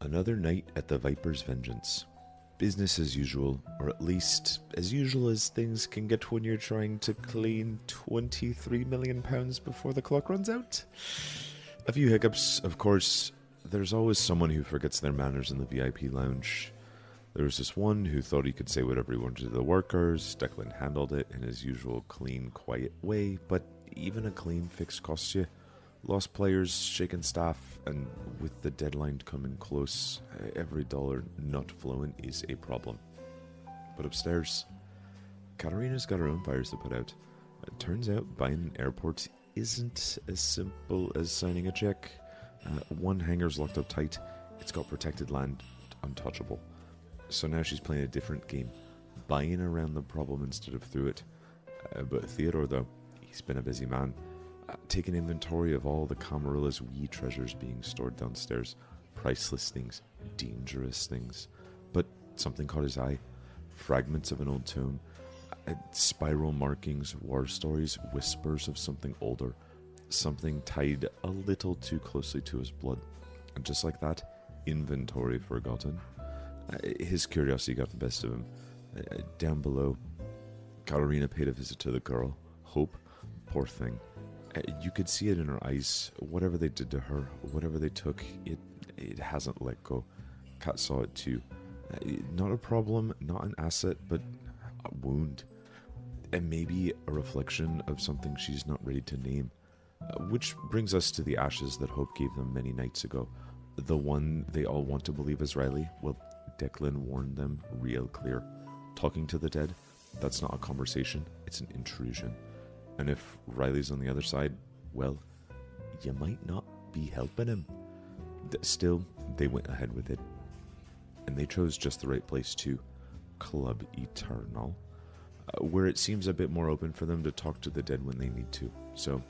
Another night at the Viper's Vengeance. Business as usual, or at least as usual as things can get when you're trying to clean £23 million before the clock runs out. A few hiccups, of course. There's always someone who forgets their manners in the VIP lounge. There was this one who thought he could say whatever he wanted to the workers. Declan handled it in his usual clean, quiet way, but even a clean fix costs you. Lost players, shaken staff, and with the deadline coming close, every dollar not flowing is a problem. But upstairs, Katerina's got her own fires to put out. It turns out buying an airport isn't as simple as signing a check. One hangar's locked up tight. It's got protected land, untouchable. So now she's playing a different game, buying around the problem instead of through it. But Theodore, though, he's been a busy man. Taking inventory of all the Camarilla's wee treasures being stored downstairs. Priceless things, dangerous things. But something caught his eye. Fragments of an old tome, spiral markings, war stories, whispers of something older. Something tied a little too closely to his blood. And just like that, inventory forgotten. His curiosity got the best of him. Down below, Katerina paid a visit to the girl, Hope. Poor thing. You could see it in her eyes. Whatever they did to her, whatever they took, it hasn't let go. Kat saw it too. Not a problem, not an asset, but a wound. And maybe a reflection of something she's not ready to name. Which brings us to the ashes that Hope gave them many nights ago. The one they all want to believe is Riley. Well, Declan warned them real clear. Talking to the dead, that's not a conversation, it's an intrusion. And if Riley's on the other side, well, you might not be helping him. Still, they went ahead with it. And they chose just the right place too. Club Eternal. Where it seems a bit more open for them to talk to the dead when they need to. So,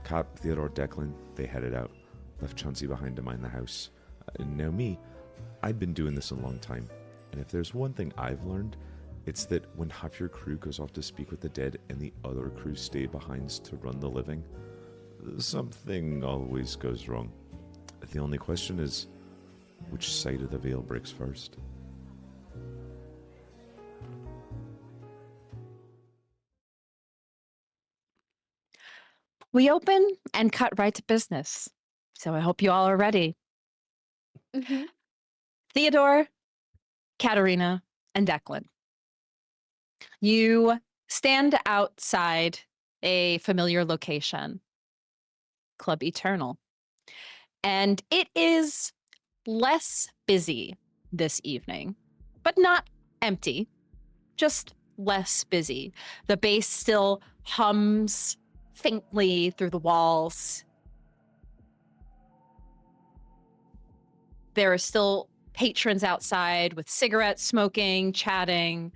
Kat, Theodore, Declan, they headed out. Left Chancie behind to mind the house. Now me, I've been doing this a long time. And if there's one thing I've learned, it's that when half your crew goes off to speak with the dead and the other crew stay behind to run the living, something always goes wrong. The only question is, which side of the veil breaks first? We open and cut right to business. So I hope you all are ready. Mm-hmm. Theodore, Katerina, and Declan. You stand outside a familiar location, Club Eternal. And it is less busy this evening, but not empty, just less busy. The bass still hums faintly through the walls. There are still patrons outside with cigarettes smoking, chatting.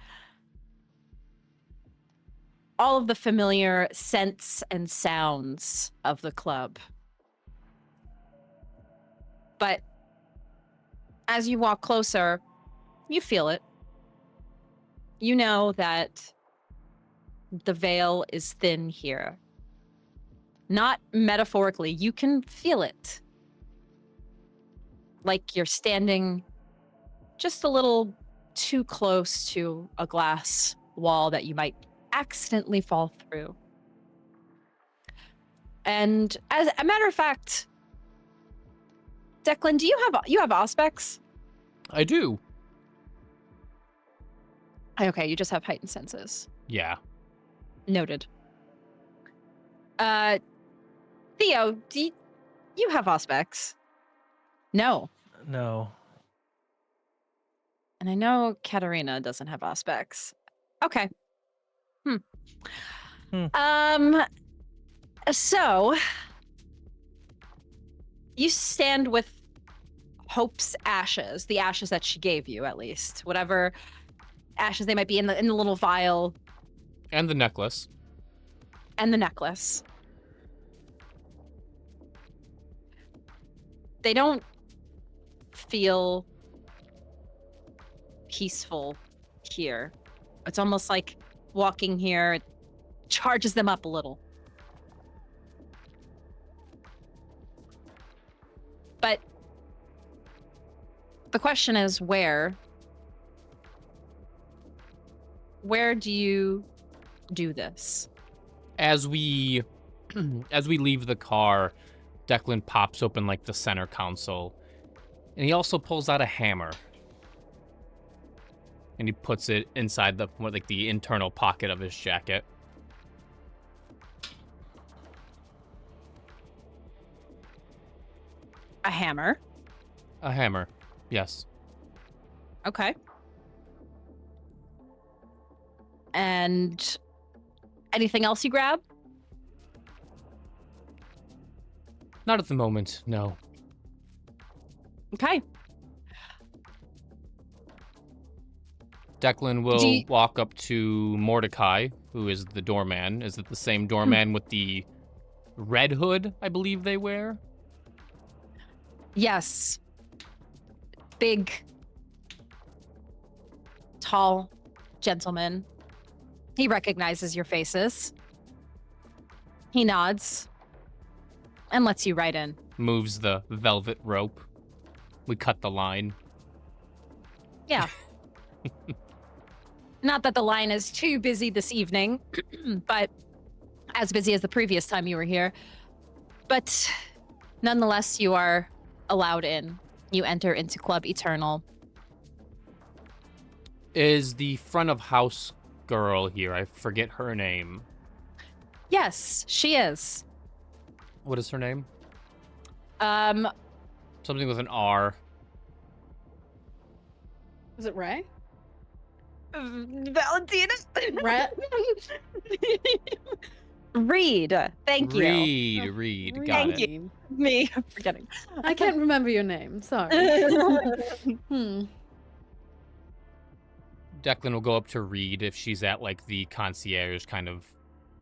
All of the familiar scents and sounds of the club. But as you walk closer, you feel it. You know that the veil is thin here. Not metaphorically, you can feel it. Like you're standing just a little too close to a glass wall that you might accidentally fall through. And as a matter of fact, Declan, do you have Auspex? I do. Okay, you just have heightened senses. Yeah. Noted. Theo, do you have Auspex? No. No. And I know Katerina doesn't have Auspex. Okay. So you stand with Hope's ashes, the ashes that she gave you, at least. Whatever ashes they might be in the little vial. And the necklace. And the necklace. They don't feel peaceful here. It's almost like walking here charges them up a little. But The question is where? Where do you do this? As we leave the car, Declan pops open like the center console, and he also pulls out a hammer. And he puts it inside the internal pocket of his jacket. A hammer. A hammer, yes. Okay. And anything else you grab? Not at the moment, no. Okay. Declan will walk up to Mordecai, who is the doorman. Is it the same doorman with the red hood, I believe they wear? Yes. Big, tall gentleman. He recognizes your faces. He nods and lets you right in. Moves the velvet rope. We cut the line. Yeah. Not that the line is too busy this evening, but as busy as the previous time you were here. But nonetheless, you are allowed in. You enter into Club Eternal. Is the front of house girl here? I forget her name. Yes, she is. What is her name? Something with an R. Was it Ray? Valentina. Rat? Reed. Thank you. Reed. Got Thank it. you. Me forgetting. I can't remember your name. Sorry. Declan will go up to Reed if she's at like the concierge kind of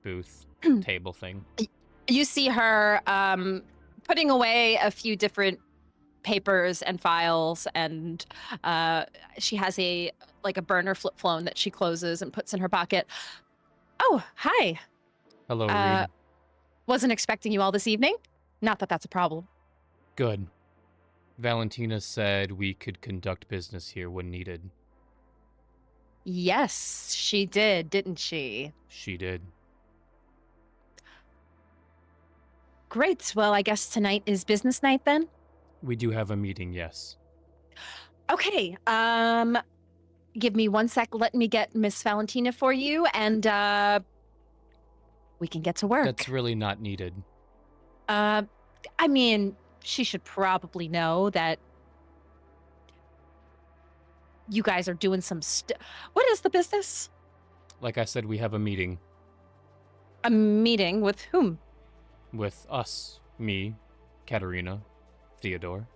booth table thing. You see her putting away a few different papers and files, and she has a burner flip phone that she closes and puts in her pocket. Oh, hi. Hello, Reed. Wasn't expecting you all this evening. Not that that's a problem. Good. Valentina said we could conduct business here when needed. Yes, she did, didn't she? She did. Great. Well, I guess tonight is business night then? We do have a meeting, yes. Okay. Give me 1 sec. Let me get Miss Valentina for you, and we can get to work. That's really not needed. I mean, she should probably know that you guys are doing some What is the business? Like I said, we have a meeting. A meeting with whom? With us. Me, Katerina, Theodore.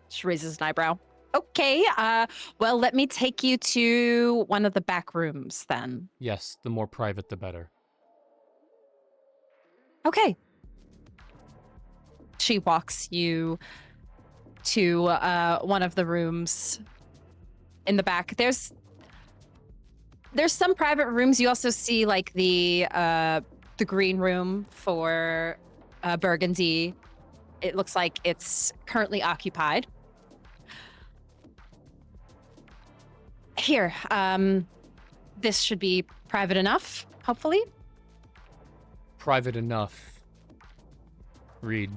She raises an eyebrow. Okay, well, let me take you to one of the back rooms then. Yes, the more private, the better. Okay. She walks you to one of the rooms in the back. There's some private rooms. You also see like the green room for Burgundy. It looks like it's currently occupied. Here, this should be private enough, hopefully. Private enough. Reed.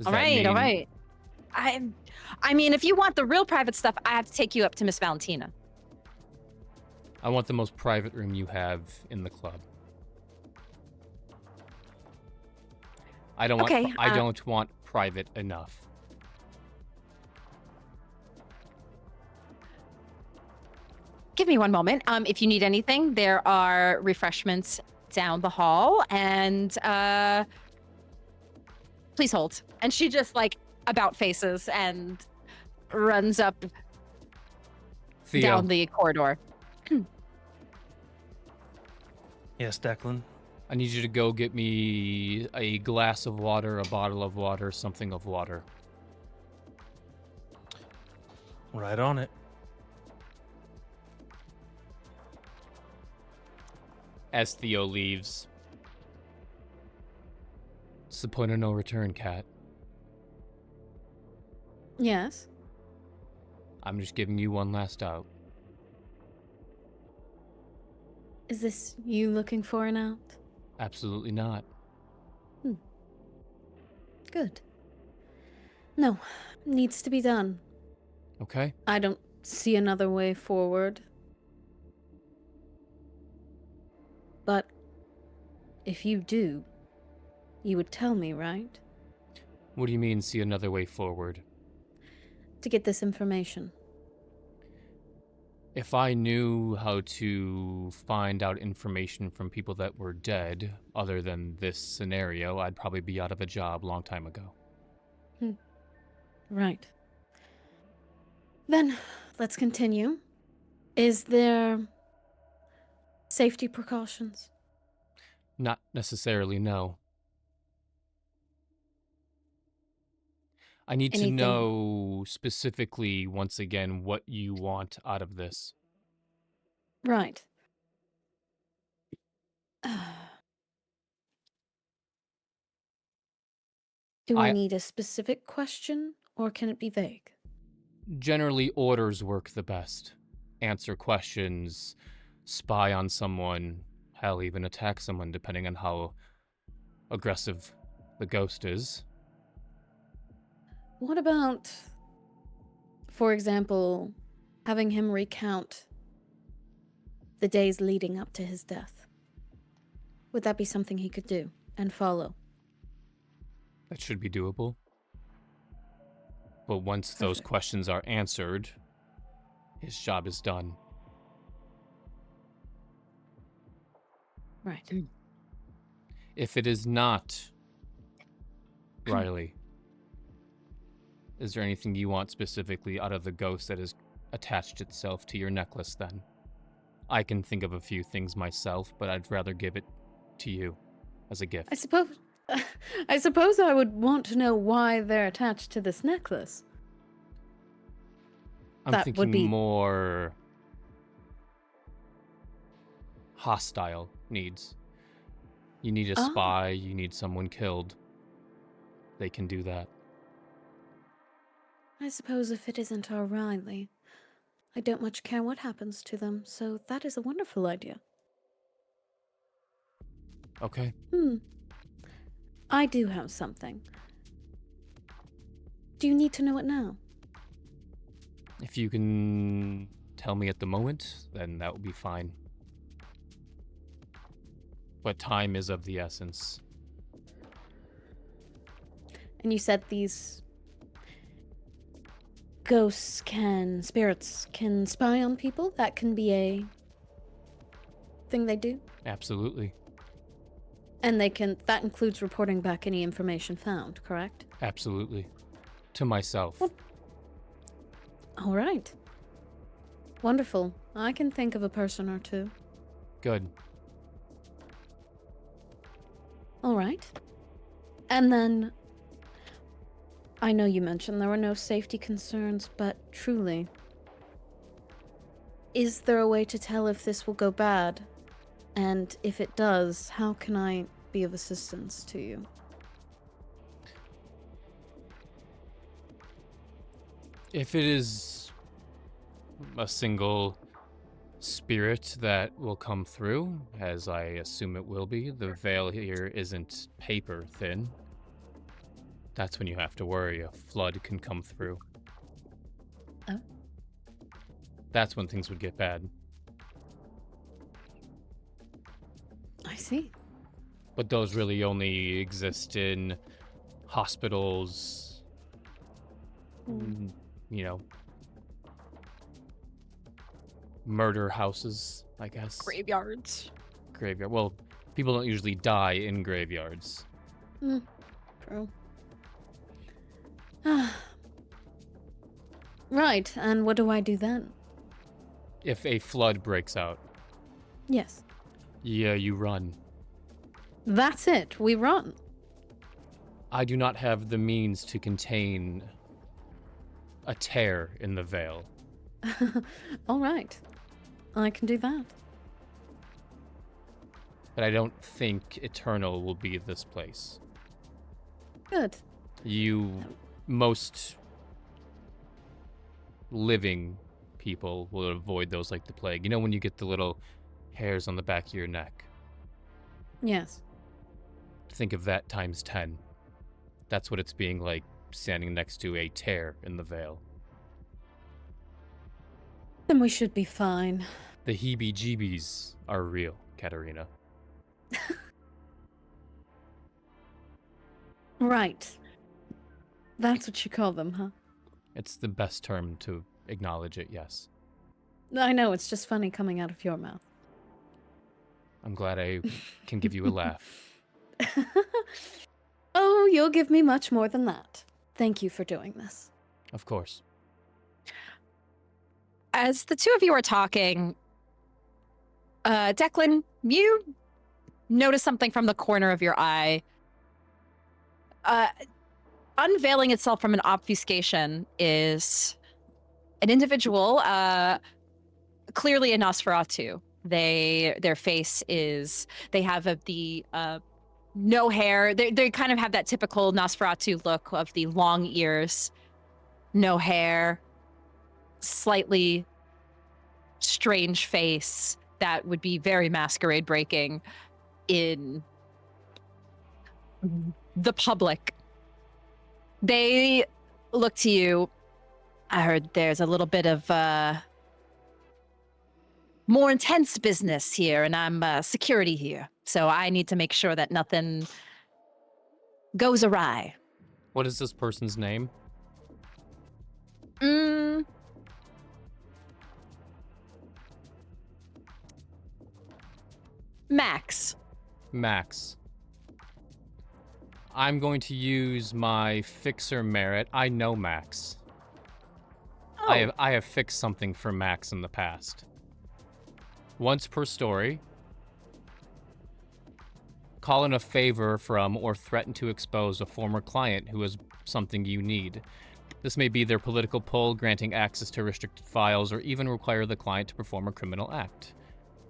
All right. I mean, if you want the real private stuff, I have to take you up to Miss Valentina. I want the most private room you have in the club. I don't want private enough. Give me one moment. If you need anything, there are refreshments down the hall, and please hold. And she just like about faces and runs up down the corridor. Yes, Declan. I need you to go get me a glass of water, a bottle of water, something of water. Right on it. As Theo leaves. It's the point of no return, Kat. Yes. I'm just giving you one last out. Is this you looking for an out? Absolutely not. Good. No, needs to be done. Okay? I don't see another way forward. But if you do, you would tell me, right? What do you mean, see another way forward? To get this information. If I knew how to find out information from people that were dead, other than this scenario, I'd probably be out of a job a long time ago. Right. Then, let's continue. Is there safety precautions? Not necessarily, no. I need to Anything- know specifically, once again, what you want out of this. Right. Do I I- need a specific question, or can it be vague? Generally, orders work the best. Answer questions, spy on someone, hell, even attack someone, depending on how aggressive the ghost is. What about, for example, having him recount the days leading up to his death? Would that be something he could do and follow? That should be doable. But once those Perfect. questions are answered, his job is done. Right. If it is not, Riley, is there anything you want specifically out of the ghost that has attached itself to your necklace then? I can think of a few things myself, but I'd rather give it to you as a gift. I suppose I would want to know why they're attached to this necklace. I'm that would thinking be- more hostile needs. You need a Oh. spy, you need someone killed. They can do that. I suppose if it isn't our Riley, I don't much care what happens to them, so that is a wonderful idea. Okay. I do have something. Do you need to know it now? If you can tell me at the moment, then that would be fine. But time is of the essence. And you said these spirits can spy on people? That can be a thing they do? Absolutely. And that includes reporting back any information found, correct? Absolutely. To myself. Well- All right. Wonderful. I can think of a person or two. Good. All right. And then, I know you mentioned there were no safety concerns, but truly, is there a way to tell if this will go bad? And if it does, how can I be of assistance to you? If it is a single spirit that will come through, as I assume it will be, the veil here isn't paper thin. That's when you have to worry. A flood can come through. Oh. That's when things would get bad. I see. But those really only exist in hospitals, you know, murder houses, I guess. Graveyards. Graveyard. Well, people don't usually die in graveyards. True. Right, and what do I do then? If a flood breaks out, Yes. yeah, you run. That's it. We run. I do not have the means to contain a tear in the veil. All right. I can do that. But I don't think Eternal will be this place. Good. Most living people will avoid those like the plague. You know when you get the little hairs on the back of your neck? Yes. Think of that times 10. That's what it's being like standing next to a tear in the veil. Then we should be fine. The heebie-jeebies are real, Katerina. Right. That's what you call them, huh? It's the best term to acknowledge it, yes. I know, it's just funny coming out of your mouth. I'm glad I can give you a laugh. Oh, you'll give me much more than that. Thank you for doing this. Of course. As the two of you are talking, Declan, you notice something from the corner of your eye. Unveiling itself from an obfuscation is an individual, clearly a Nosferatu. Their face is, they have no hair. They kind of have that typical Nosferatu look of the long ears, no hair, slightly strange face that would be very masquerade breaking in the public. They look to you. I heard there's a little bit of more intense business here, and I'm security here. So I need to make sure that nothing goes awry. What is this person's name? Max. Max. I'm going to use my fixer merit. I know Max. Oh. I have fixed something for Max in the past. Once per story, call in a favor from or threaten to expose a former client who has something you need. This may be their political pull, granting access to restricted files, or even require the client to perform a criminal act.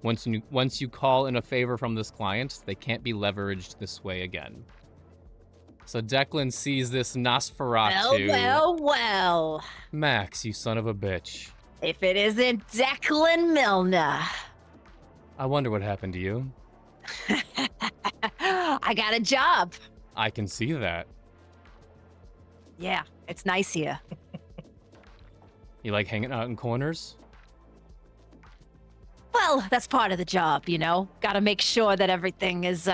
Once you call in a favor from this client, they can't be leveraged this way again. So Declan sees this Nosferatu. Well. Max, you son of a bitch. If it isn't Declan Milliner. I wonder what happened to you. I got a job. I can see that. Yeah, it's nice here. You like hanging out in corners? Well, that's part of the job, you know? Gotta make sure that everything is,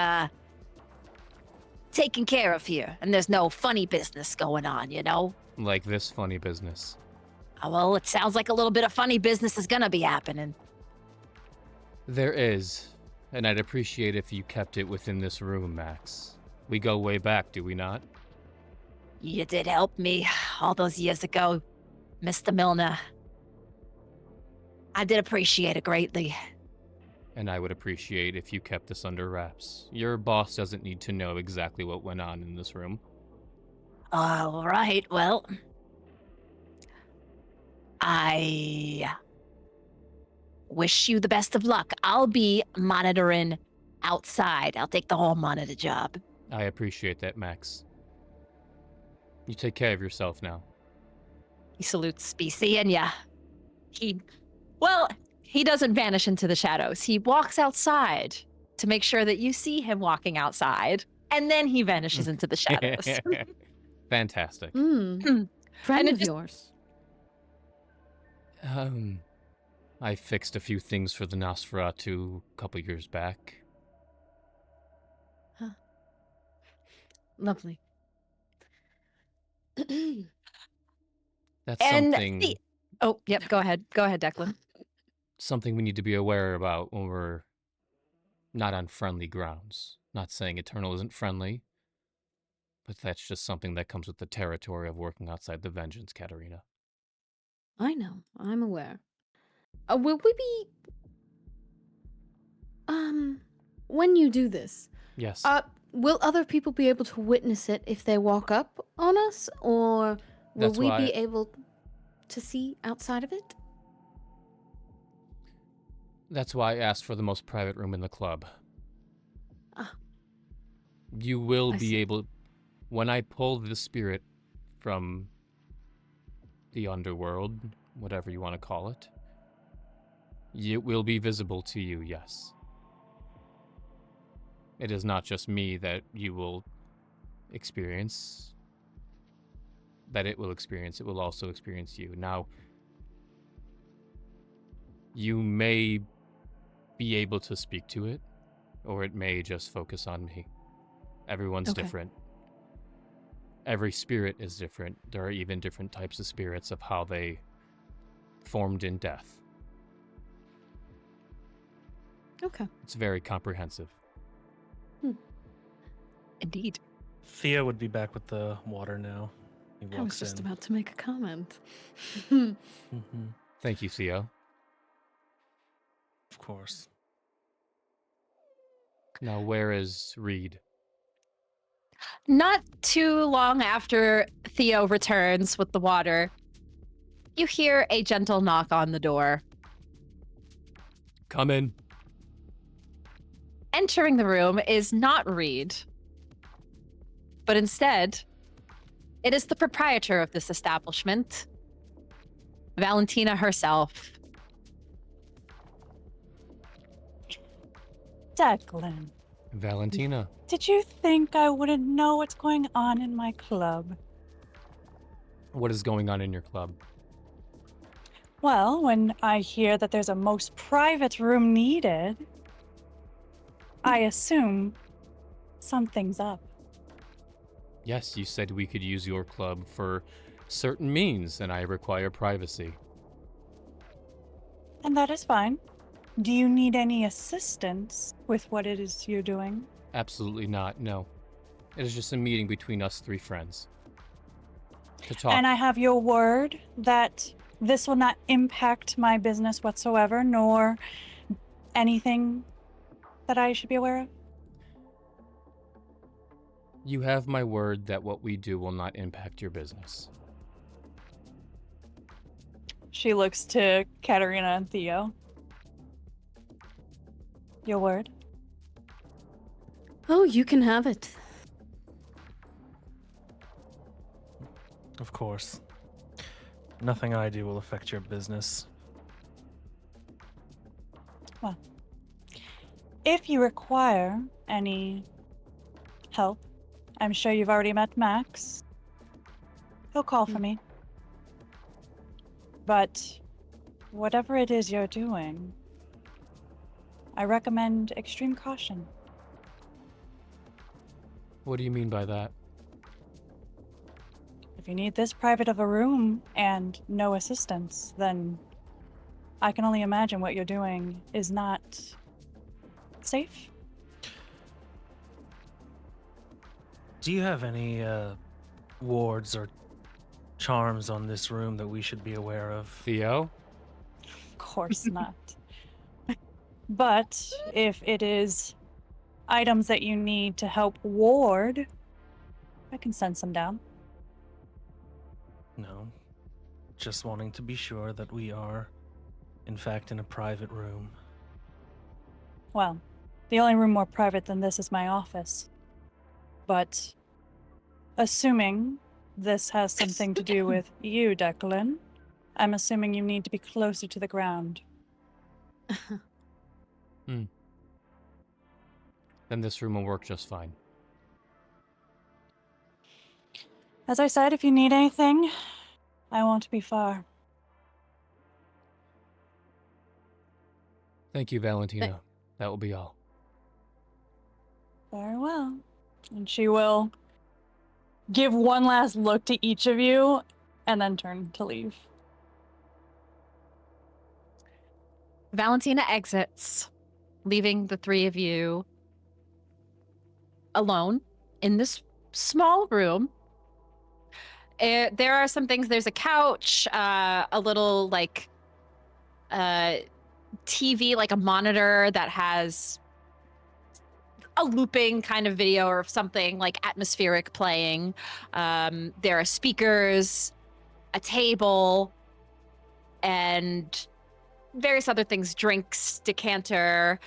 taken care of here, and there's no funny business going on, you know? Like this funny business. Well, it sounds like a little bit of funny business is gonna be happening. There is, and I'd appreciate if you kept it within this room, Max. We go way back, do we not? You did help me all those years ago, Mr. Milliner. I did appreciate it greatly. And I would appreciate if you kept this under wraps. Your boss doesn't need to know exactly what went on in this room. All right, well, I wish you the best of luck. I'll be monitoring outside. I'll take the hall monitor job. I appreciate that, Max. You take care of yourself now. He salutes, be seeing ya. He doesn't vanish into the shadows. He walks outside to make sure that you see him walking outside, and then he vanishes into the shadows. Fantastic. Friend And it of just- yours. I fixed a few things for the Nosferatu a couple years back. Huh. Lovely. That's And something oh, yep, go ahead. Go ahead, Declan. something we need to be aware about when we're not on friendly grounds. Not saying Eternal isn't friendly, but that's just something that comes with the territory of working outside the Vengeance, Katerina. I know. I'm aware. Will we be... when you do this, Yes. will other people be able to witness it if they walk up on us? Or will That's we why- be able to see outside of it? That's why I asked for the most private room in the club. Ah. You will I be see. able... When I pull the spirit from the underworld, whatever you want to call it. It will be visible to you, yes. It is not just me that you will experience, that it will experience. It will also experience you. Now, you may be able to speak to it, or it may just focus on me. Everyone's different. Every spirit is different. There are even different types of spirits of how they formed in death. Okay. It's very comprehensive. Indeed. Theo would be back with the water now. He walks I was just in. about to make a comment. Mhm. Thank you, Theo. Of course. Now, where is Reed? Not too long after Theo returns with the water, you hear a gentle knock on the door. Come in. Entering the room is not Reed, but instead, it is the proprietor of this establishment, Valentina herself. Declan, Valentina. did you think I wouldn't know what's going on in my club? What is going on in your club? Well, when I hear that there's a most private room needed, I assume something's up. Yes, you said we could use your club for certain means, and I require privacy. And that is fine. Do you need any assistance with what it is you're doing? Absolutely not, no. It is just a meeting between us three friends. To talk. And I have your word that this will not impact my business whatsoever, nor anything that I should be aware of? You have my word that what we do will not impact your business. She looks to Katerina and Theo. Your word? Oh, you can have it. Of course. Nothing I do will affect your business. Well, if you require any help, I'm sure you've already met Max. He'll call for me. But whatever it is you're doing, I recommend extreme caution. What do you mean by that? If you need this private of a room and no assistance, then I can only imagine what you're doing is not safe. Do you have any wards or charms on this room that we should be aware of? Theo? Of course not. But if it is items that you need to help ward, I can send some down. No. Just wanting to be sure that we are, in fact, in a private room. Well, the only room more private than this is my office. But assuming this has something to do with you, Declan, I'm assuming you need to be closer to the ground. Then this room will work just fine. As I said, if you need anything, I won't be far. Thank you, Valentina. That will be all. Very well. And she will give one last look to each of you and then turn to leave. Valentina exits, leaving the three of you alone in this small room. There are some things. There's a couch, a little like TV, like a monitor that has a looping kind of video or something like atmospheric playing. There are speakers, a table, and various other things, drinks, decanter,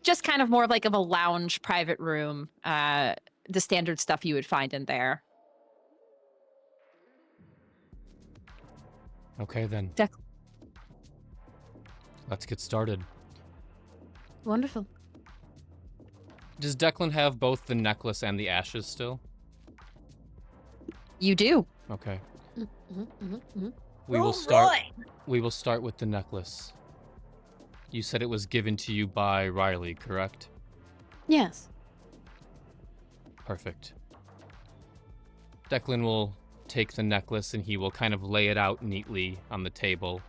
just kind of more like of a lounge private room, the standard stuff you would find in there. Okay, then. Let's get started. Wonderful. Does Declan have both the necklace and the ashes still? You do. Okay. Mm-hmm. We will start with the necklace. You said it was given to you by Riley, correct? Yes. Perfect. Declan will take the necklace and he will kind of lay it out neatly on the table.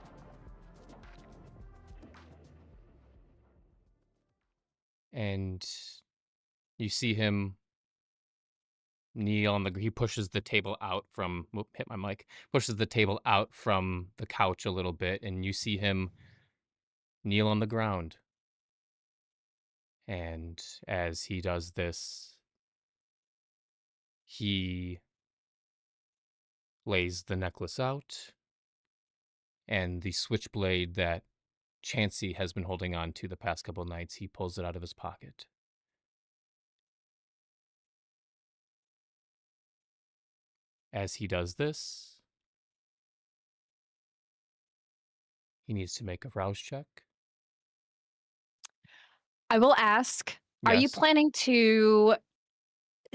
And you see him kneel on the... He pushes the table out from... Whoop, hit my mic. Pushes the table out from the couch a little bit, and you see him kneel on the ground. And as he does this, he lays the necklace out, and the switchblade that Chancie has been holding on to the past couple nights, he pulls it out of his pocket. As he does this, he needs to make a rouse check. I will ask, are you Yes. planning to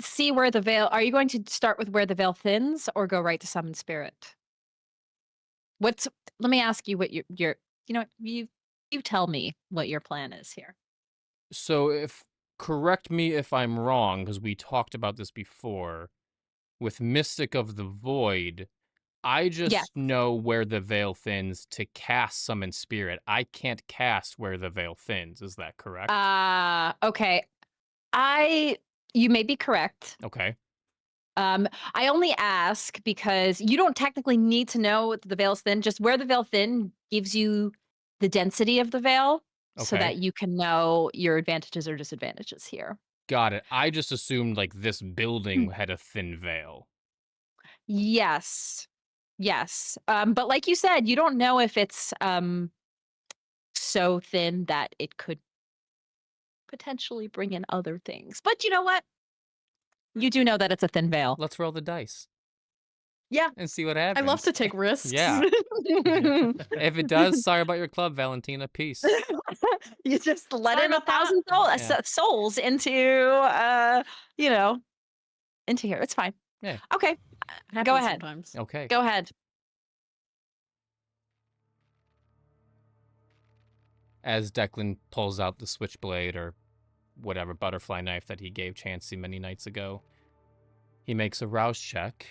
see where the veil... Are you going to start with where the veil thins or go right to summon spirit? Let me ask you what your you know, you tell me what your plan is here. So correct me if I'm wrong, because we talked about this before. With Mystic of the Void, I just Yes. know where the veil thins to cast Summon Spirit. I can't cast where the veil thins. Is that correct? Okay. You may be correct. Okay. I only ask because you don't technically need to know the veil's thin. Just where the veil thin gives you the density of the veil so Okay. that you can know your advantages or disadvantages here. Got it. I just assumed like this building had a thin veil. Yes. But like you said, you don't know if it's so thin that it could potentially bring in other things. But you know what? You do know that it's a thin veil. Let's roll the dice. Yeah. And see what I happens. love to take risks. Yeah. If it does, sorry about your club, Valentina. Peace. You just let Sorry in about that. 1,000 souls into into here. It's fine. Yeah. Okay. Happens Go ahead. Sometimes. Okay. Go ahead. As Declan pulls out the switchblade or whatever butterfly knife that he gave Chancie many nights ago, he makes a rouse check.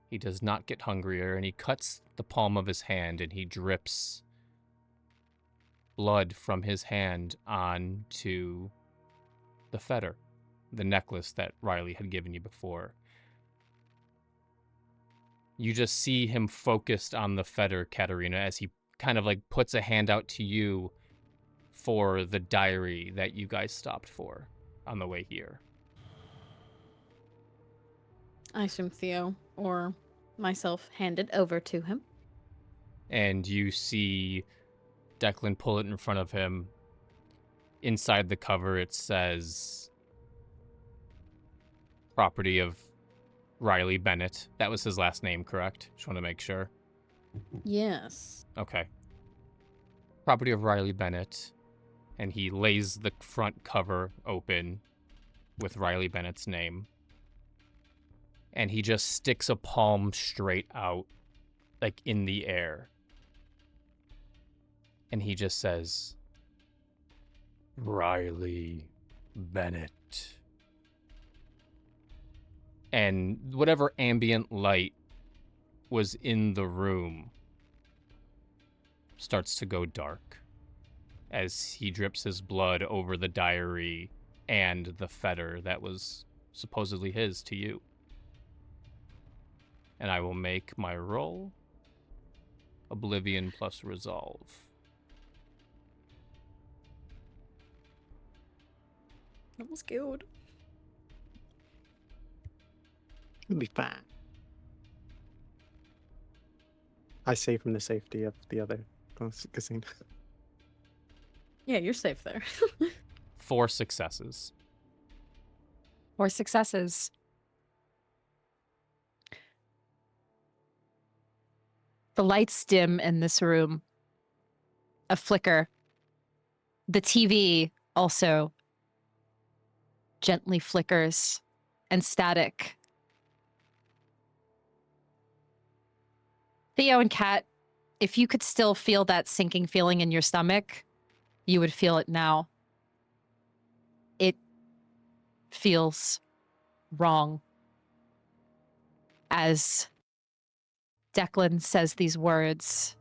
He does not get hungrier, and he cuts the palm of his hand, and he drips blood from his hand onto the fetter, the necklace that Riley had given you before. You just see him focused on the fetter, Katerina, as he kind of like puts a hand out to you for the diary that you guys stopped for on the way here. I assume Theo or myself hand it over to him. And you see Declan pull it in front of him. Inside the cover, it says property of Riley Bennett. That was his last name, correct? Just want to make sure. Yes. Okay. Property of Riley Bennett. And he lays the front cover open with Riley Bennett's name. And he just sticks a palm straight out, like in the air. And he just says, Riley Bennett. And whatever ambient light was in the room starts to go dark as he drips his blood over the diary and the fetter that was supposedly his to you. And I will make my roll Oblivion plus Resolve. That was good. It'll be fine. I say from the safety of the other casino. Yeah, you're safe there. 4 successes. 4 successes. The lights dim in this room. A flicker. The TV also gently flickers and static. Theo and Kat, if you could still feel that sinking feeling in your stomach, you would feel it now. It feels wrong. As Declan says these words,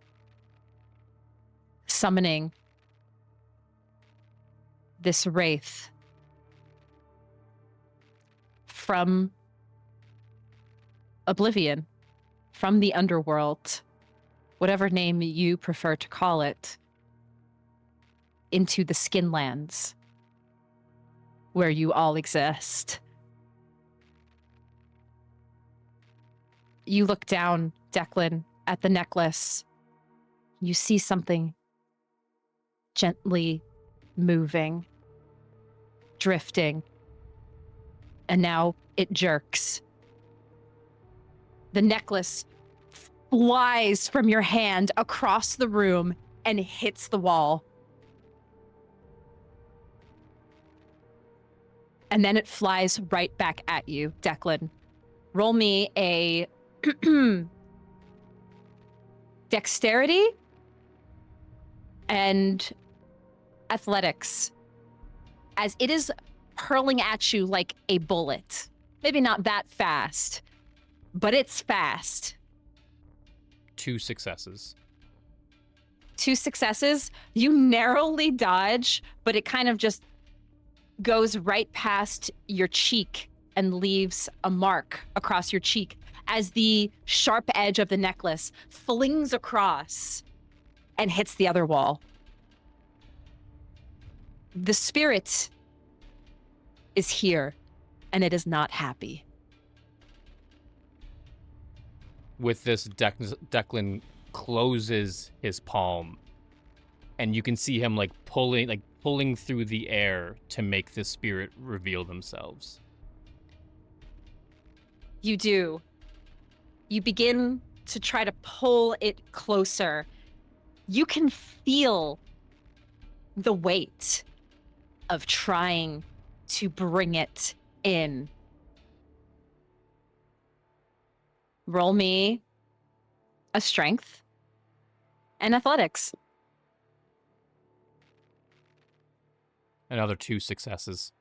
summoning this wraith from oblivion, from the underworld, whatever name you prefer to call it, into the Skinlands, where you all exist. You look down, Declan, at the necklace. You see something gently moving, drifting, and now it jerks. The necklace flies from your hand across the room and hits the wall. And then it flies right back at you, Declan. Roll me a dexterity and athletics, as it is hurling at you like a bullet. Maybe not that fast, but it's fast. 2 successes. 2 successes. You narrowly dodge, but it kind of just goes right past your cheek and leaves a mark across your cheek as the sharp edge of the necklace flings across and hits the other wall. The spirit is here, and it is not happy. With this, Declan closes his palm, and you can see him pulling through the air to make the spirit reveal themselves. You do. You begin to try to pull it closer. You can feel the weight of trying to bring it in. Roll me a strength and athletics. Another 2 successes.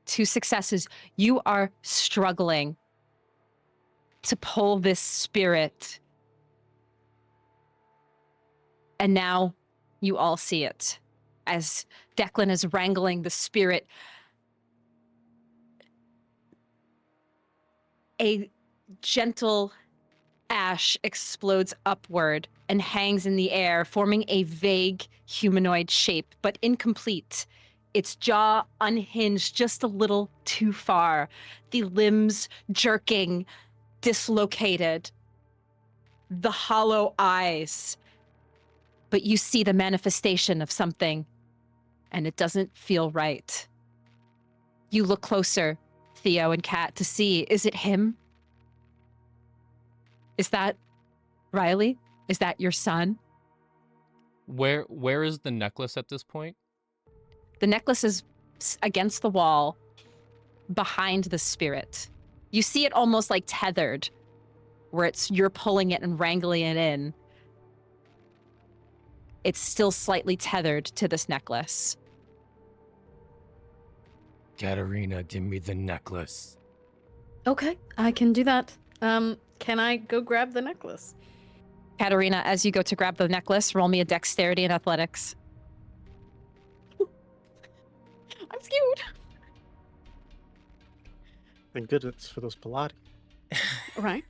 2 successes. You are struggling to pull this spirit. And now you all see it as Declan is wrangling the spirit. A gentle ash explodes upward and hangs in the air, forming a vague humanoid shape, but incomplete. Its jaw unhinged just a little too far, the limbs jerking, dislocated, the hollow eyes. But you see the manifestation of something, and it doesn't feel right. You look closer, Theo and Kat, to see, is it him? Is that Riley? Is that your son? Where is the necklace at this point? The necklace is against the wall behind the spirit. You see it almost like tethered, where you're pulling it and wrangling it in. It's still slightly tethered to this necklace. Katerina, give me the necklace. Okay, I can do that. Can I go grab the necklace? Katerina, as you go to grab the necklace, roll me a dexterity and athletics. I'm scared. Thank goodness for those Pilates. Right?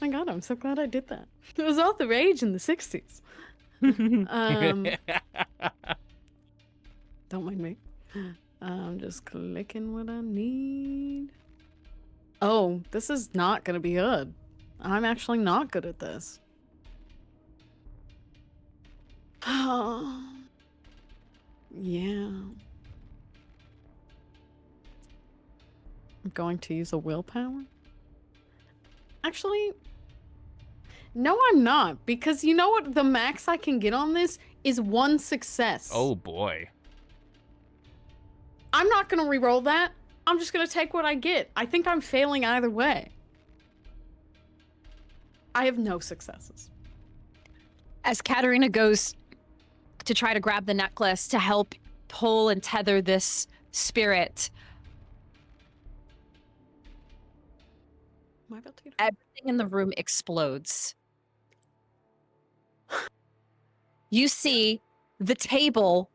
My God, I'm so glad I did that. It was all the rage in the 60s. Don't mind me. I'm just clicking what I need. Oh, this is not going to be good. I'm actually not good at this. Oh, yeah. I'm going to use a willpower. Actually, No, I'm not, because you know what? The max I can get on this is 1 success. Oh boy. I'm not gonna re-roll that. I'm just gonna take what I get. I think I'm failing either way. I have no successes. As Katerina goes to try to grab the necklace to help pull and tether this spirit, Am I about to get everything in the room explodes. You see the table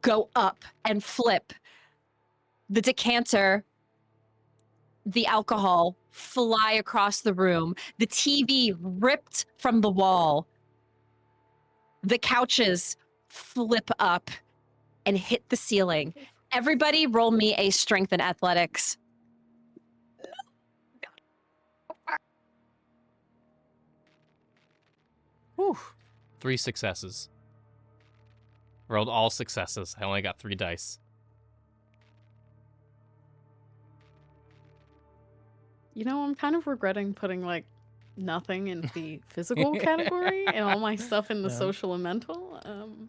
go up and flip. The decanter, the alcohol fly across the room. The TV ripped from the wall. The couches flip up and hit the ceiling. Everybody roll me a strength and athletics. Whew. 3 successes. Rolled all successes. I only got 3 dice. You know, I'm kind of regretting putting, like, nothing in the physical category and all my stuff in the Yeah. social and mental.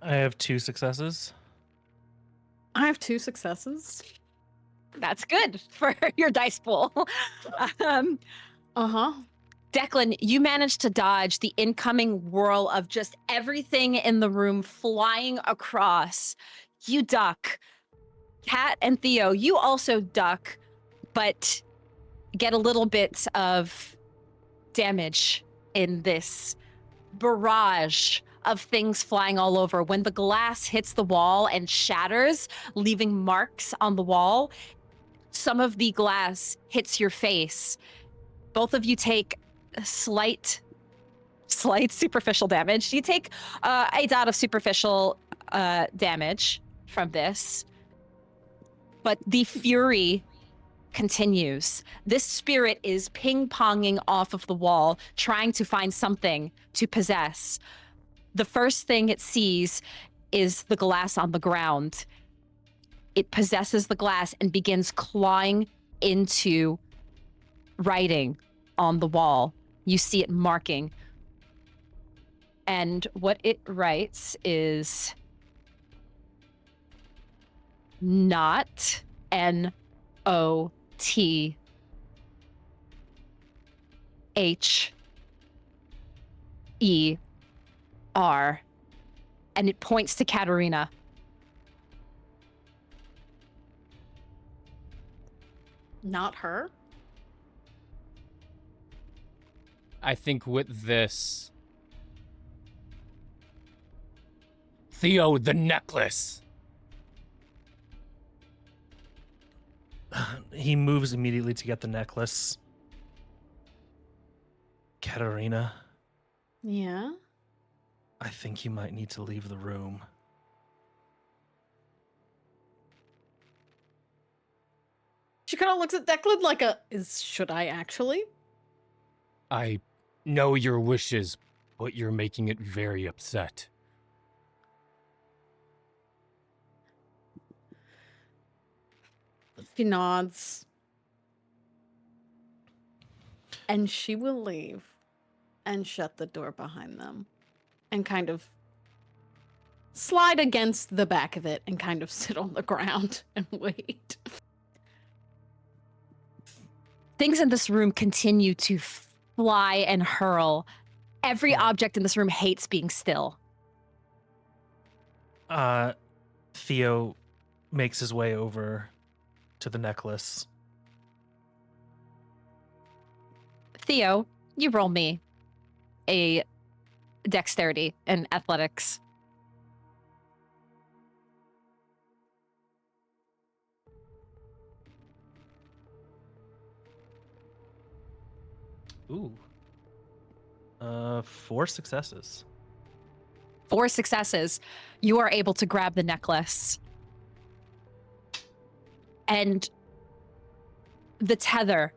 I have 2 successes. I have 2 successes. That's good for your dice pool. Uh-huh. Declan, you managed to dodge the incoming whirl of just everything in the room flying across. You duck. Kat and Theo, you also duck, but get a little bit of damage in this barrage of things flying all over. When the glass hits the wall and shatters, leaving marks on the wall, some of the glass hits your face. Both of you take slight superficial damage. You take a dot of superficial damage from this, but the fury continues. This spirit is ping-ponging off of the wall, trying to find something to possess. The first thing it sees is the glass on the ground. It possesses the glass and begins clawing into writing on the wall. You see it marking. And what it writes is not NOTHER. And it points to Katerina. Not her? I think with this... Theo, the necklace! He moves immediately to get the necklace. Katerina, Yeah? I think you might need to leave the room. She kind of looks at Declan like should I actually? I know your wishes, but you're making it very upset. She nods. And she will leave and shut the door behind them and kind of slide against the back of it and kind of sit on the ground and wait. Things in this room continue to fly and hurl. Every object in this room hates being still. Theo makes his way over to the necklace. Theo, you roll me a dexterity and athletics. Ooh. 4 successes. 4 successes. You are able to grab the necklace. And the tether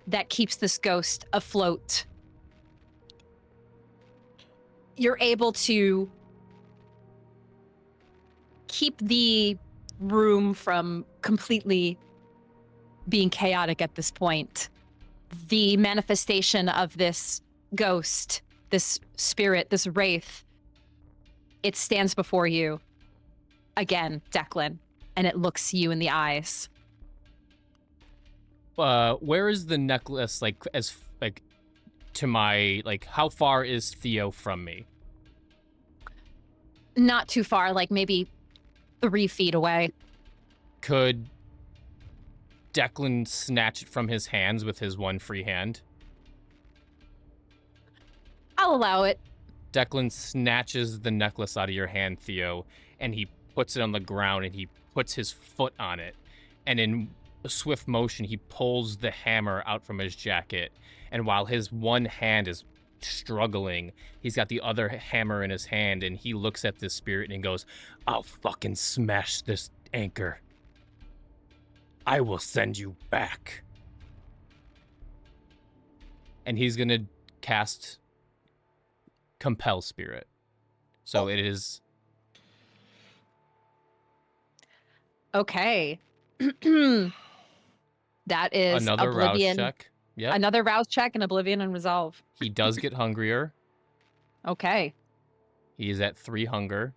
that keeps this ghost afloat, you're able to keep the room from completely being chaotic at this point. The manifestation of this ghost, this spirit, this wraith, it stands before you again, Declan, and it looks you in the eyes. Where is the necklace? To my how far is Theo from me? Not too far, like maybe 3 feet away. Could Declan snatch it from his hands with his one free hand? I'll allow it. Declan snatches the necklace out of your hand, Theo, and he puts it on the ground and he puts his foot on it. And in a swift motion, he pulls the hammer out from his jacket. And while his one hand is struggling, he's got the other hammer in his hand, and he looks at this spirit and goes, "I'll fucking smash this anchor. I will send you back." And he's going to cast Compel Spirit. So it is... Okay. That is another Oblivion. rouse check. Yep. Another rouse check and Oblivion and Resolve. He does get hungrier. Okay. He is at 3 hunger.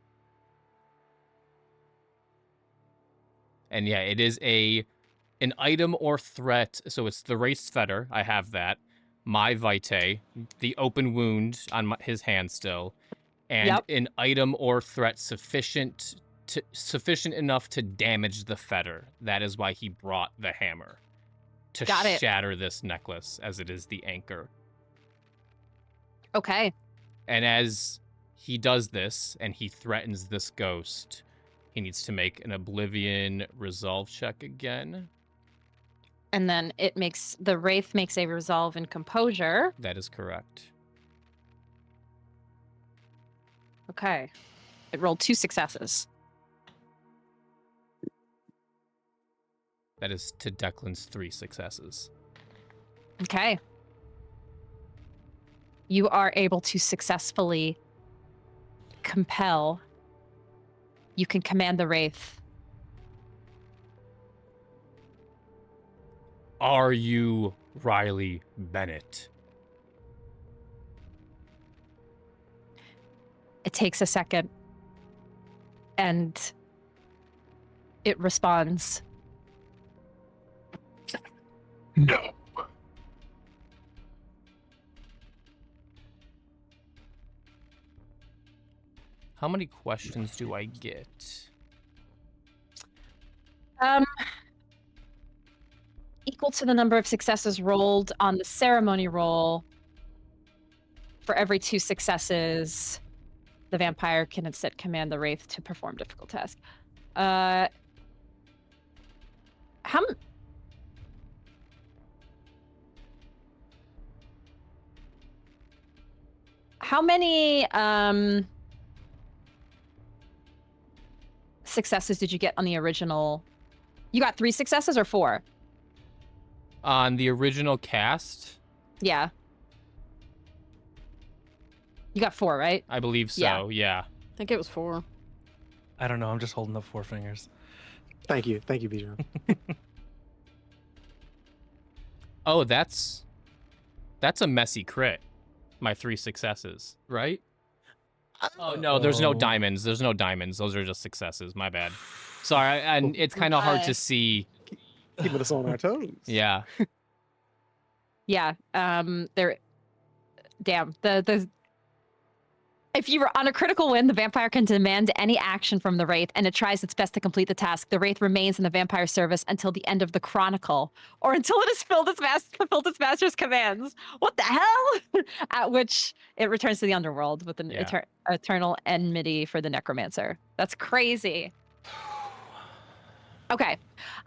And yeah, it is an item or threat. So it's the Wraith's Fetter. I have that. My Vitae. The open wound on his hand still. And an item or threat sufficient enough to damage the fetter. That is why he brought the hammer. To shatter this necklace, as it is the anchor. Okay. And as he does this, and he threatens this ghost, he needs to make an Oblivion Resolve check again. And then the Wraith makes a Resolve in Composure. That is correct. Okay. It rolled 2 successes. That is to Declan's 3 successes. Okay. You are able to successfully compel. You can command the Wraith. Are you Riley Bennett? It takes a second. And it responds. No. How many questions do I get? Equal to the number of successes rolled on the ceremony roll. For every 2 successes, the vampire can instead command the Wraith to perform difficult task. How many successes did you get on the original? You got 3 successes or 4? On the original cast? Yeah. You got 4, right? I believe so, yeah. I think it was 4. I don't know. I'm just holding up 4 fingers. Thank you, Bijan. Oh, that's a messy crit. My 3 successes, right? Oh no, there's no diamonds. There's no diamonds. Those are just successes. My bad. Sorry, and it's kind of hard to see. Keeping us on our toes. Yeah. Yeah. There. Damn. If you were on a critical win, the vampire can demand any action from the Wraith, and it tries its best to complete the task. The Wraith remains in the vampire's service until the end of the Chronicle, or until it has fulfilled its master's commands. What the hell? At which it returns to the underworld with an eternal enmity for the necromancer. That's crazy. Okay.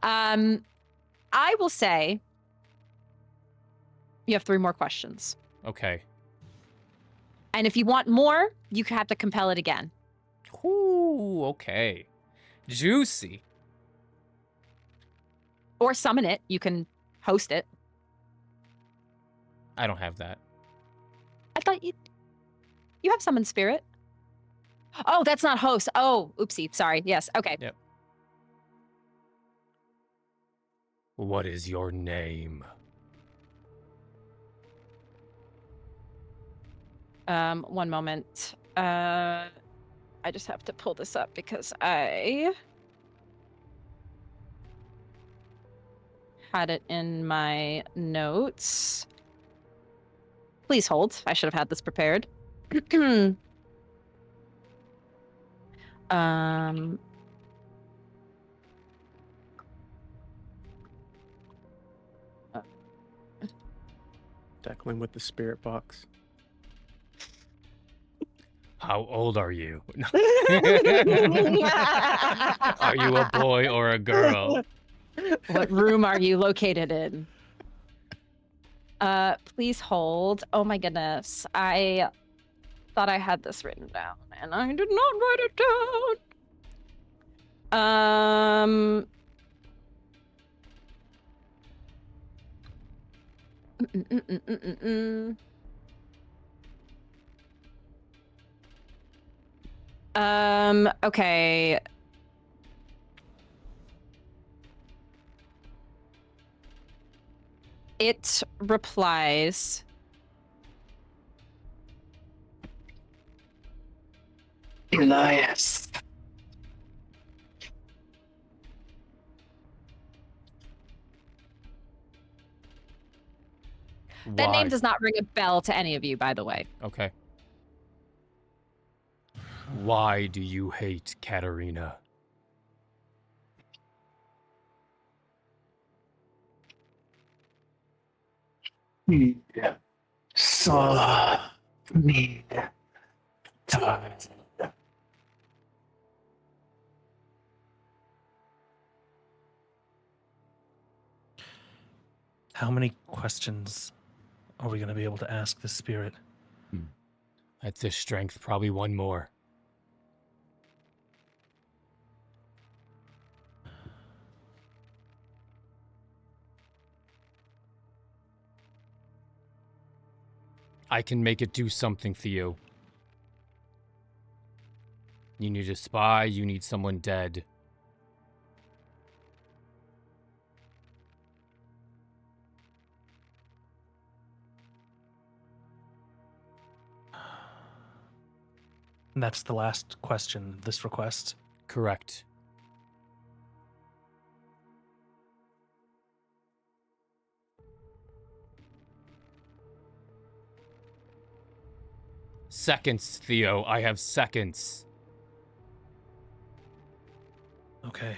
I will say you have 3 more questions. Okay. And if you want more, you have to compel it again. Ooh, okay. Juicy. Or summon it. You can host it. I don't have that. I thought you have summon spirit. Oh, that's not host. Oh, oopsie. Sorry. Yes. Okay. Yep. What is your name? One moment. I just have to pull this up because I had it in my notes. Please hold. I should have had this prepared. Declan with the spirit box. How old are you? Are you a boy or a girl? What room are you located in? Please hold. Oh my goodness. I thought I had this written down and I did not write it down. Okay. It replies. Elias. That name Why? does not ring a bell to any of you, by the way. Okay. Why do you hate Katerina? So me. How many questions are we going to be able to ask the spirit? At this strength, probably one more. I can make it do something, Theo. You need a spy, you need someone dead. And that's the last question, this request. Correct. Seconds, Theo. I have seconds. Okay.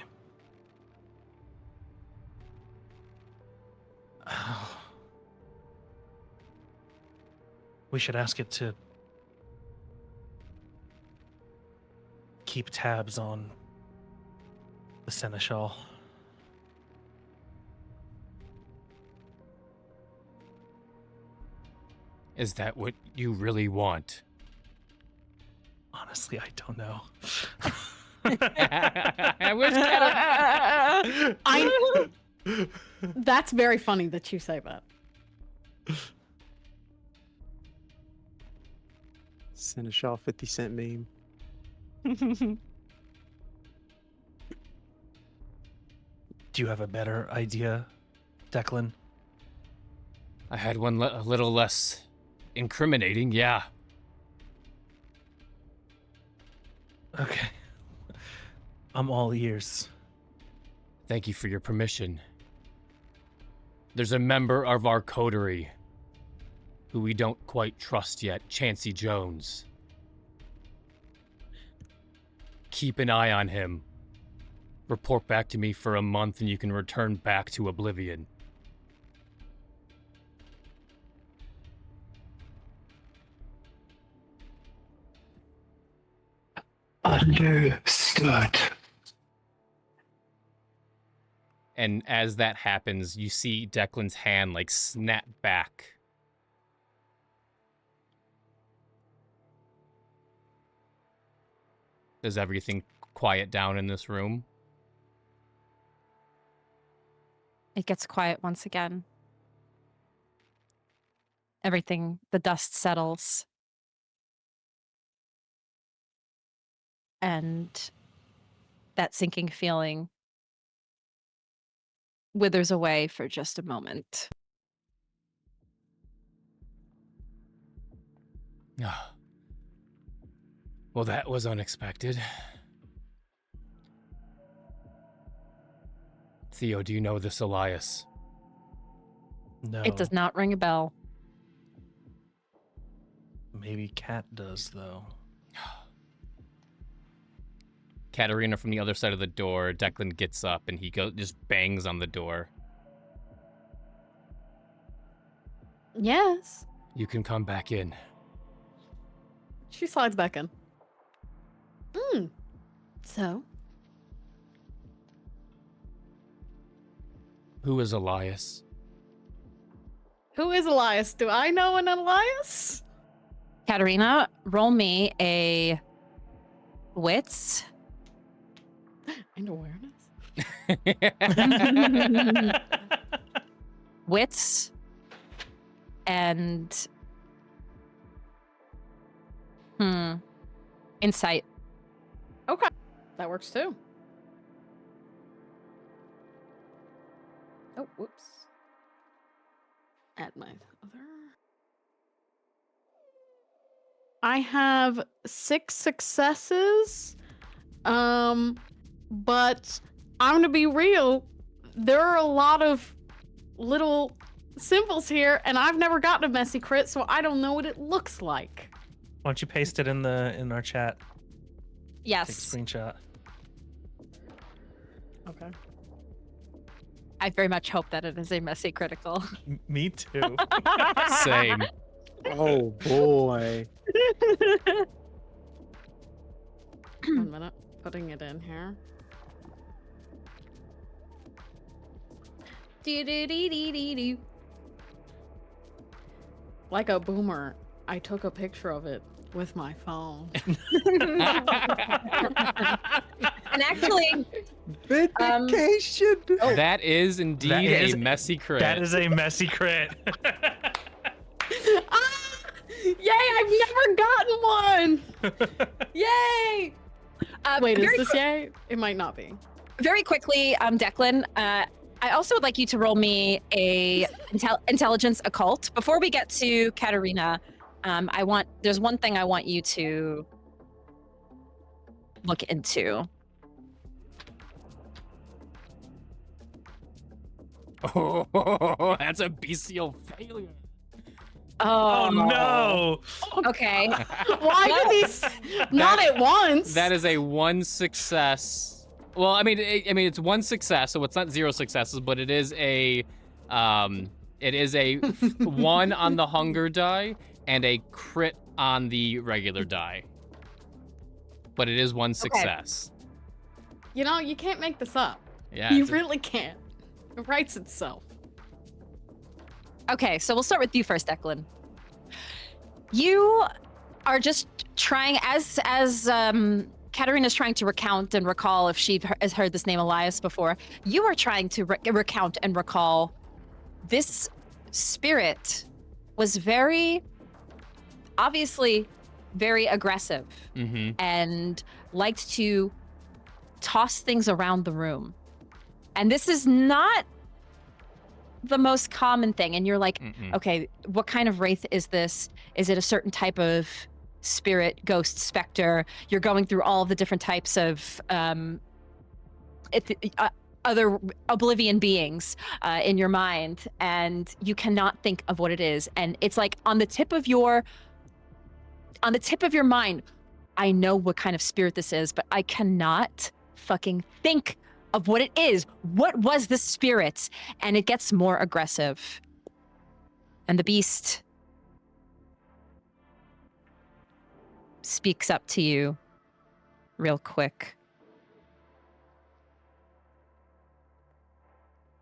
We should ask it to keep tabs on the Seneschal. Is that what you really want? Honestly, I don't know. I wish That's very funny that you say that. Seneschal 50-cent meme. Do you have a better idea, Declan? I had one a little less incriminating, yeah. Okay. I'm all ears. Thank you for your permission. There's a member of our coterie who we don't quite trust yet, Chancie Jones. Keep an eye on him. Report back to me for a month and you can return back to Oblivion. Understood. And as that happens, you see Declan's hand like snap back. Does everything quiet down in this room? It gets quiet once again. Everything, the dust settles. And that sinking feeling withers away for just a moment. Well, that was unexpected. Theo, do you know this Elias? No. It does not ring a bell. Maybe Cat does, though. Katerina from the other side of the door. Declan gets up and he just bangs on the door. Yes. You can come back in. She slides back in. So? Who is Elias? Who is Elias? Do I know an Elias? Katerina, roll me a wits. And awareness? Wits and insight. Okay. That works too. Oh, whoops. Add my other. I have 6 successes. But I'm gonna be real. There are a lot of little symbols here, and I've never gotten a messy crit, so I don't know what it looks like. Why don't you paste it in our chat? Yes. Take a screenshot. Okay. I very much hope that it is a messy critical. Me too. Same. Oh boy. 1 minute. Putting it in here. Do-do-dee-dee-dee-doo. Like a boomer, I took a picture of it with my phone. And actually, Vindication. That is indeed That is- a messy crit. That is a messy crit. Yay, I've never gotten one! Yay! Wait, is very this yay? It might not be. very quickly, Declan, I also would like you to roll me a intelligence occult. Before we get to Katerina, there's one thing I want you to look into. Oh, that's a bestial failure. Oh no! Okay. Why did these not at once? That is a 1 success. Well, I mean, it's 1 success, so it's not 0 successes, but it is a 1 on the hunger die and a crit on the regular die. But it is 1 success. You know, you can't make this up. Yeah. You it's a- really can't. It writes itself. Okay, so we'll start with you first, Declan. You are just trying, as Katerina's trying to recount and recall if she has heard this name Elias before, you are trying to recount and recall this spirit was obviously very aggressive and liked to toss things around the room. And this is not the most common thing. And you're like, okay, what kind of wraith is this? Is it a certain type of spirit, ghost, specter? You're going through all of the different types of other oblivion beings in your mind, and you cannot think of what it is. And it's like on the tip of your mind, I know what kind of spirit this is, but I cannot fucking think of what it is. What was this spirit? And it gets more aggressive. And the beast speaks up to you real quick.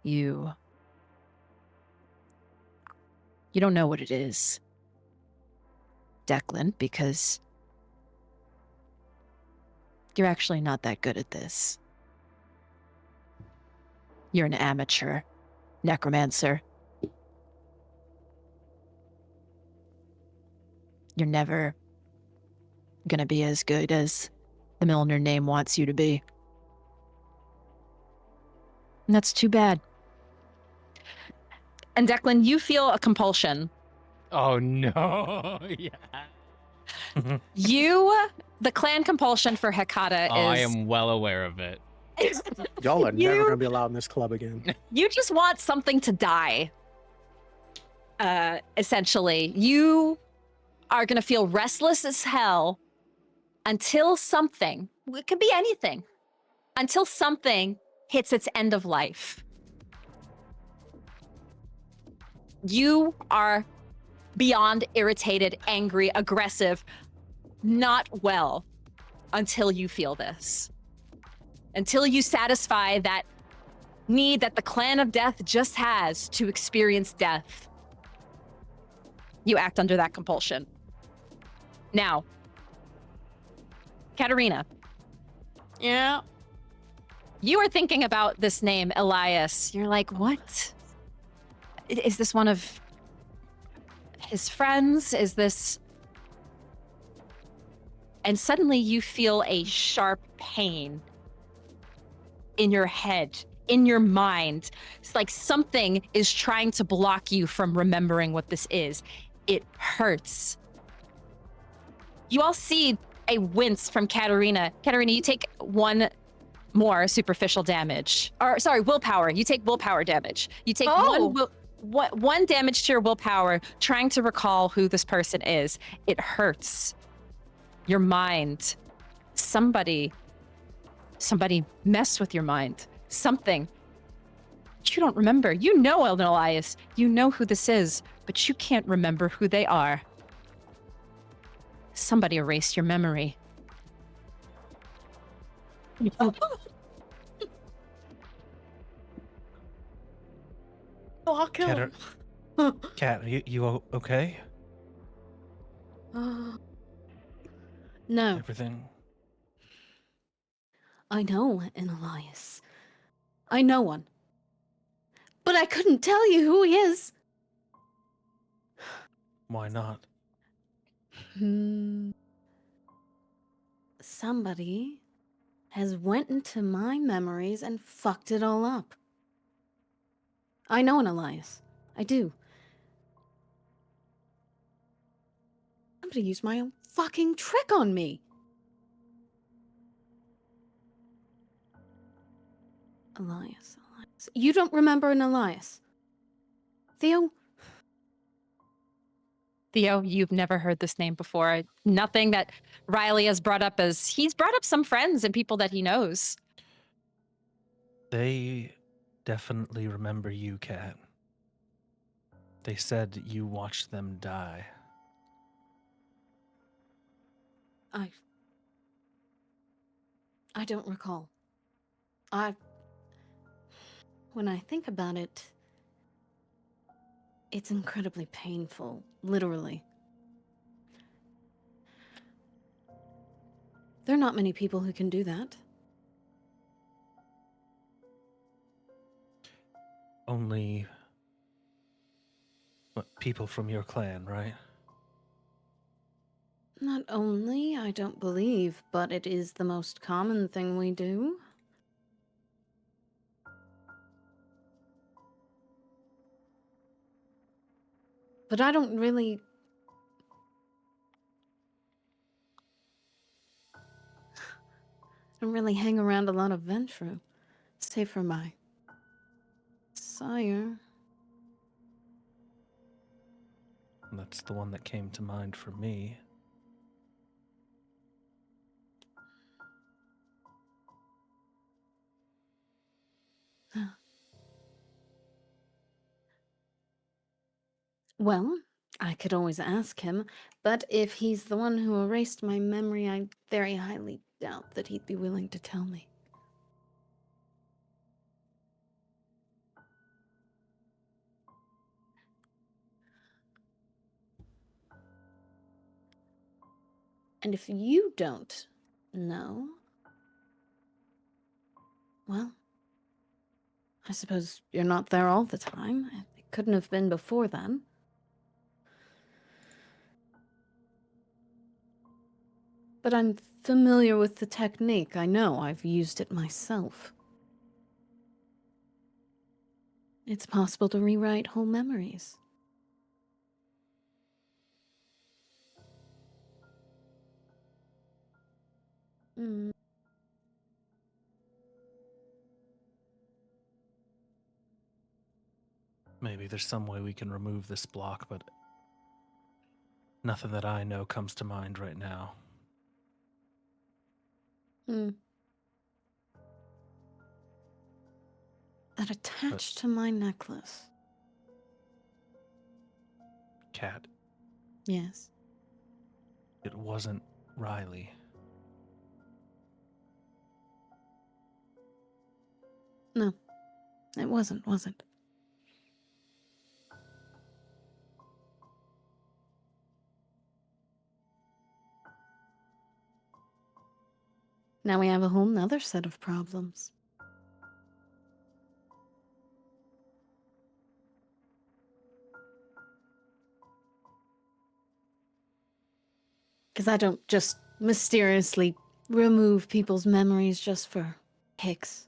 You don't know what it is, Declan, because you're actually not that good at this. You're an amateur necromancer. You're never gonna be as good as the Milliner name wants you to be. And that's too bad. And Declan, you feel a compulsion. Oh no! Yeah. The clan compulsion for Hecata Oh, I is am well aware of it. Y'all are never You- gonna be allowed in this club again. you just want something to die. Essentially, you are going to feel restless as hell until something, it could be anything, until something hits its end of life. You are beyond irritated, angry, aggressive, not well until you feel this. Until you satisfy that need that the clan of death just has to experience death. You act under that compulsion. Now, Katerina, Yeah. you are thinking about this name, Elias. You're like, what? Is this one of his friends? Is this... And suddenly you feel a sharp pain in your head, in your mind. It's like something is trying to block you from remembering what this is. It hurts. You all see a wince from Katerina. Katerina, you take one more superficial damage. Or, sorry, willpower. You take willpower damage. You take one damage to your willpower trying to recall who this person is. It hurts. Your mind. Somebody messed with your mind. Something. You don't remember. You know Elias. You know who this is, but you can't remember who they are. Somebody erased your memory. Block him. Cat, you okay? No, Everything? I know an Elias. I know one. But I couldn't tell you who he is. Why not? Somebody has went into my memories and fucked it all up. I know an Elias. I do. Somebody used my own fucking trick on me. Elias. You don't remember an Elias? Theo? Theo, you've never heard this name before. Nothing that Riley has brought up as... He's brought up some friends and people that he knows. They definitely remember you, Cat. They said you watched them die. I don't recall. When I think about it, it's incredibly painful, literally. There are not many people who can do that. Only people from your clan, right? Not only, I don't believe, but it is the most common thing we do. But I don't really... hang around a lot of Ventrue, save for my sire. That's the one that came to mind for me. Well, I could always ask him, but if he's the one who erased my memory, I very highly doubt that he'd be willing to tell me. And if you don't know, well, I suppose you're not there all the time. It couldn't have been before then. But I'm familiar with the technique. I know I've used it myself. It's possible to rewrite whole memories. Mm. Maybe there's some way we can remove this block, but nothing that I know comes to mind right now. Mm. That attached to my necklace. Cat, Yes. it wasn't Riley. No, it wasn't, was it? Now we have a whole nother set of problems. Because I don't just mysteriously remove people's memories just for kicks.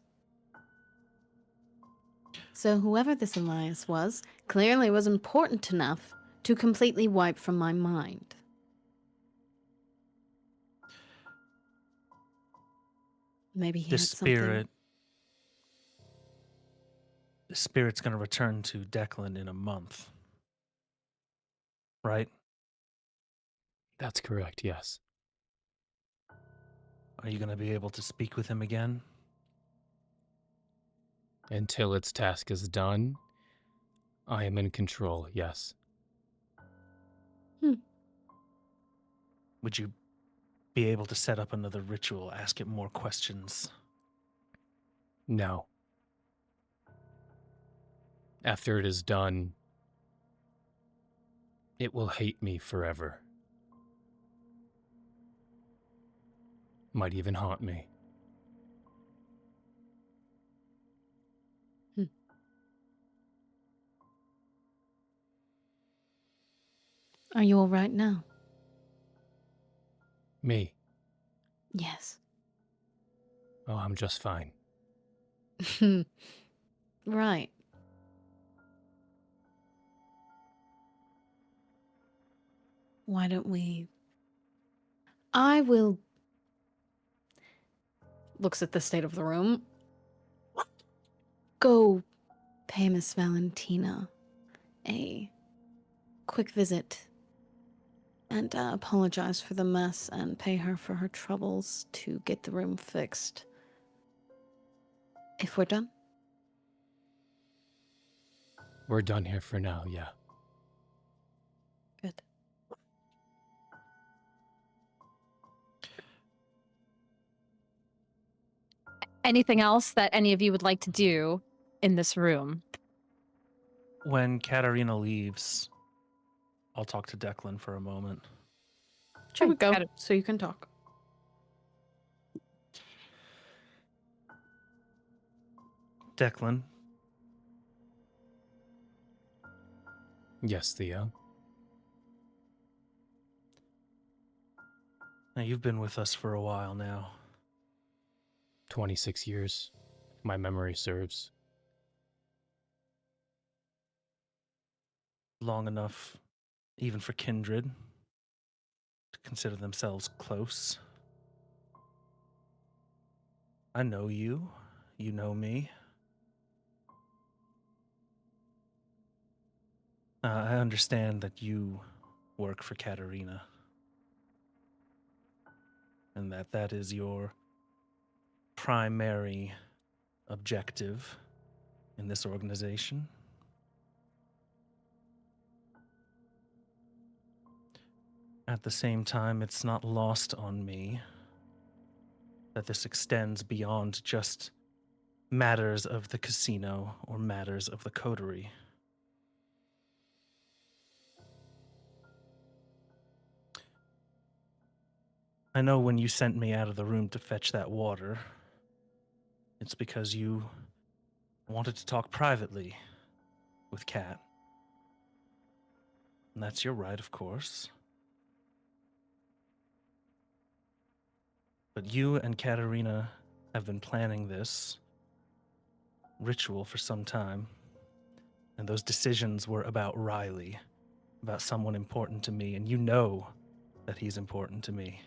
So whoever this Elias was clearly was important enough to completely wipe from my mind. Maybe he The had something. spirit's going to return to Declan in a month. Right? That's correct, yes. Are you going to be able to speak with him again? Until its task is done, I am in control, yes. Would you be able to set up another ritual, ask it more questions? No. After it is done, it will hate me forever. Might even haunt me. Are you all right now? Me? Yes. Oh, I'm just fine. Right. Why don't we... I will... Looks at the state of the room. Go pay Miss Valentina a quick visit and apologize for the mess and pay her for her troubles to get the room fixed. If we're done? We're done here for now, yeah. Good. Anything else that any of you would like to do in this room? When Katerina leaves, I'll talk to Declan for a moment. Should we go Got it. so you can talk? Declan, Yes, Theo. now you've been with us for a while now. 26 years. My memory serves. Long enough, even for kindred, to consider themselves close. I know you. You know me. I understand that you work for Katerina. And that is your primary objective in this organization. At the same time, it's not lost on me that this extends beyond just matters of the casino or matters of the coterie. I know when you sent me out of the room to fetch that water, it's because you wanted to talk privately with Kat. And that's your right, of course. But you and Katerina have been planning this ritual for some time. And those decisions were about Riley, about someone important to me, and you know that he's important to me.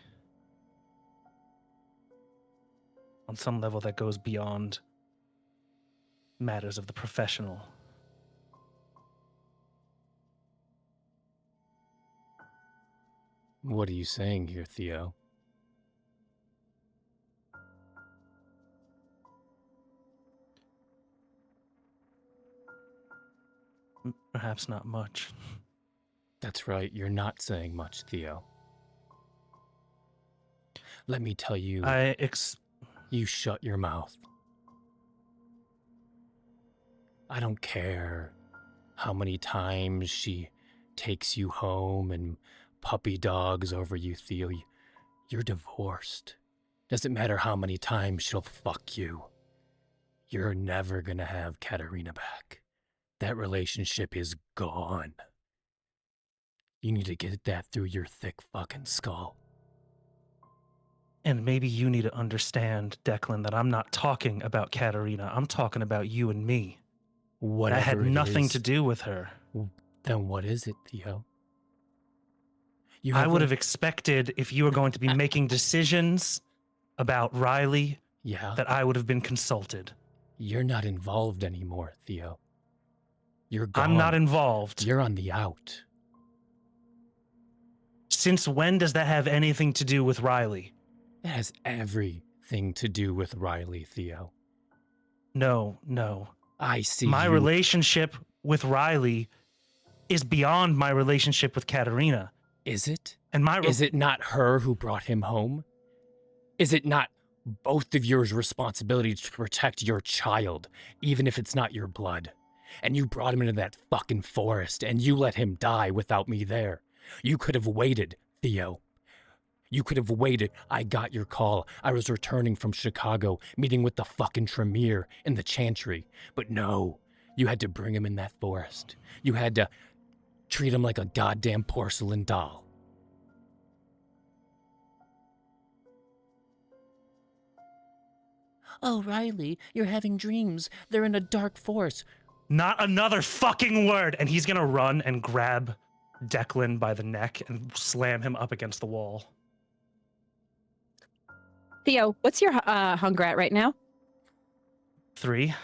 on some level that goes beyond matters of the professional. What are you saying here, Theo? Perhaps not much. That's right, you're not saying much, Theo. Let me tell you, you shut your mouth. I don't care how many times she takes you home and puppy dogs over you, Theo. You're divorced. Doesn't matter how many times she'll fuck you. You're never gonna have Katerina back. That relationship is gone. You need to get that through your thick fucking skull. And maybe you need to understand, Declan, that I'm not talking about Katerina. I'm talking about you and me. Whatever that had it nothing is, to do with her. Then what is it, Theo? I would have expected if you were going to be making decisions about Riley, that I would have been consulted. You're not involved anymore, Theo. You're gone. I'm not involved. You're on the out. Since when does that have anything to do with Riley? It has everything to do with Riley, Theo. No. I see my you. relationship with Riley is beyond my relationship with Katerina. Is it? And is it not her who brought him home? Is it not both of yours responsibility to protect your child, even if it's not your blood? And you brought him into that fucking forest, and you let him die without me there. You could have waited, Theo. You could have waited. I got your call. I was returning from Chicago, meeting with the fucking Tremere in the Chancie. But no, you had to bring him in that forest. You had to treat him like a goddamn porcelain doll. Oh, Riley, you're having dreams. They're in a dark forest. Not another fucking word! And he's gonna run and grab Declan by the neck and slam him up against the wall. Theo, what's your hunger at right now? 3.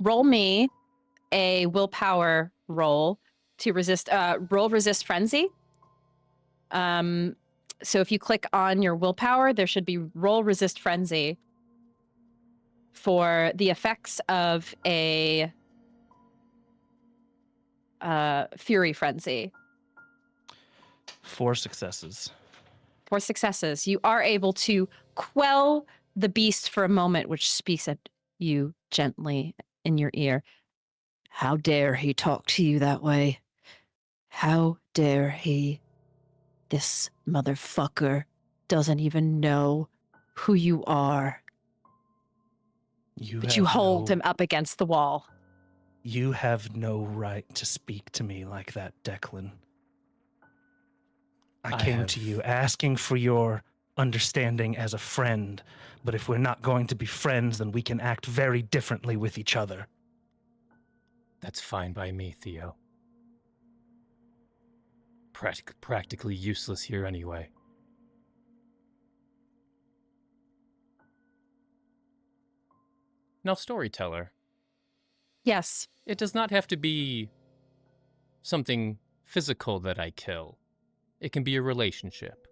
Roll me a willpower roll to resist. Roll resist frenzy. So if you click on your willpower, there should be roll resist frenzy for the effects of a fury frenzy. 4 successes. 4 successes. You are able to quell the beast for a moment, which speaks at you gently in your ear. How dare he talk to you that way? How dare he? This motherfucker doesn't even know who you are. But you hold him up against the wall. You have no right to speak to me like that, Declan. I came to you asking for your understanding as a friend, but if we're not going to be friends, then we can act very differently with each other. That's fine by me, Theo. Practically useless here anyway. Now, Storyteller. Yes. It does not have to be something physical that I kill. It can be a relationship.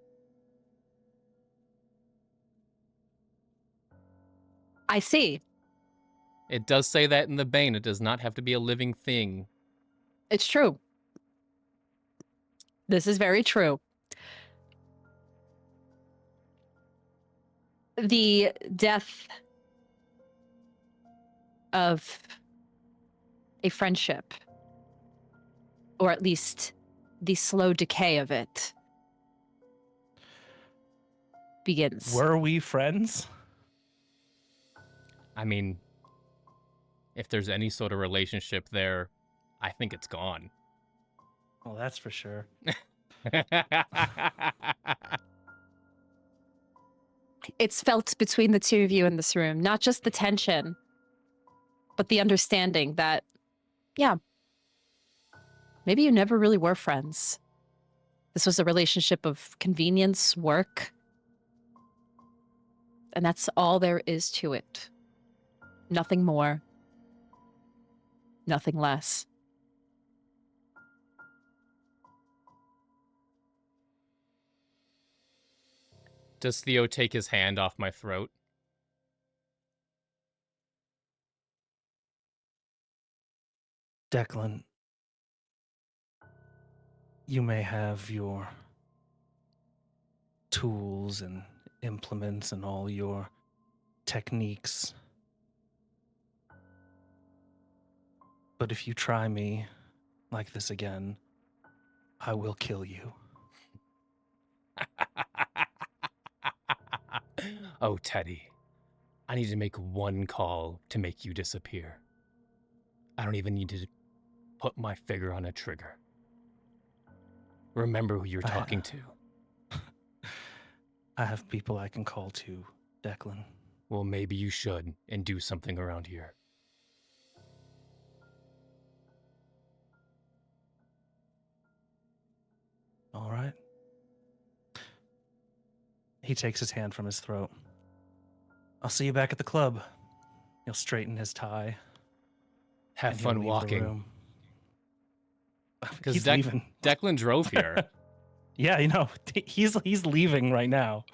I see. It does say that in the Bane. It does not have to be a living thing. It's true. This is very true. The death of a friendship, or at least the slow decay of it, begins. Were we friends? I mean, if there's any sort of relationship there, I think it's gone. Well, that's for sure. It's felt between the two of you in this room, not just the tension, but the understanding that, yeah, maybe you never really were friends. This was a relationship of convenience, work. And that's all there is to it. Nothing more. Nothing less. Does Theo take his hand off my throat? Declan, you may have your tools and implements and all your techniques, but if you try me like this again, I will kill you. Oh, Teddy. I need to make one call to make you disappear. I don't even need to put my finger on a trigger. Remember who you're talking to. I have people I can call to, Declan. Well, maybe you should and do something around here. All right. He takes his hand from his throat. I'll see you back at the club. He'll straighten his tie. Have and he'll fun leave the walking. room. Because He's leaving. Declan drove here. Yeah, you know, he's leaving right now.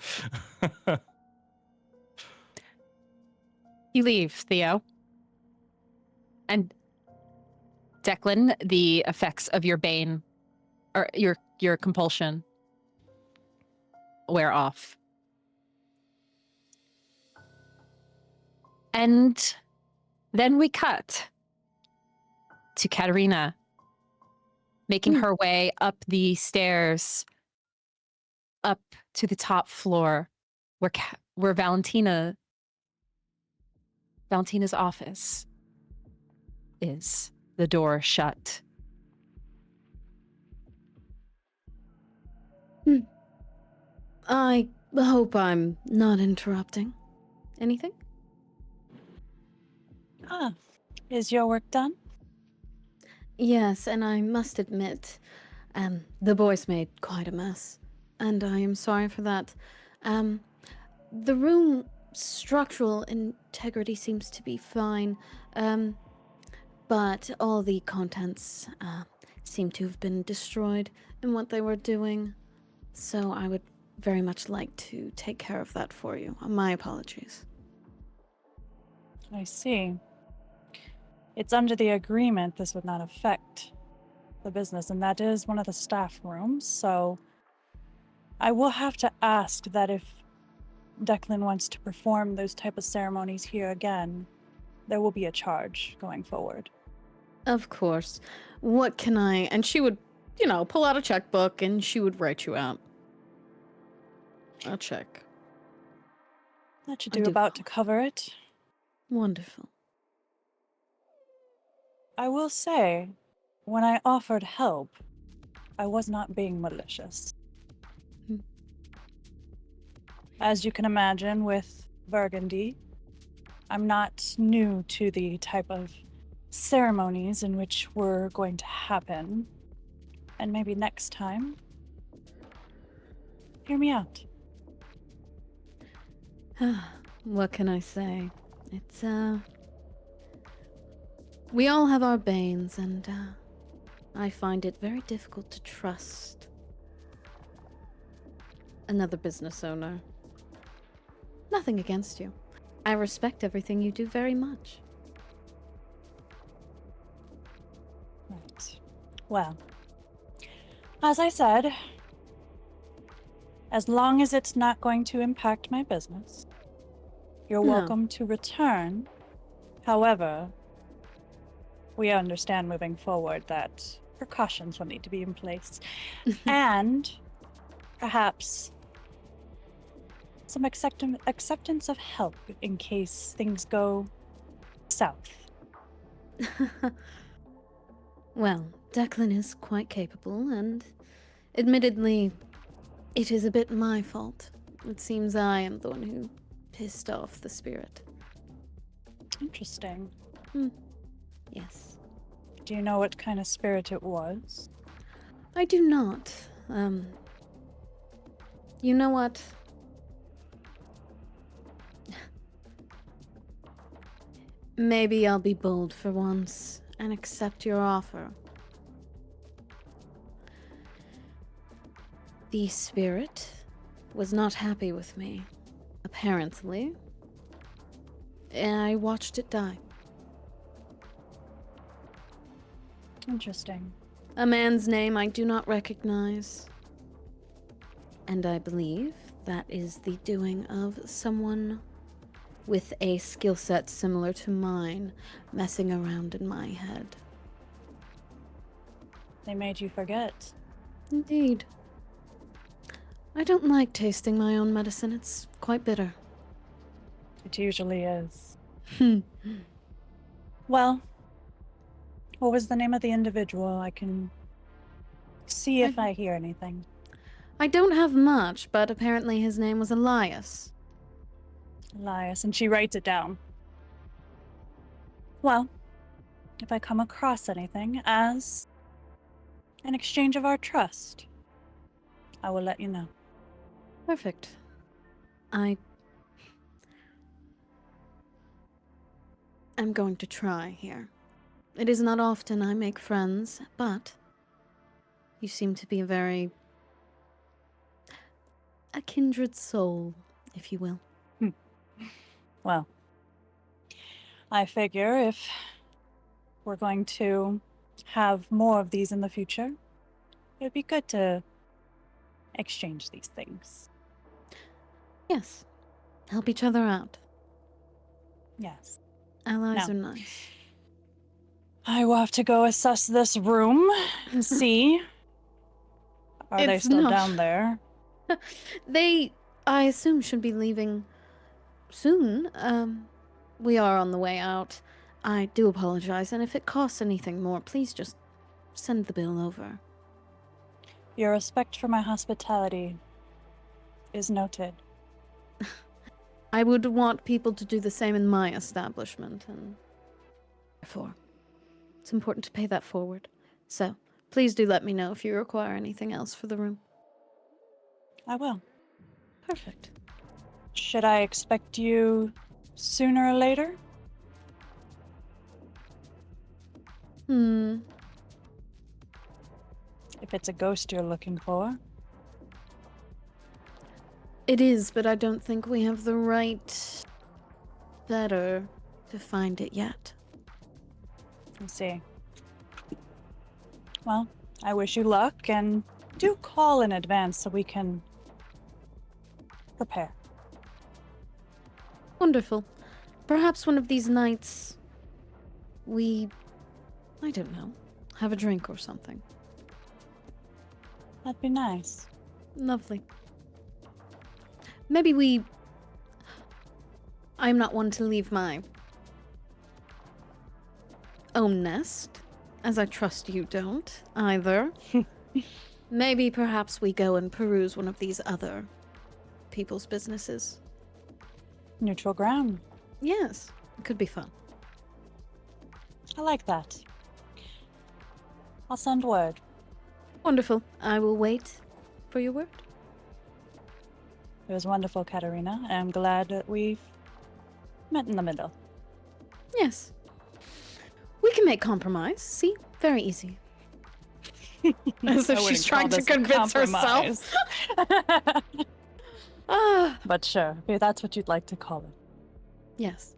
You leave, Theo. And Declan, the effects of your bane, or your compulsion, wear off. And then we cut to Katerina making her way up the stairs, up to the top floor, where Valentina's office is. The door shut. I hope I'm not interrupting. Anything? Ah, is your work done? Yes, and I must admit, the boys made quite a mess, and I am sorry for that. The room structural integrity seems to be fine, but all the contents seem to have been destroyed in what they were doing, so I would very much like to take care of that for you. My apologies. I see. It's under the agreement this would not affect the business, and that is one of the staff rooms, so I will have to ask that if Declan wants to perform those type of ceremonies here again, there will be a charge going forward. Of course. What can I... And she would, pull out a checkbook and she would write you out a check. That should I do do about to cover it. Wonderful. I will say, when I offered help, I was not being malicious. Hmm. As you can imagine, with Burgundy, I'm not new to the type of ceremonies in which were going to happen. And maybe next time, hear me out. What can I say? It's, we all have our banes, and, I find it very difficult to trust another business owner. Nothing against you. I respect everything you do very much. Right. Well, as I said, as long as it's not going to impact my business, you're No. welcome to return. However, we understand moving forward that precautions will need to be in place. And perhaps some acceptance of help in case things go south. Well, Declan is quite capable, and admittedly, it is a bit my fault. It seems I am the one who pissed off the spirit. Interesting. Yes. Do you know what kind of spirit it was? I do not. You know what? Maybe I'll be bold for once and accept your offer. The spirit was not happy with me, apparently. And I watched it die. Interesting. A man's name I do not recognize. And I believe that is the doing of someone with a skill set similar to mine messing around in my head. They made you forget. Indeed. I don't like tasting my own medicine. It's quite bitter. It usually is. Hmm. Well, what was the name of the individual? I can see if I hear anything. I don't have much, but apparently his name was Elias. Elias, and she writes it down. Well, if I come across anything as an exchange of our trust, I will let you know. Perfect. I'm going to try here. It is not often I make friends, but you seem to be a kindred soul, if you will. Well, I figure if we're going to have more of these in the future, it'd be good to exchange these things. Yes. Help each other out. Yes. Allies Now, are nice. I will have to go assess this room and see. Are they It's still not- down there? They, I assume, should be leaving soon. We are on the way out. I do apologize, and if it costs anything more, please just send the bill over. Your respect for my hospitality is noted. I would want people to do the same in my establishment, and therefore, it's important to pay that forward. So, please do let me know if you require anything else for the room. I will. Perfect. Should I expect you sooner or later? If it's a ghost you're looking for. It is, but I don't think we have the right better to find it yet. Let's see. Well, I wish you luck, and do call in advance so we can prepare. Wonderful. Perhaps one of these nights I don't know, have a drink or something. That'd be nice. Lovely. Maybe I'm not one to leave my own nest, as I trust you don't, either. Maybe perhaps we go and peruse one of these other people's businesses. Neutral ground. Yes, it could be fun. I like that. I'll send word. Wonderful. I will wait for your word. It was wonderful, Katerina. I'm glad that we've met in the middle. Yes. We can make compromise. See? Very easy. As if I she's wouldn't trying call to this a convince herself. compromise. Ah, But sure, if that's what you'd like to call it. yes.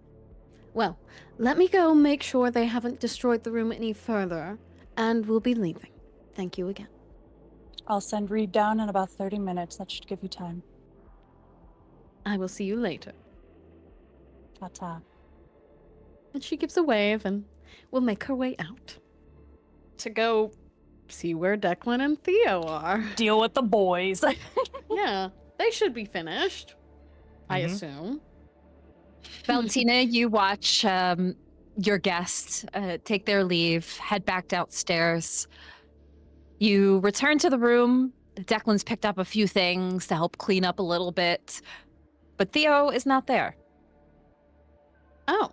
Well, let me go make sure they haven't destroyed the room any further, and we'll be leaving. Thank you again. I'll send Reed down in about 30 minutes. That should give you time. I will see you later. Ta-ta. And she gives a wave and will make her way out to go see where Declan and Theo are. Deal with the boys. Yeah, they should be finished, I Mhm. assume. Valentina, you watch your guests take their leave, head back downstairs. You return to the room. Declan's picked up a few things to help clean up a little bit, but Theo is not there. Oh,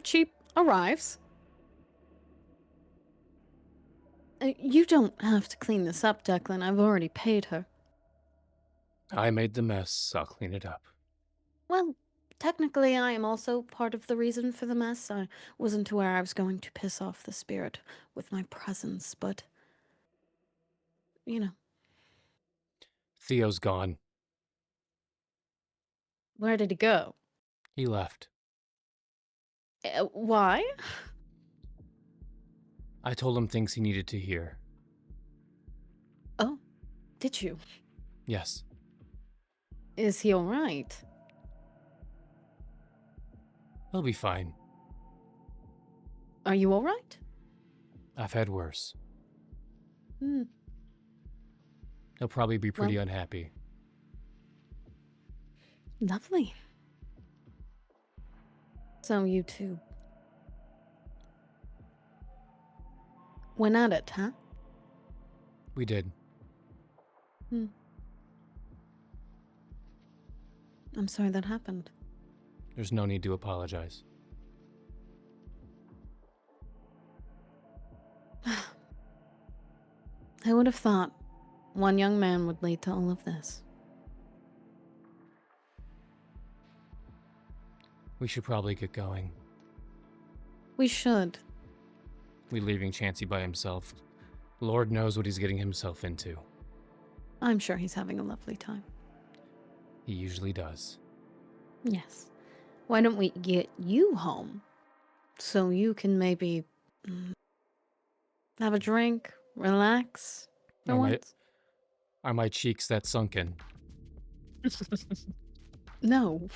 she arrives. You don't have to clean this up, Declan. I've already paid her. I made the mess. I'll clean it up. Well, technically, I am also part of the reason for the mess. I wasn't aware I was going to piss off the spirit with my presence, but, you know, Theo's gone. where did he go? He left. Why? I told him things he needed to hear. Oh, did you? Yes. Is he all right? He'll be fine. Are you all right? I've had worse. Hmm. He'll probably be pretty unhappy. Lovely. So you two went at it, huh? We did. I'm sorry that happened. There's no need to apologize. I would have thought one young man would lead to all of this. We should probably get going. We should. We leaving Chancie by himself. Lord knows what he's getting himself into. I'm sure he's having a lovely time. He usually does. Yes. Why don't we get you home so you can maybe have a drink, relax for once? Are my cheeks that sunken? No.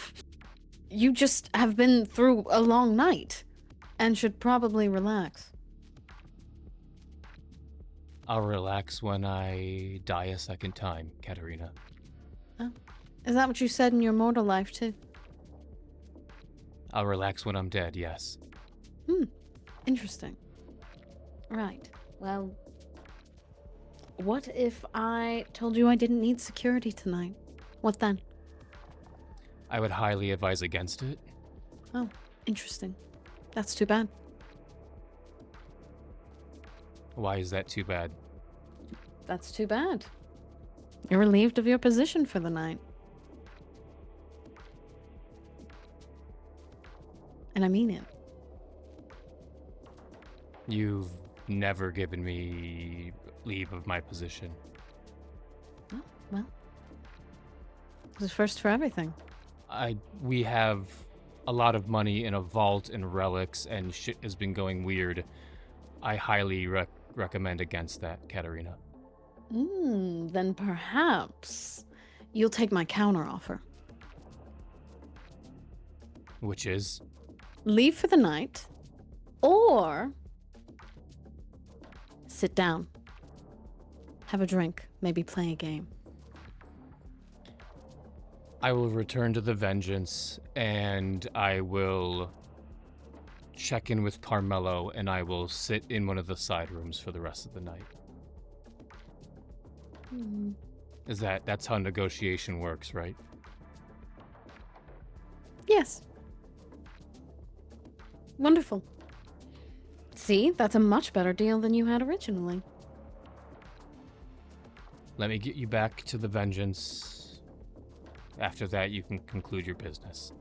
You just have been through a long night and should probably relax. I'll relax when I die a second time, Katerina. Oh. Is that what you said in your mortal life, too? I'll relax when I'm dead, yes. Interesting. Right. Well, what if I told you I didn't need security tonight? What then? I would highly advise against it. Oh, interesting. That's too bad. Why is that too bad? That's too bad. You're relieved of your position for the night. And I mean it. You've never given me leave of my position. Oh, well. There's a first for everything. We have a lot of money in a vault and relics, and shit has been going weird. I highly recommend against that, Katerina. Then perhaps you'll take my counteroffer. Which is? Leave for the night, or sit down, have a drink, maybe play a game. I will return to the Vengeance, and I will check in with Carmelo, and I will sit in one of the side rooms for the rest of the night. That's how negotiation works, right? Yes. Wonderful. See, that's a much better deal than you had originally. Let me get you back to the Vengeance. After that, you can conclude your business.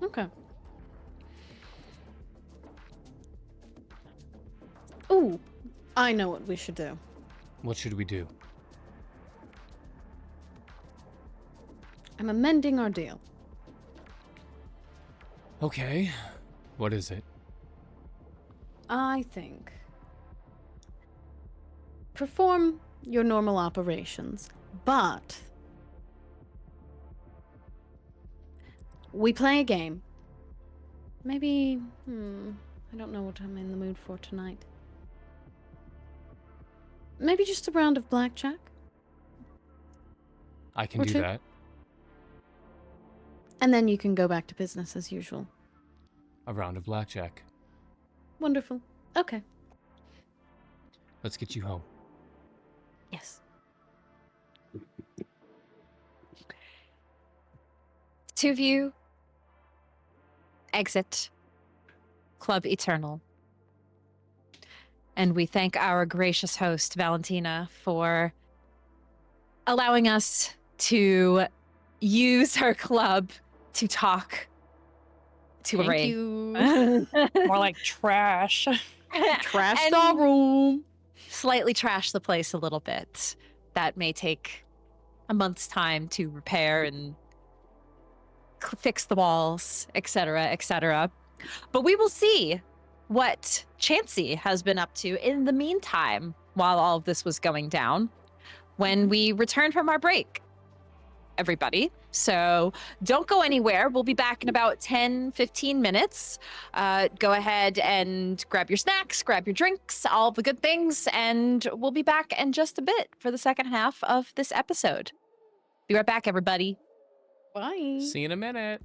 Okay. Ooh, I know what we should do. What should we do? I'm amending our deal. Okay. What is it? I think perform your normal operations, but we play a game. Maybe, I don't know what I'm in the mood for tonight. Maybe just a round of blackjack? I can Or do two. that. And then you can go back to business as usual. A round of blackjack. Wonderful. Okay. Let's get you home. Yes. Two of you exit Club Eternal. And we thank our gracious host, Valentina, for allowing us to use her club to talk to Thank Ray. you. More like trash. Trash And the room. slightly trash the place a little bit. That may take a month's time to repair and fix the walls, etc., etc. But we will see what Chancie has been up to in the meantime while all of this was going down when we return from our break, everybody. So don't go anywhere. We'll be back in about 10, 15 minutes. Go ahead and grab your snacks, grab your drinks, all the good things, and we'll be back in just a bit for the second half of this episode. Be right back, everybody. Bye. See you in a minute.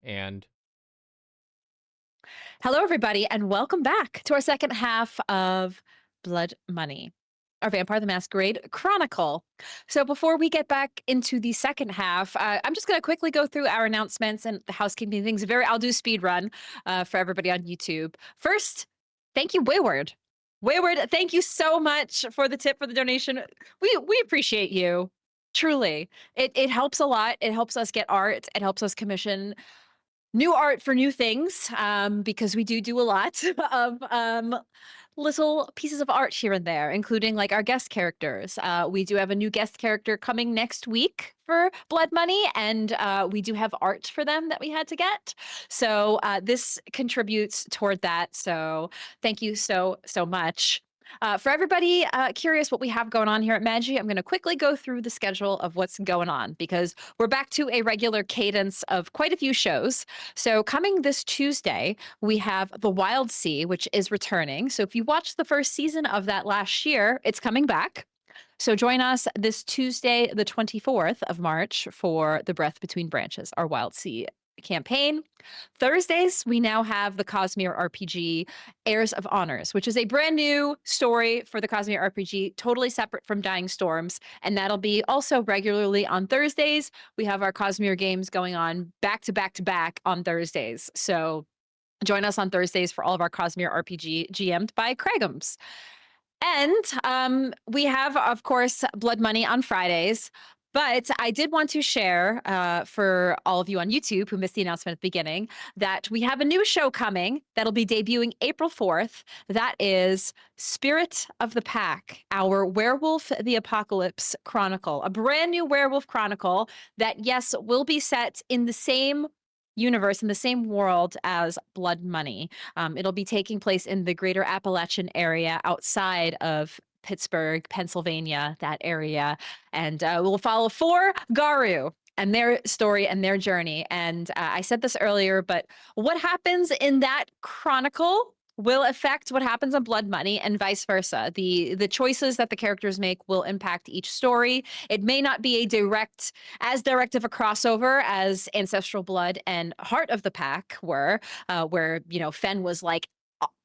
And Hello, everybody, and welcome back to our second half of Blood Money, our Vampire the Masquerade Chronicle. So before we get back into the second half, I'm just going to quickly go through our announcements and the housekeeping things. I'll do speed run for everybody on YouTube. First, thank you, Wayward. Wayward, thank you so much for the tip, for the donation. We appreciate you. Truly. It helps a lot. It helps us get art. It helps us commission new art for new things, because we do a lot of little pieces of art here and there, including like our guest characters. We do have a new guest character coming next week for Blood Money, and we do have art for them that we had to get. So this contributes toward that. So thank you so much. For everybody curious what we have going on here at Magi, I'm going to quickly go through the schedule of what's going on because we're back to a regular cadence of quite a few shows. So coming this Tuesday, we have The Wild Sea, which is returning. So if you watched the first season of that last year, it's coming back. So join us this Tuesday, the 24th of March for The Breath Between Branches, our Wild Sea campaign. Thursdays, we now have the Cosmere RPG Heirs of Honors, which is a brand new story for the Cosmere RPG, totally separate from Dying Storms. And that'll be also regularly on Thursdays. We have our Cosmere games going on back to back to back on Thursdays. So join us on Thursdays for all of our Cosmere RPG GM'd by Craiggumz. And we have, of course, Blood Money on Fridays. But I did want to share for all of you on YouTube who missed the announcement at the beginning that we have a new show coming that'll be debuting April 4th. That is Spirit of the Pack, our Werewolf the Apocalypse Chronicle, a brand new werewolf chronicle that, yes, will be set in the same universe, in the same world as Blood Money. It'll be taking place in the greater Appalachian area outside of Pittsburgh, Pennsylvania, that area. And we'll follow 4 Garu and their story and their journey. And I said this earlier, but what happens in that chronicle will affect what happens on Blood Money and vice versa. The choices that the characters make will impact each story. It may not be as direct of a crossover as Ancestral Blood and Heart of the Pack were, where, Fen was like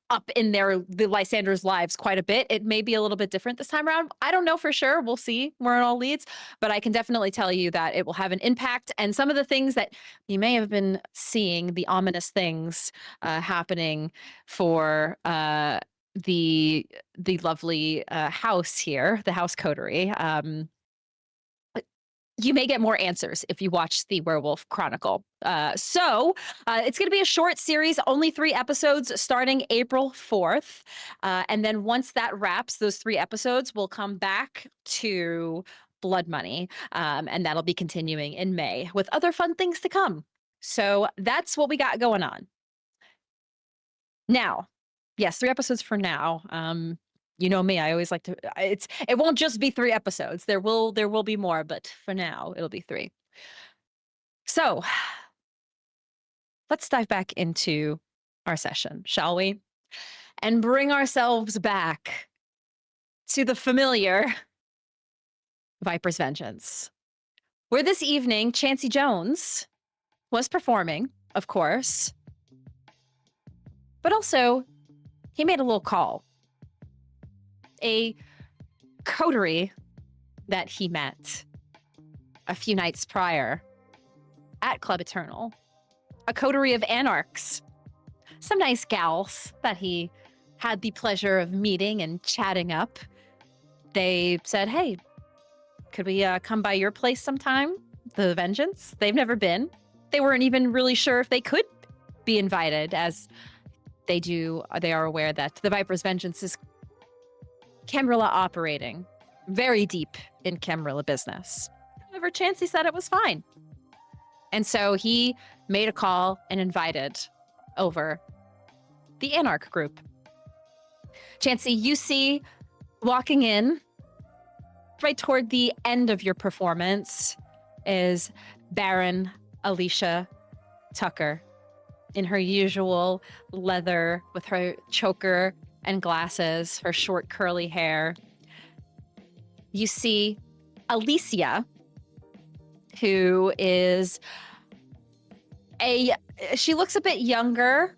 up in the Lysander's lives quite a bit. It may be a little bit different this time around. I don't know for sure. We'll see where it all leads, but I can definitely tell you that it will have an impact. And some of the things that you may have been seeing, the ominous things happening for the lovely house here, the house coterie. You may get more answers if you watch the Werewolf Chronicle. So it's going to be a short series, only 3 episodes starting April 4th. And then once that wraps, those 3 episodes will come back to Blood Money. And that'll be continuing in May with other fun things to come. So that's what we got going on. Now, yes, 3 episodes for now. You know me, I always like to, it won't just be 3 episodes. There will be more, but for now it'll be 3. So let's dive back into our session, shall we? And bring ourselves back to the familiar Viper's Vengeance, where this evening Chancie Jones was performing, of course, but also he made a little call. A coterie that he met a few nights prior at Club Eternal. A coterie of anarchs. Some nice gals that he had the pleasure of meeting and chatting up. They said, hey, could we come by your place sometime? The Vengeance? They've never been. They weren't even really sure if they could be invited, as they are aware that the Viper's Vengeance is Camarilla operating very deep in Camarilla business. However, Chancie said it was fine. And so he made a call and invited over the Anarch group. Chancie, you see walking in right toward the end of your performance is Baron Alicia Tucker in her usual leather with her choker and glasses, her short curly hair. You see Alicia, who is a she looks a bit younger.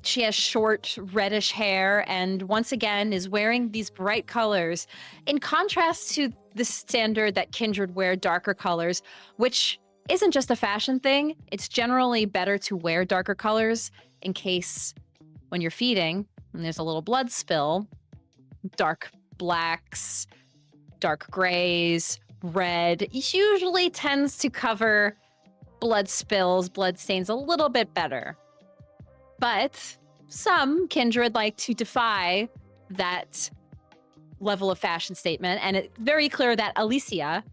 She has short reddish hair and once again is wearing these bright colors in contrast to the standard that kindred wear darker colors, which isn't just a fashion thing. It's generally better to wear darker colors in case when you're feeding and there's a little blood spill, dark blacks, dark grays, red usually tends to cover blood spills, blood stains a little bit better. But some kindred like to defy that level of fashion statement, and it's very clear that Alicia,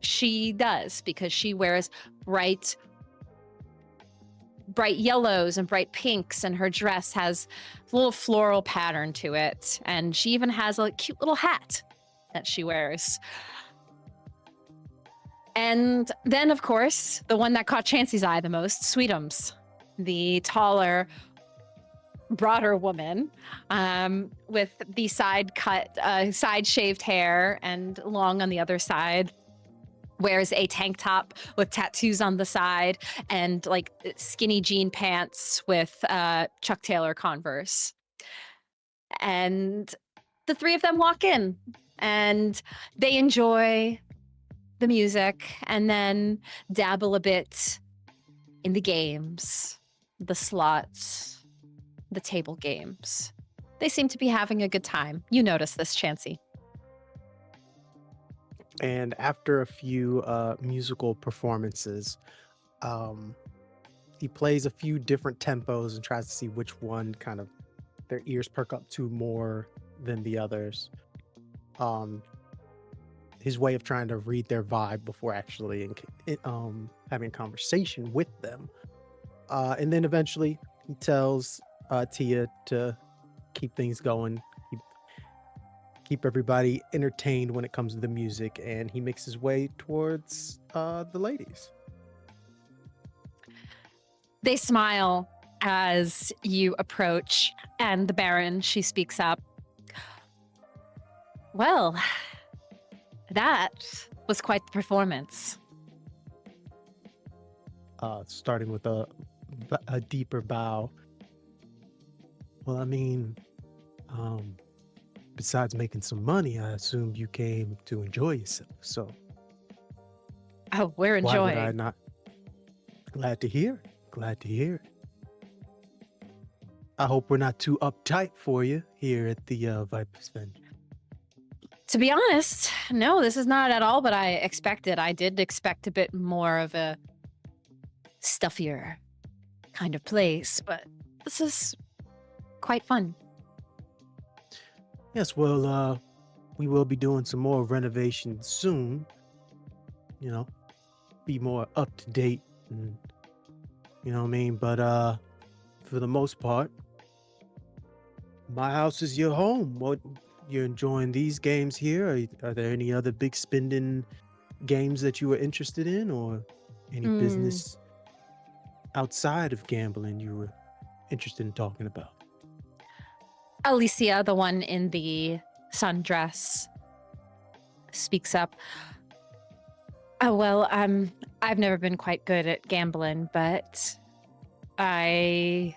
she does, because she wears bright yellows and bright pinks, and her dress has a little floral pattern to it, and she even has a cute little hat that she wears. And then, of course, the one that caught Chancey's eye the most, Sweetums, the taller, broader woman with the side shaved hair and long on the other side, wears a tank top with tattoos on the side and like skinny jean pants with Chuck Taylor Converse. And the three of them walk in and they enjoy the music and then dabble a bit in the games, the slots, the table games. They seem to be having a good time. You notice this, Chancie. And after a few musical performances, he plays a few different tempos and tries to see which one kind of their ears perk up to more than the others. His way of trying to read their vibe before actually having a conversation with them. And then eventually he tells Tia to keep things going, keep everybody entertained when it comes to the music, and he makes his way towards the ladies. They smile as you approach, and the Baron, she speaks up. Well, that was quite the performance. Starting with a deeper bow. Well, I mean, besides making some money, I assumed you came to enjoy yourself. So, oh, we're enjoying. Why would I not? Glad to hear. Glad to hear. I hope we're not too uptight for you here at the Viper's Vengeance. To be honest, no, this is not at all what I expected. I did expect a bit more of a stuffier kind of place, but this is quite fun. Yes, well, we will be doing some more renovations soon. You know, be more up to date, and, you know what I mean? But for the most part, my house is your home. What, you're enjoying these games here? Are there any other big spending games that you were interested in, or any business outside of gambling you were interested in talking about? Alicia, the one in the sundress, speaks up. Oh, well, I've never been quite good at gambling, but I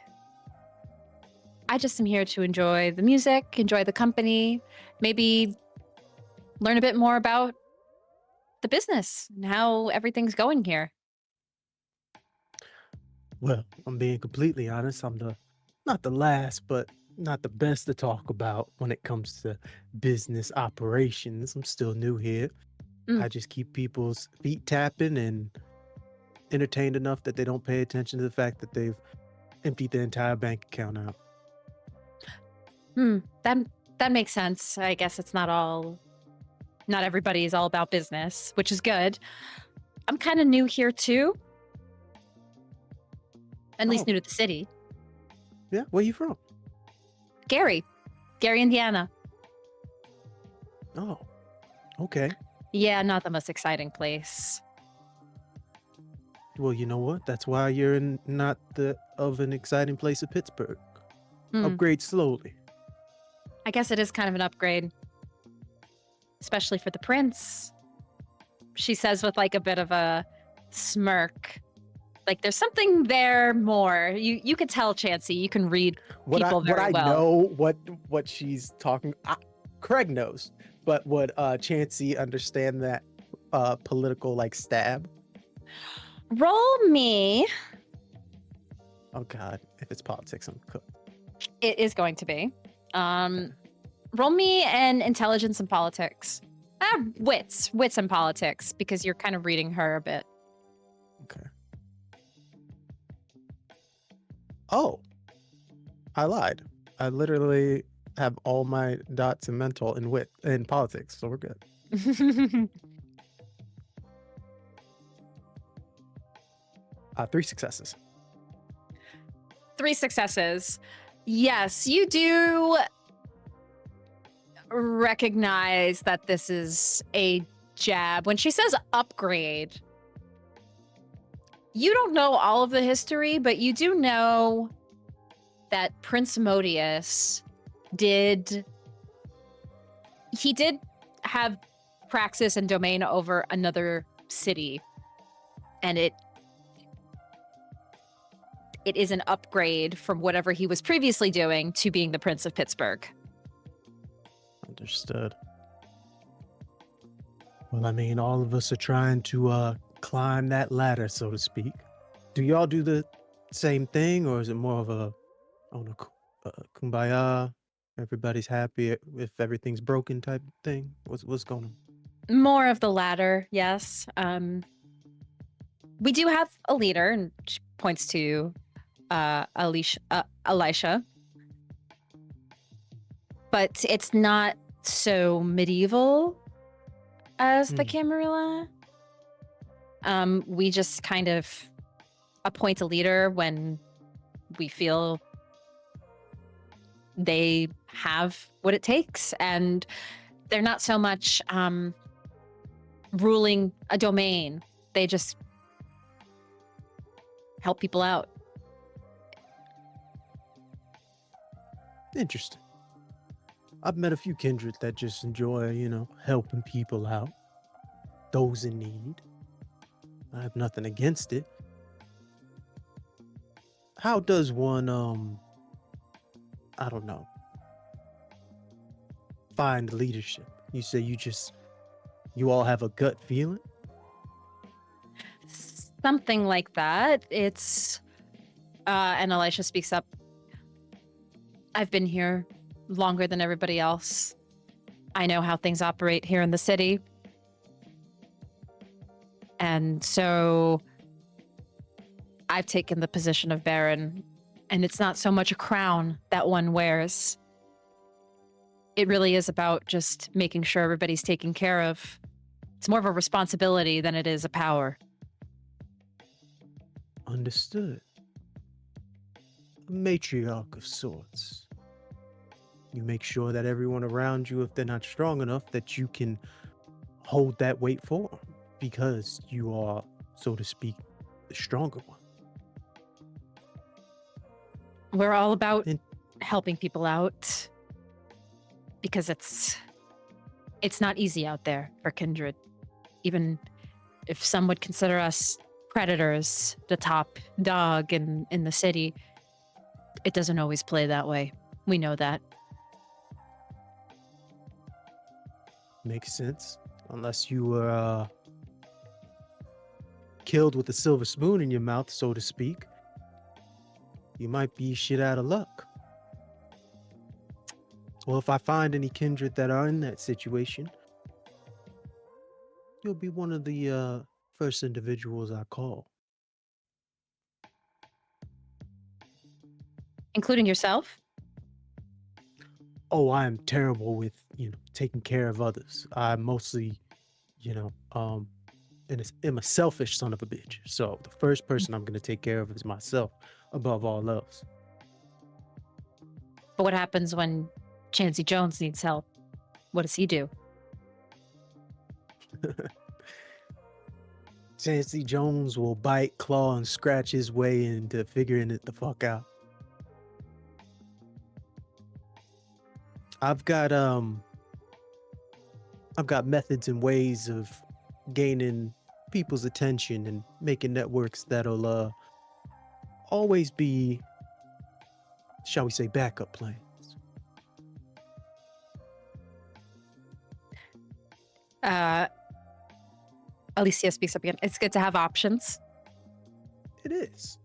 just am here to enjoy the music, enjoy the company, maybe learn a bit more about the business and how everything's going here. Well, I'm being completely honest. I'm not the last, but not the best to talk about when it comes to business operations. I'm still new here. I just keep people's feet tapping and entertained enough that they don't pay attention to the fact that they've emptied their entire bank account out. That makes sense. I guess it's not everybody is all about business, which is good. I'm kind of new here too. At least new to the city. Yeah, where you from? Gary, Indiana. Oh, okay. Yeah, not the most exciting place. Well, you know what? That's why you're in not of an exciting place of Pittsburgh. Upgrade slowly. I guess it is kind of an upgrade. Especially for the prince. She says with like a bit of a smirk. Like there's something there more. You could tell, Chancie. You can read people very I well. know what she's talking. Craig knows, but would Chancie understand that political like stab? Roll me. Oh God, if it's politics, I'm cooked. It is going to be. Roll me an intelligence and politics. Wits and politics, because you're kind of reading her a bit. Okay. Oh, I lied. I literally have all my dots in mental and wit in politics, so we're good. 3 successes. 3 successes. Yes, you do recognize that this is a jab. When she says upgrade, you don't know all of the history, but you do know that Prince Modius did have praxis and domain over another city, and it is an upgrade from whatever he was previously doing to being the Prince of Pittsburgh. Understood. Well, I mean, all of us are trying to climb that ladder, so to speak. Do y'all do the same thing, or is it more of a, kumbaya, everybody's happy if everything's broken type thing? What's going on? More of the latter, yes. We do have a leader, and she points to Elisha. But it's not so medieval as the Camarilla. We just kind of appoint a leader when we feel they have what it takes, and they're not so much ruling a domain. They just help people out. Interesting. I've met a few kindred that just enjoy, helping people out. Those in need. I have nothing against it. How does one, find leadership? You say you all have a gut feeling? Something like that. It's, and Elisha speaks up. I've been here longer than everybody else. I know how things operate here in the city. And so I've taken the position of Baron, and it's not so much a crown that one wears. It really is about just making sure everybody's taken care of. It's more of a responsibility than it is a power. Understood. A matriarch of sorts. You make sure that everyone around you, if they're not strong enough, that you can hold that weight for them, because you are, so to speak, the stronger one. We're all about helping people out, because it's not easy out there for kindred. Even if some would consider us predators, the top dog in the city, it doesn't always play that way. We know that. Makes sense. Unless you were killed with a silver spoon in your mouth, so to speak. You might be shit out of luck. Well, if I find any kindred that are in that situation, you'll be one of the first individuals I call. Including yourself? Oh, I am terrible with, taking care of others. I mostly, am a selfish son of a bitch. So the first person I'm going to take care of is myself, above all else. But what happens when Chancie Jones needs help? What does he do? Chancie Jones will bite, claw, and scratch his way into figuring it the fuck out. I've got methods and ways of gaining people's attention and making networks that'll always be, shall we say, backup plans. Alicia speaks up again. It's good to have options. It is,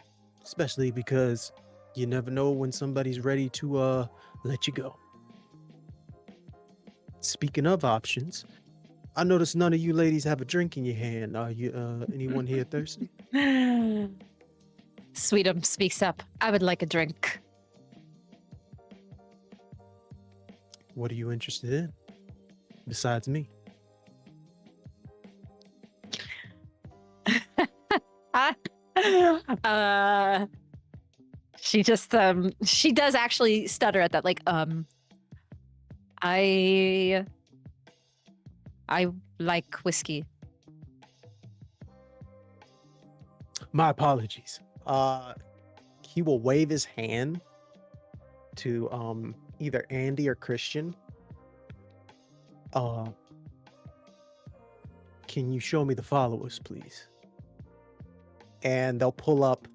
especially because you never know when somebody's ready to let you go. Speaking of options, I noticed none of you ladies have a drink in your hand. Are you anyone here thirsty? Sweetum speaks up. I would like a drink. What are you interested in besides me? She just she does actually stutter at that, like, I like whiskey. My apologies. He will wave his hand to either Andy or Christian. Can you show me the followers, please? And they'll pull up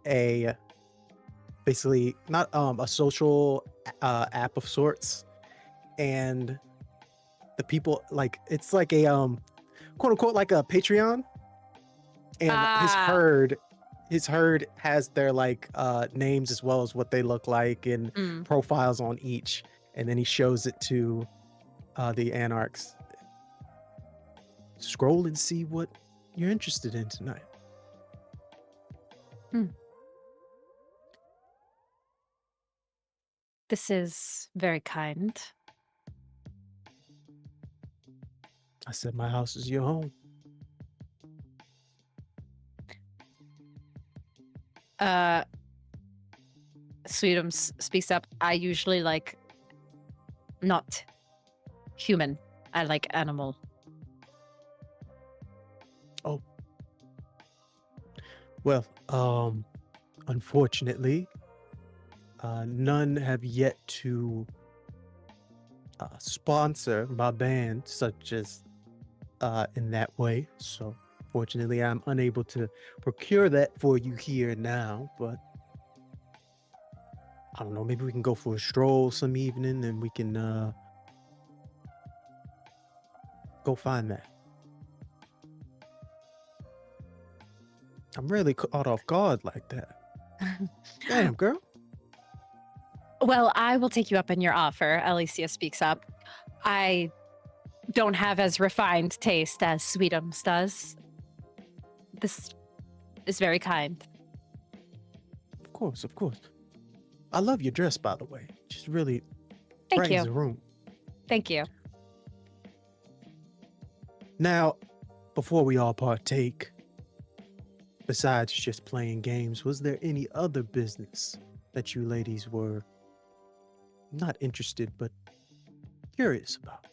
a basically not a social app of sorts, and the people, like, it's like a quote unquote like a Patreon, and his herd has their like names as well as what they look like and profiles on each, and then he shows it to the anarchs. Scroll and see what you're interested in tonight. This is very kind. I said my house is your home. Sweetum speaks up. I usually like not human. I like animal. Oh. Well, unfortunately, none have yet to sponsor my band, such as in that way. So, fortunately, I'm unable to procure that for you here now. But I don't know. Maybe we can go for a stroll some evening, and we can go find that. I'm really caught off guard like that. Damn, girl. Well, I will take you up on your offer. Alicia speaks up. I don't have as refined taste as Sweetums does. This is very kind. Of course, of course. I love your dress, by the way. Just really Thank brightens you. the room. Thank you. Now, before we all partake, besides just playing games, was there any other business that you ladies were not interested but curious about?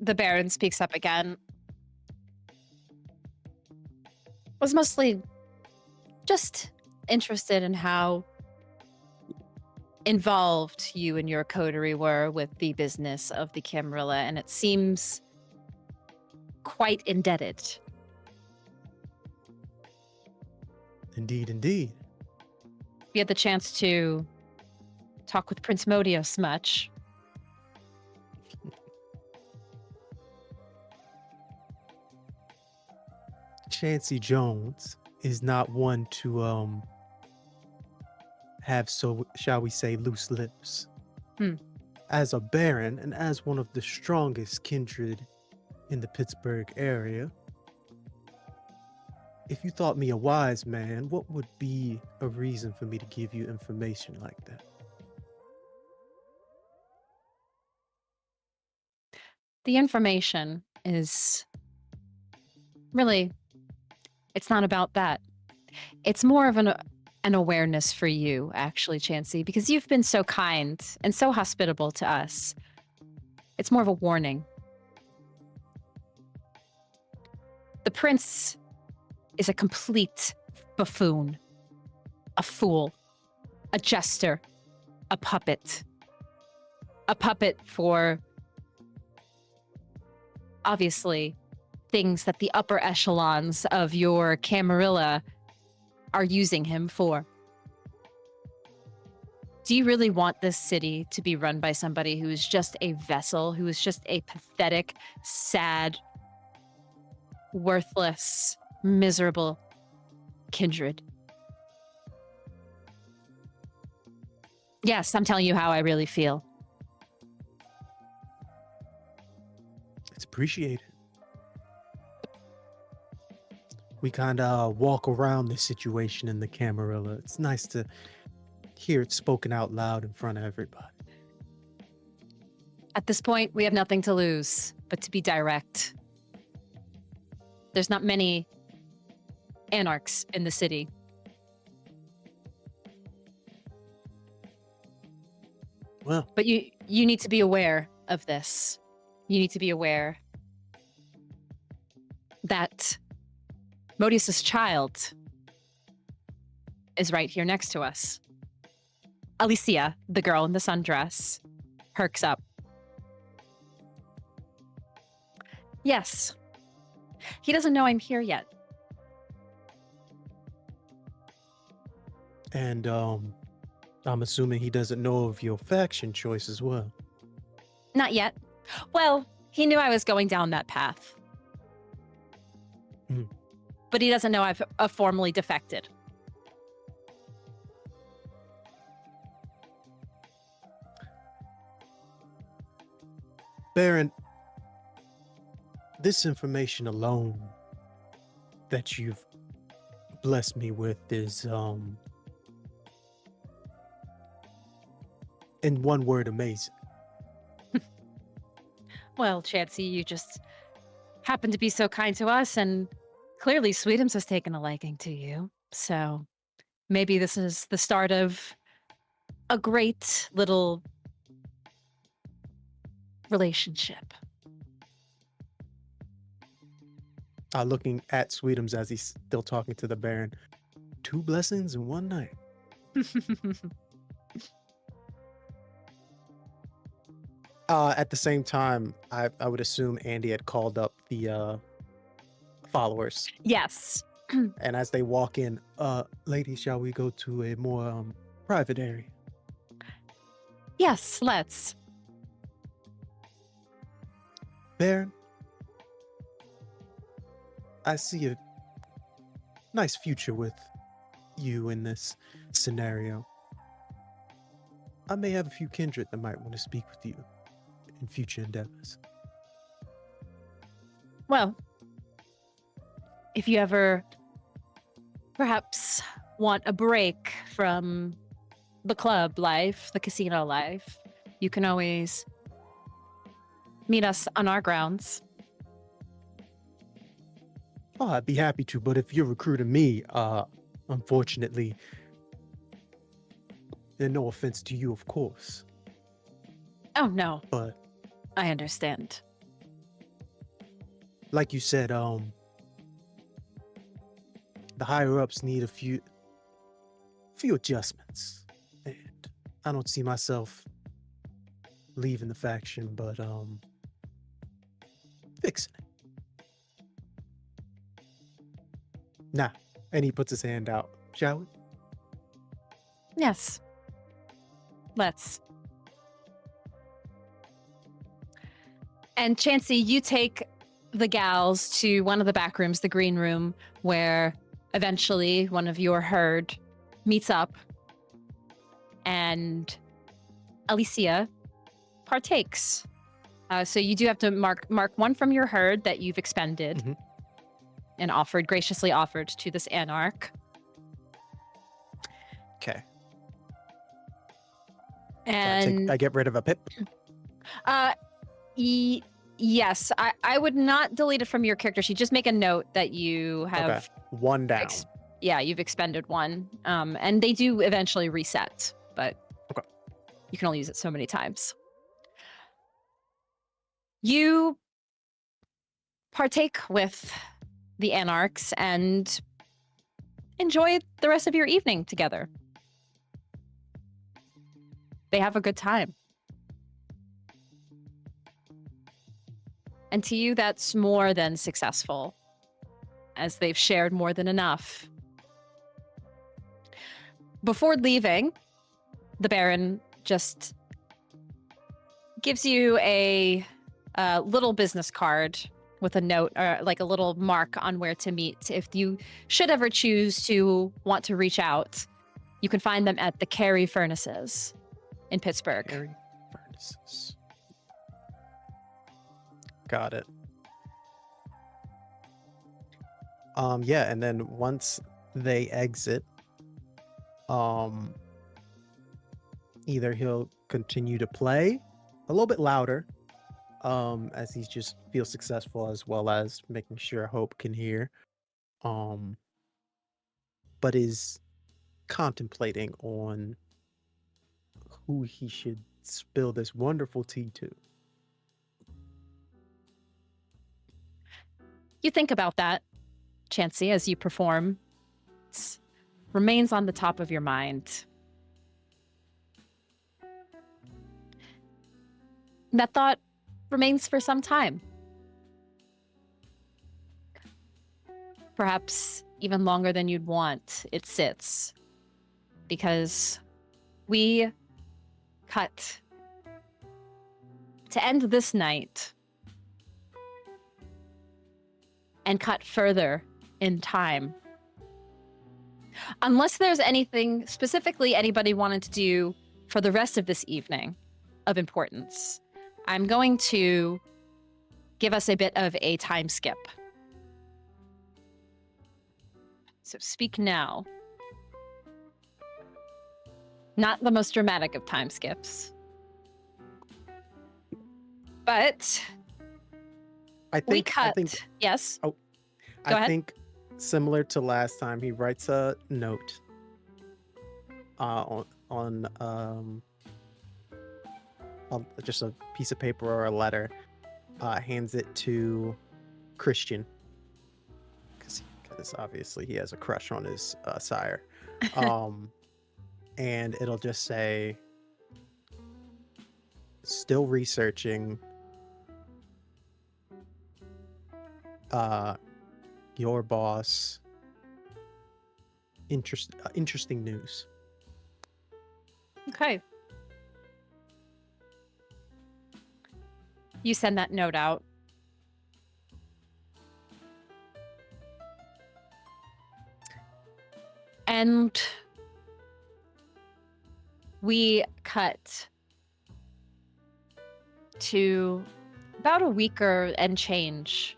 The Baron speaks up again. Was mostly just interested in how involved you and your coterie were with the business of the Camarilla, and it seems quite indebted. Indeed, indeed. We had the chance to talk with Prince Modios much. Chancie Jones is not one to have, so shall we say, loose lips. As a baron and as one of the strongest kindred in the Pittsburgh area, if you thought me a wise man, what would be a reason for me to give you information like that? The information is really, it's not about that. It's more of an awareness for you, actually, Chancie, because you've been so kind and so hospitable to us. It's more of a warning. The prince is a complete buffoon, a fool, a jester, a puppet. a puppet for, obviously, things that the upper echelons of your Camarilla are using him for. Do you really want this city to be run by somebody who is just a vessel, who is just a pathetic, sad, worthless, miserable kindred? Yes, I'm telling you how I really feel. It's appreciated. We kind of walk around this situation in the Camarilla. It's nice to hear it spoken out loud in front of everybody. At this point, we have nothing to lose but to be direct. There's not many anarchs in the city. Well, But you need to be aware of this. You need to be aware that Modius's child is right here next to us. Alicia, the girl in the sundress, perks up. Yes. He doesn't know I'm here yet. and I'm assuming he doesn't know of your faction choice as well. Not yet. Well, he knew I was going down that path. Mhm. But he doesn't know I've formally defected. Baron, this information alone that you've blessed me with is, in one word, amazing. Well, Chancie, you just happen to be so kind to us, and clearly Sweetums has taken a liking to you. So maybe this is the start of a great little relationship. Looking at Sweetums as he's still talking to the Baron. 2 blessings in one night. At the same time, I would assume Andy had called up the followers. Yes. And as they walk in, ladies, shall we go to a more private area? Yes, let's. Baron, I see a nice future with you in this scenario. I may have a few kindred that might want to speak with you in future endeavors. Well, if you ever perhaps want a break from the club life, the casino life, you can always meet us on our grounds. Oh, I'd be happy to, but if you're recruiting me, unfortunately, and no offense to you, of course, Oh, no, but I understand. like you said, the higher ups need a few adjustments, and I don't see myself leaving the faction, but fixing it. Nah, and he puts his hand out. Shall we? Yes. Let's. And Chancie, you take the gals to one of the back rooms, the green room, where eventually one of your herd meets up, and Alicia partakes. So you do have to mark one from your herd that you've expended Mhm. and graciously offered to this anarch. Okay. And I get rid of a pip. Yes, I would not delete it from your character sheet. Just make a note that you have. Okay. One down. You've expended one, and they do eventually reset, but Okay. you can only use it so many times. You partake with the anarchs and enjoy the rest of your evening together. They have a good time. And to you, that's more than successful, as they've shared more than enough. Before leaving, the Baron just gives you a little business card with a note, or like a little mark on where to meet. If you should ever choose to want to reach out, you can find them at the Carey Furnaces in Pittsburgh. Carey Furnaces. Got it. Yeah, and then once they exit, either he'll continue to play a little bit louder, as he just feels successful, as well as making sure Hope can hear, but is contemplating on who he should spill this wonderful tea to. You think about that, Chancie, as you perform. It remains on the top of your mind. That thought remains for some time. Perhaps even longer than you'd want. It sits. Because we cut to end this night and cut further in time. Unless there's anything specifically anybody wanted to do for the rest of this evening of importance, I'm going to give us a bit of a time skip. So speak now. Not the most dramatic of time skips. But we cut. Yes? Oh, Go ahead. I think similar to last time, he writes a note on just a piece of paper or a letter, hands it to Christian, because obviously he has a crush on his sire. And it'll just say, still researching, your boss, interesting news. Okay. You send that note out. And we cut to about a week and change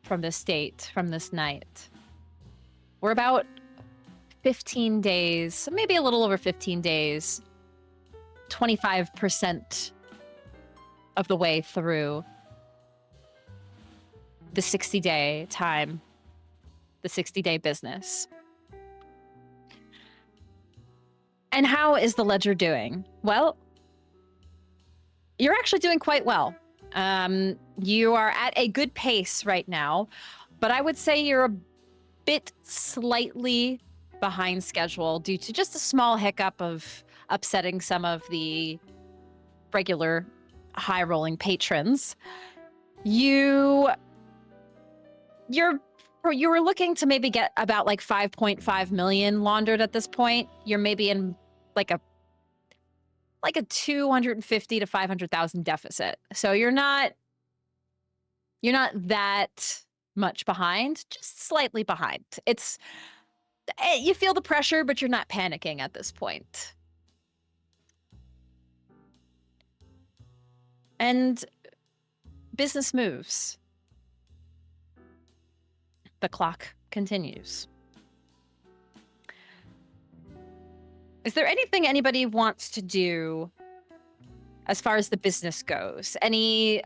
from this date, from this night. We're about 15 days, maybe a little over 15 days, 25% of the way through the 60-day time, the 60-day business. And how is the ledger doing? Well, you're actually doing quite well. You are at a good pace right now, but I would say you're a bit slightly behind schedule due to just a small hiccup of upsetting some of the regular high-rolling patrons. You were looking to maybe get about like 5.5 million laundered at this point. You're maybe in like a 250 to 500,000 deficit. So you're not that much behind, just slightly behind. You feel the pressure, but you're not panicking at this point. And business moves. The clock continues. Is there anything anybody wants to do as far as the business goes? Any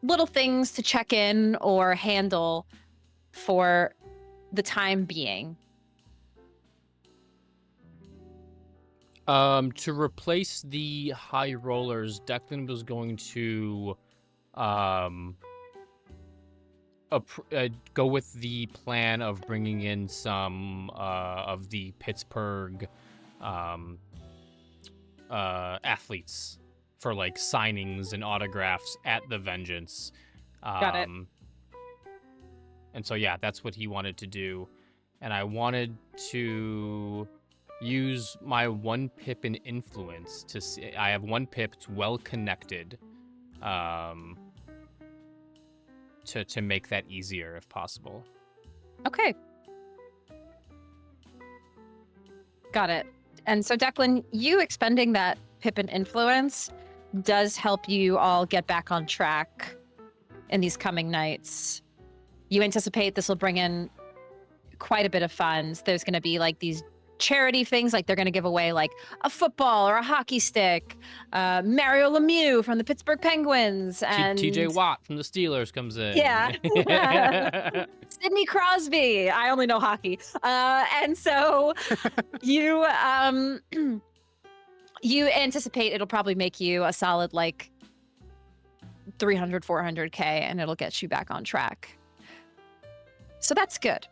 little things to check in or handle for the time being? To replace the high rollers, Declan was going to go with the plan of bringing in some of the Pittsburgh athletes for like signings and autographs at the Vengeance. Got it. And so yeah, that's what he wanted to do, and I wanted to use my 1 pip in influence to see. I have 1 pip. It's well connected. To make that easier if possible. Okay. Got it. And so, Declan, you expending that pip and influence does help you all get back on track in these coming nights. You anticipate this will bring in quite a bit of funds. There's going to be like these charity things, like they're going to give away like a football or a hockey stick. Mario Lemieux from the Pittsburgh Penguins and TJ Watt from the Steelers comes in. Yeah. Sidney Crosby. I only know hockey. And so you you anticipate it'll probably make you a solid like 300, 400K, and it'll get you back on track. So that's good.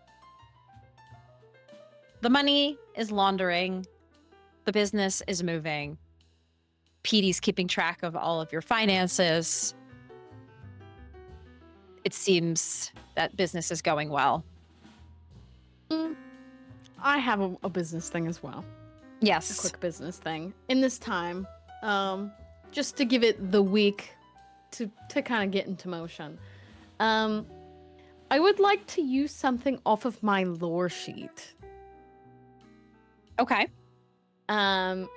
The money is laundering. The business is moving. Petey's keeping track of all of your finances. It seems that business is going well. I have a business thing as well. Yes. A quick business thing. In this time, just to give it the week to kind of get into motion. I would like to use something off of my lore sheet. Okay. I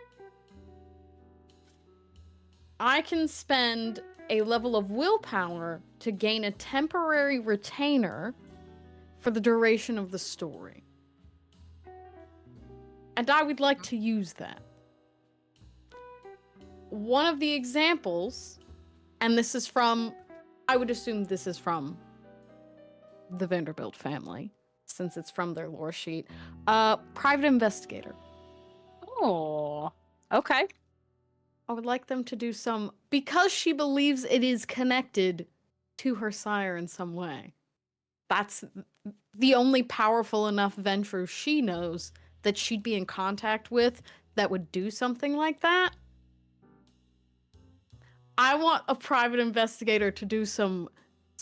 can spend a level of willpower to gain a temporary retainer for the duration of the story. And I would like to use that. One of the examples, and this is from, I would assume this is from the Vanderbilt family, since it's from their lore sheet. Private investigator. Oh, okay. I would like them to do some, because she believes it is connected to her sire in some way. That's the only powerful enough Ventrue she knows that she'd be in contact with that would do something like that. I want a private investigator to do some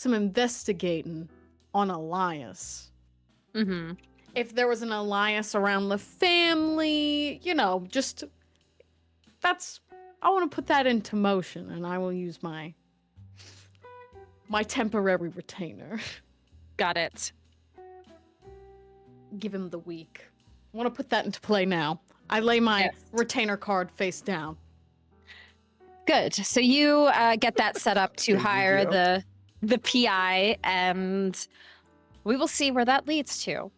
investigating on Elias. Mm-hmm. If there was an Elias around the family, just I want to put that into motion, and I will use my temporary retainer. Got it. Give him the week. I want to put that into play now. I lay my retainer card face down. Good. So you get that set up to hire the PI, and we will see where that leads to.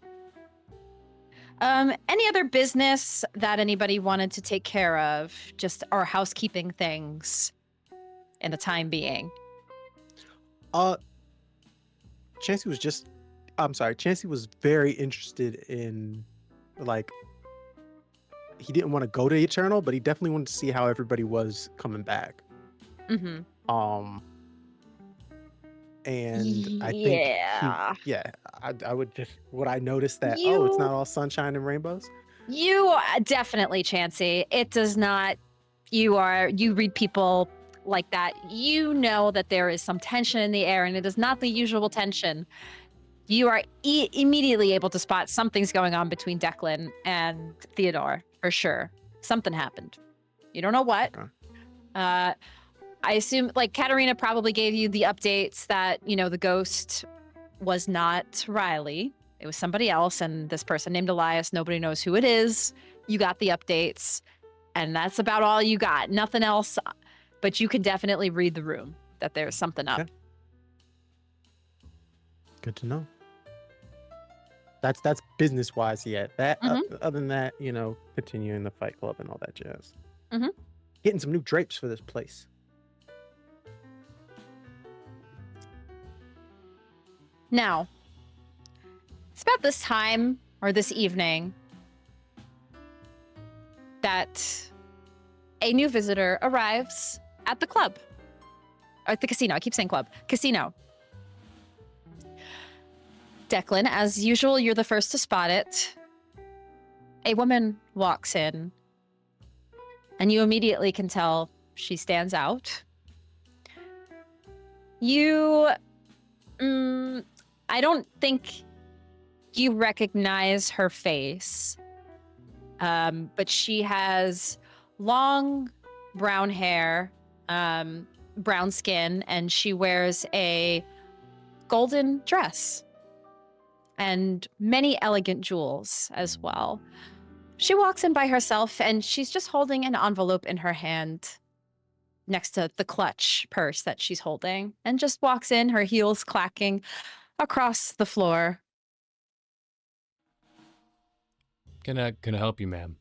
Any other business that anybody wanted to take care of, just our housekeeping things in the time being? Chancie was very interested in, like, he didn't want to go to Eternal, but he definitely wanted to see how everybody was coming back. Mm-hmm. And I think I would just, would I notice that, it's not all sunshine and rainbows? You definitely, Chancie. It does not, you read people like that. You know that there is some tension in the air, and it is not the usual tension. You are immediately able to spot something's going on between Declan and Theodore, for sure. Something happened. You don't know what. Okay. I assume, like, Katerina probably gave you the updates that, the ghost was not Riley. It was somebody else, and this person named Elias, nobody knows who it is. You got the updates, and that's about all you got. Nothing else, but you can definitely read the room that there's something up. Okay. Good to know. That's business-wise yet. That other than that, continuing the Fight Club and all that jazz. Mm-hmm. Getting some new drapes for this place. Now, it's about this time or this evening that a new visitor arrives at the club. Or at the casino. I keep saying club. Casino. Declan, as usual, you're the first to spot it. A woman walks in, and you immediately can tell She stands out. You, I don't think you recognize her face, but she has long brown hair, brown skin, and she wears a golden dress and many elegant jewels as well. She walks in by herself, and she's just holding an envelope in her hand next to the clutch purse that she's holding, and just walks in, her heels clacking across the floor. Can I help you, ma'am?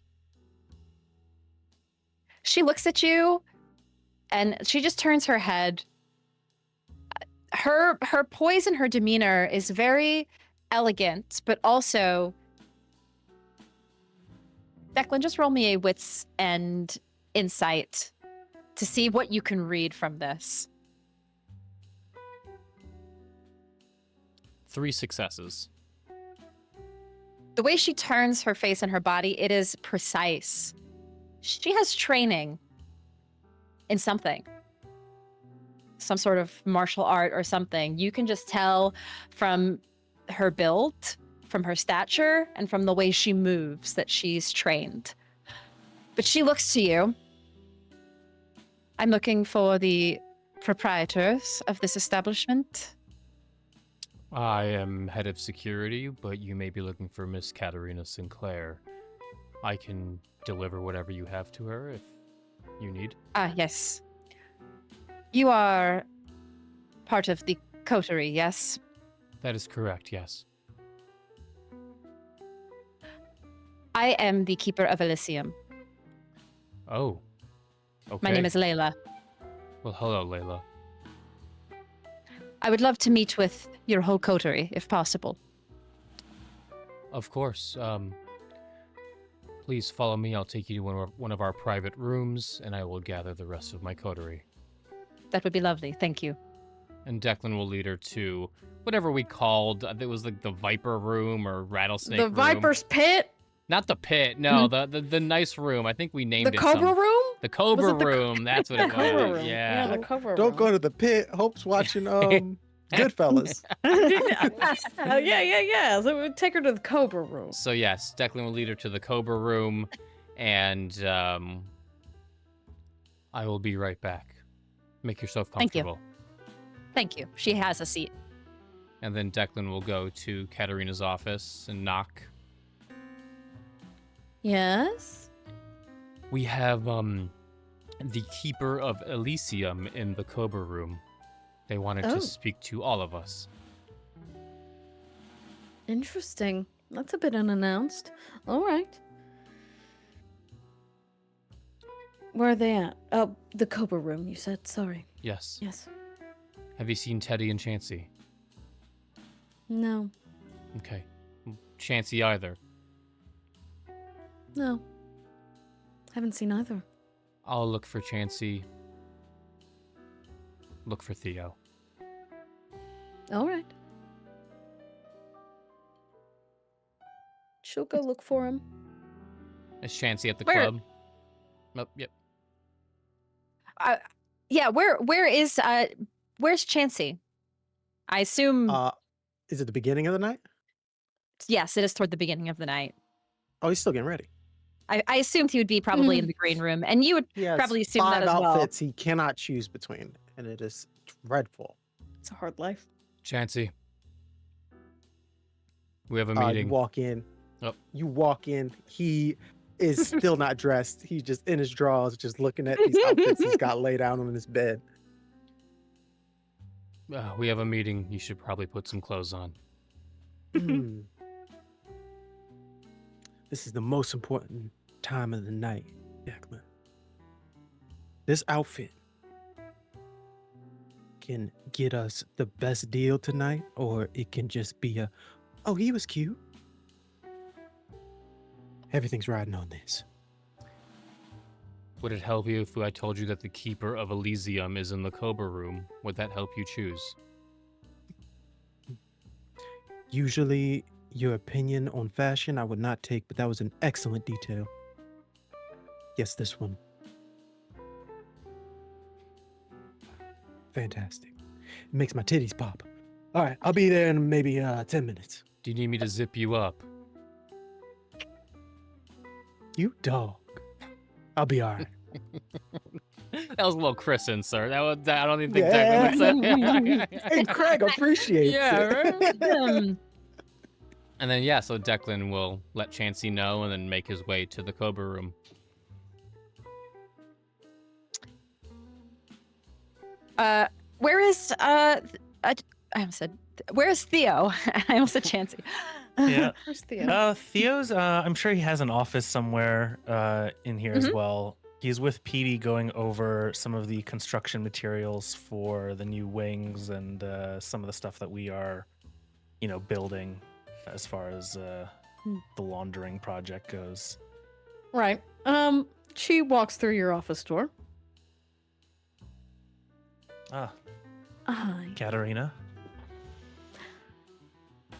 She looks at you, and she just turns her head. Her poise and her demeanor is very elegant, but also... Declan, just roll me a wits and insight to see what you can read from this. 3 successes. The way she turns her face and her body, it is precise. She has training in something. Some sort of martial art or something. You can just tell from her build, from her stature, and from the way she moves that she's trained. But she looks to you. I'm looking for the proprietors of this establishment. I am head of security, but you may be looking for Miss Katerina Sinclair. I can deliver whatever you have to her if you need. Ah, yes. You are part of the coterie, yes? That is correct, yes. I am the keeper of Elysium. Oh. Okay. My name is Layla. Well, hello, Layla. I would love to meet with your whole coterie, if possible. Of course. Please follow me. I'll take you to one of our private rooms, and I will gather the rest of my coterie. That would be lovely. Thank you. And Declan will lead her to whatever we called. It was like the Viper Room or Rattlesnake The Room. Viper's Pit? Not the pit. No, the nice room. I think we named The it Cobra Room? The Cobra Was it the Room. That's what it Cobra was. Room. Yeah. the Cobra Don't Room. go to the pit. Hope's watching Goodfellas. yeah. So we'd take her to the Cobra Room. So yes, Declan will lead her to the Cobra Room, and I will be right back. Make yourself Thank you. comfortable. Thank you. She has a seat. And then Declan will go to Katerina's office and knock. Yes? We have the Keeper of Elysium in the Cobra Room. They wanted Oh. to speak to all of us. Interesting. That's a bit unannounced. All right. Where are they at? Oh, the Cobra Room, you said. Sorry. Yes. Yes. Have you seen Teddy and Chancie? No. Okay. Chancie either. No. Haven't seen either. I'll look for Chancie. Look for Theo. All right. She'll go look for him. Is Chancie at the Where- club? Oh, yep. Yeah, where's Chancie? I assume Is it the beginning of the night? yes, it is toward the beginning of the night. Oh, he's still getting ready. I assumed he would be probably in the green room, and you would He has probably assume 5 that as well. outfits he cannot choose between, and it is dreadful. It's a hard life. Chancie. We have a You meeting. walk in. Oh. You walk in. He is still not dressed. He's just in his drawers, just looking at these outfits he's got laid out on his bed. We have a meeting. You should probably put some clothes on. Hmm. This is the most important time of the night, Declan. This outfit can get us the best deal tonight, or it can just be oh, he was cute. Everything's riding on this. Would it help you if I told you that the Keeper of Elysium is in the Cobra Room? Would that help you choose? Usually, your opinion on fashion I would not take, but that was an excellent detail. Yes, this one. Fantastic. It makes my titties pop. All right, I'll be there in maybe 10 minutes. Do you need me to zip you up? You dog. I'll be all right. That was a little Christen, sir. I don't even think Yeah. Declan would say. Hey, Craig appreciates Yeah, it. right? And then, yeah, so Declan will let Chancie know and then make his way to the Cobra room. Where is I almost said, where is Theo? I almost said Chancie. Yeah. Where's Theo? Theo's, I'm sure he has an office somewhere in here as well. He's with Petey going over some of the construction materials for the new wings and some of the stuff that we are, building as far as the laundering project goes. Right. She walks through your office door. Ah, Hi. Katerina.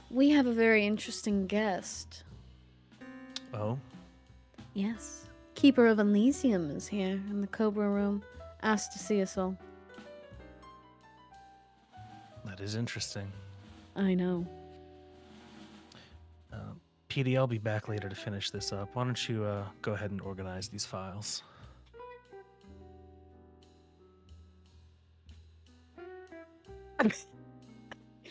We have a very interesting guest. Oh, Yes. Keeper of Elysium is here in the Cobra room. Asked to see us all. that is interesting. I know. Petey, I'll be back later to finish this up. Why don't you go ahead and organize these files? I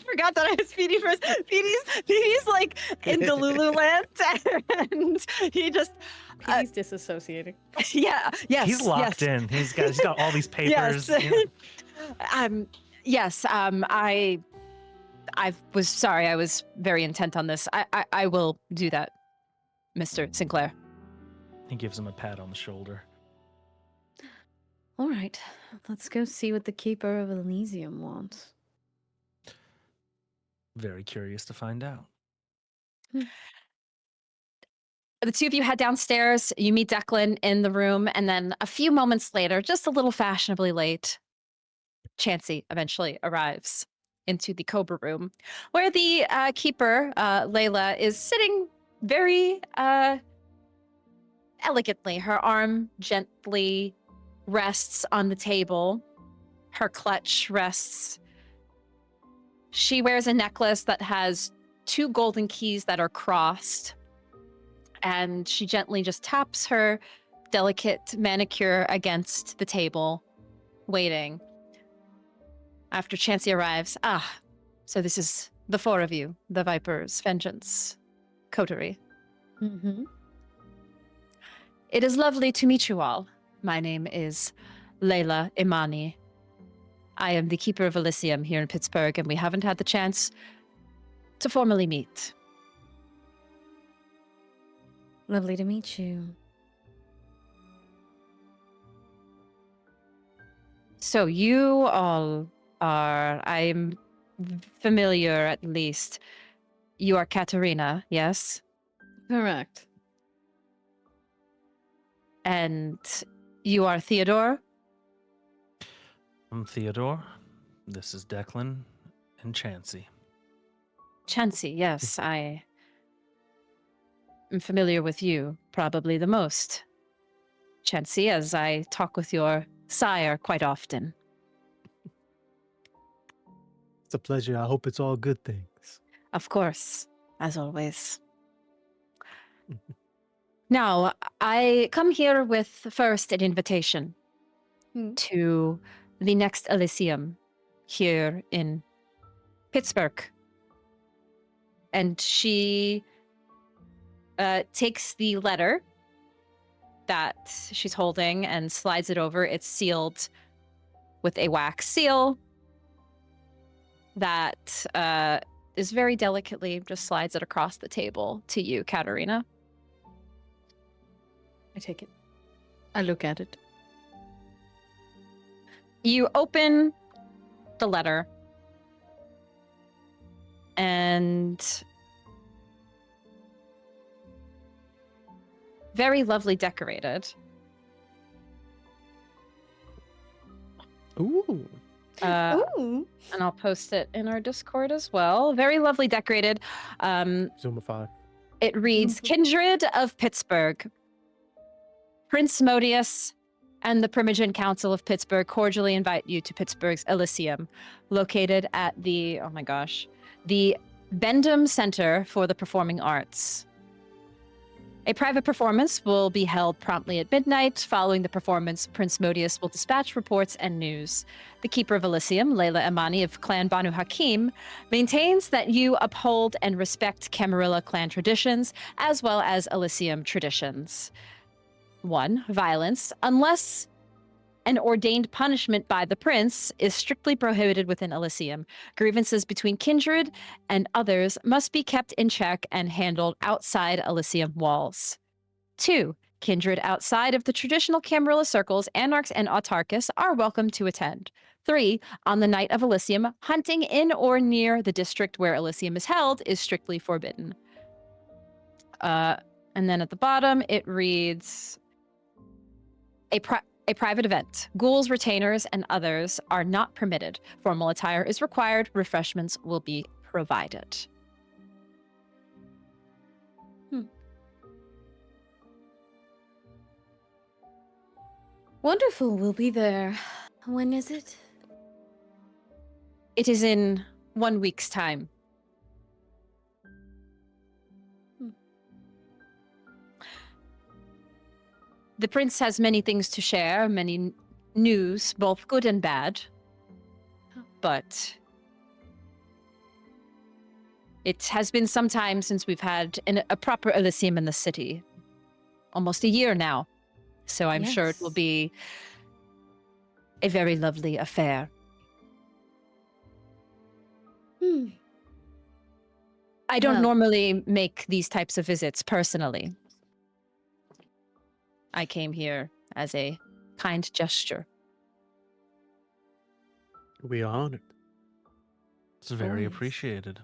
forgot that I was Petey first. Petey's like in Delululand, and he just He's disassociating. yes. He's locked in. He's got all these papers. Yes. I was sorry. I was very intent on this. I will do that, Mr. Sinclair. He gives him a pat on the shoulder. All right. Let's go see what the Keeper of Elysium wants. Very curious to find out. The two of you head downstairs. You meet Declan in the room, and then a few moments later, just a little fashionably late, Chancie eventually arrives into the Cobra room, where the keeper, Layla, is sitting very elegantly. Her arm gently rests on the table. Her clutch rests. She wears a necklace that has 2 golden keys that are crossed. And she gently just taps her delicate manicure against the table, waiting. After Chancie arrives, so this is the 4 of you, the Viper's Vengeance coterie. Mm-hmm. It is lovely to meet you all. My name is Layla Imani. I am the Keeper of Elysium here in Pittsburgh, and we haven't had the chance to formally meet. Lovely to meet you. So you all are, I'm familiar at least. You are Katerina, yes? Correct. And you are Theodore? I'm Theodore. This is Declan and Chancie. Chancie, yes, I am familiar with you probably the most. Chancie, as I talk with your sire quite often. It's a pleasure. I hope it's all good things. Of course, as always. Now, I come here with first an invitation to the next Elysium here in Pittsburgh. And she takes the letter that she's holding and slides it over. It's sealed with a wax seal that is very delicately just slides it across the table to you, Katerina. I take it. I look at it. You open the letter and very lovely decorated. Ooh. Ooh. And I'll post it in our Discord as well. Very lovely decorated. Zoomify. It reads, Kindred of Pittsburgh, Prince Modius, and the Primogen Council of Pittsburgh cordially invite you to Pittsburgh's Elysium, located at the, the Bendham Center for the Performing Arts. A private performance will be held promptly at midnight. Following the performance, Prince Modius will dispatch reports and news. The Keeper of Elysium, Layla Amani of Clan Banu Haqim, maintains that you uphold and respect Camarilla clan traditions, as well as Elysium traditions. 1. Violence. Unless an ordained punishment by the prince is strictly prohibited within Elysium, grievances between kindred and others must be kept in check and handled outside Elysium walls. 2. Kindred outside of the traditional Camarilla circles, anarchs and autarchus, are welcome to attend. 3. On the night of Elysium, hunting in or near the district where Elysium is held is strictly forbidden. And then at the bottom, it reads... A private event. Ghouls, retainers, and others are not permitted. Formal attire is required. Refreshments will be provided. Wonderful. We'll be there. When is it? It is in 1 week's time. The prince has many things to share, many news, both good and bad. But it has been some time since we've had a proper Elysium in the city. Almost a year now. So I'm sure it will be a very lovely affair. I don't normally make these types of visits personally. I came here as a kind gesture. We are honored. It's very Always. appreciated.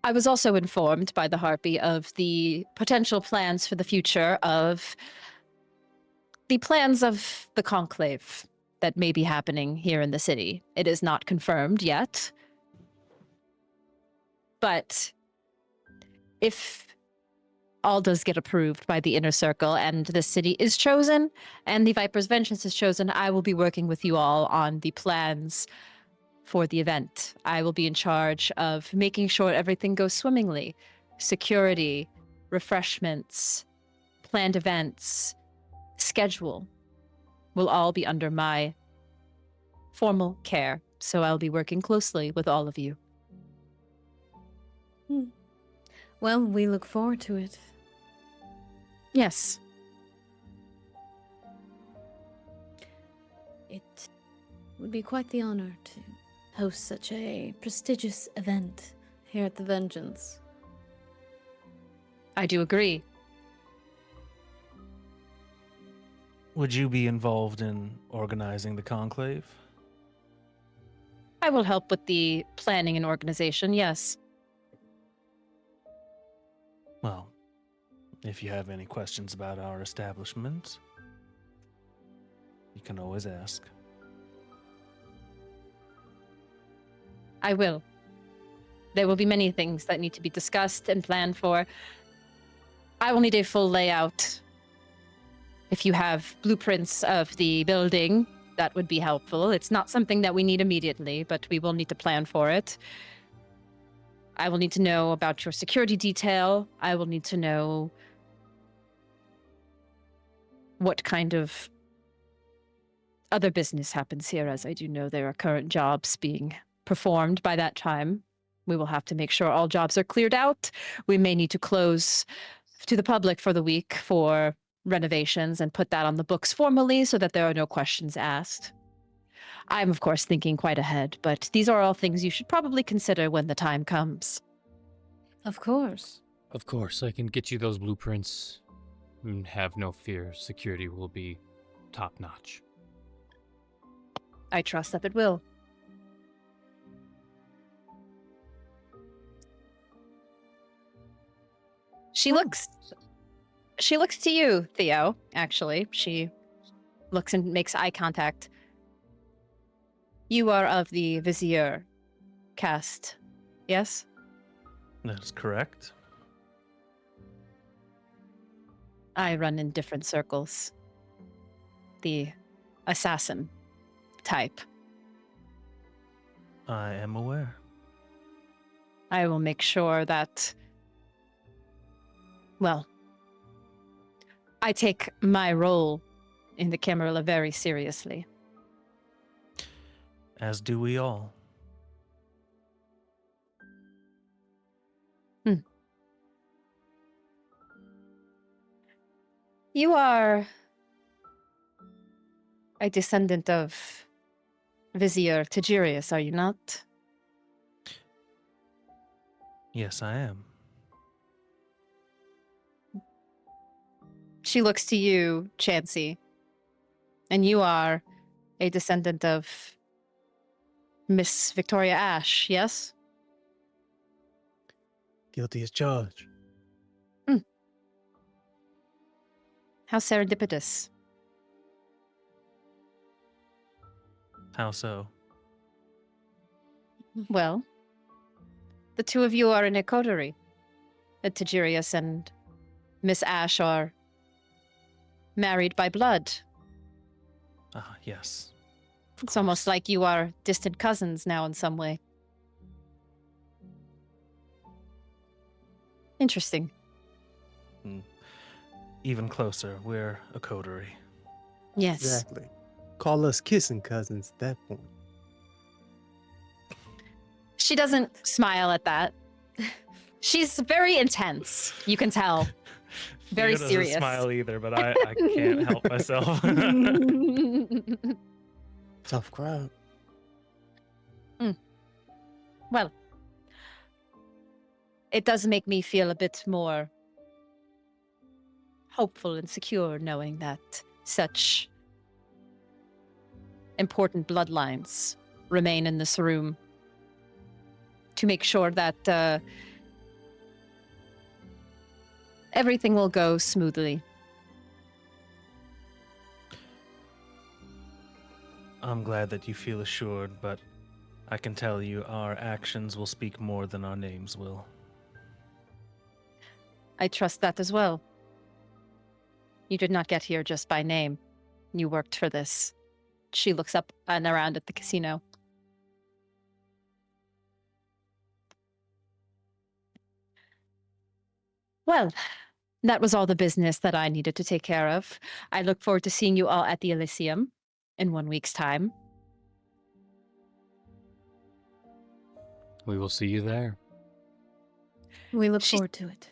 I was also informed by the Harpy of the potential plans for the future of the plans of the conclave that may be happening here in the city. It is not confirmed yet. But if all does get approved by the Inner Circle and the city is chosen and the Viper's Vengeance is chosen, I will be working with you all on the plans for the event. I will be in charge of making sure everything goes swimmingly. Security, refreshments, planned events, schedule will all be under my formal care. So I'll be working closely with all of you. Well, we look forward to it. Yes. It would be quite the honor to host such a prestigious event here at the Vengeance. I do agree. Would you be involved in organizing the conclave? I will help with the planning and organization, yes. Well, if you have any questions about our establishment, you can always ask. I will. There will be many things that need to be discussed and planned for. I will need a full layout. If you have blueprints of the building, that would be helpful. It's not something that we need immediately, but we will need to plan for it. I will need to know about your security detail. I will need to know what kind of other business happens here, as I do know there are current jobs being performed by that time. We will have to make sure all jobs are cleared out. We may need to close to the public for the week for renovations and put that on the books formally so that there are no questions asked. I'm, of course, thinking quite ahead, but these are all things you should probably consider when the time comes. Of course. Of course, I can get you those blueprints. And have no fear, security will be top-notch. I trust that it will. She looks to you, Theo, actually. She looks and makes eye contact. You are of the Vizier caste, yes? That is correct. I run in different circles. The assassin type. I am aware. I will make sure that, well, I take my role in the Camarilla very seriously. As do we all. You are a descendant of Vizier Tigirius, are you not? Yes, I am. She looks to you, Chancie, and you are a descendant of Miss Victoria Ash, yes? Guilty as charged. How serendipitous. How so? Well, the two of you are in a coterie. Tigirius and Miss Ash are married by blood. Ah, yes. Of It's almost course. like you are distant cousins now in some way. Interesting. Even closer, we're a coterie. Yes. Exactly. Call us kissing cousins at that point. She doesn't smile at that. She's very intense. You can tell. Very Theo serious. doesn't smile either, but I can't help myself. Tough crowd. Well, it does make me feel a bit more hopeful and secure knowing that such important bloodlines remain in this room to make sure that everything will go smoothly. I'm glad that you feel assured, but I can tell you our actions will speak more than our names will. I trust that as well. You did not get here just by name. You worked for this. She looks up and around at the casino. Well, that was all the business that I needed to take care of. I look forward to seeing you all at the Elysium in 1 week's time. We will see you there. We look She- forward to it.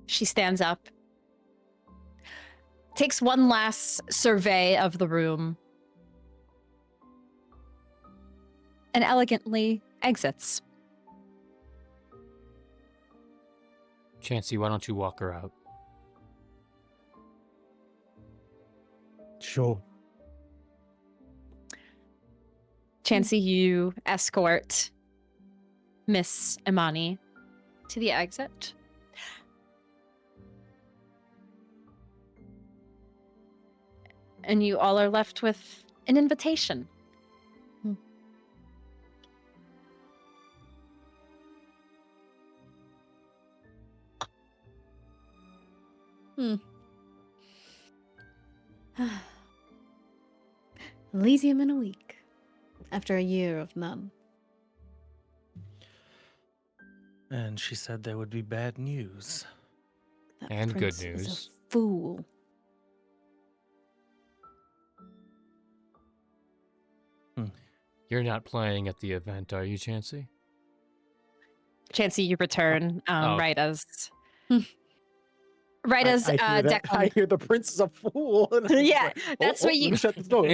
She stands up, takes one last survey of the room, and elegantly exits. Chancie, why don't you walk her out? Sure. Chancie, you escort Miss Imani to the exit. And you all are left with an invitation. Elysium in a week. After a year of none. And she said there would be bad news. That And good prince is news. a fool. You're not playing at the event, are you, Chancie? Chancie, you return Oh. right as I hear that. Declan. I hear the prince is a fool. And I'm just Yeah, like, that's let what you- me shut this door.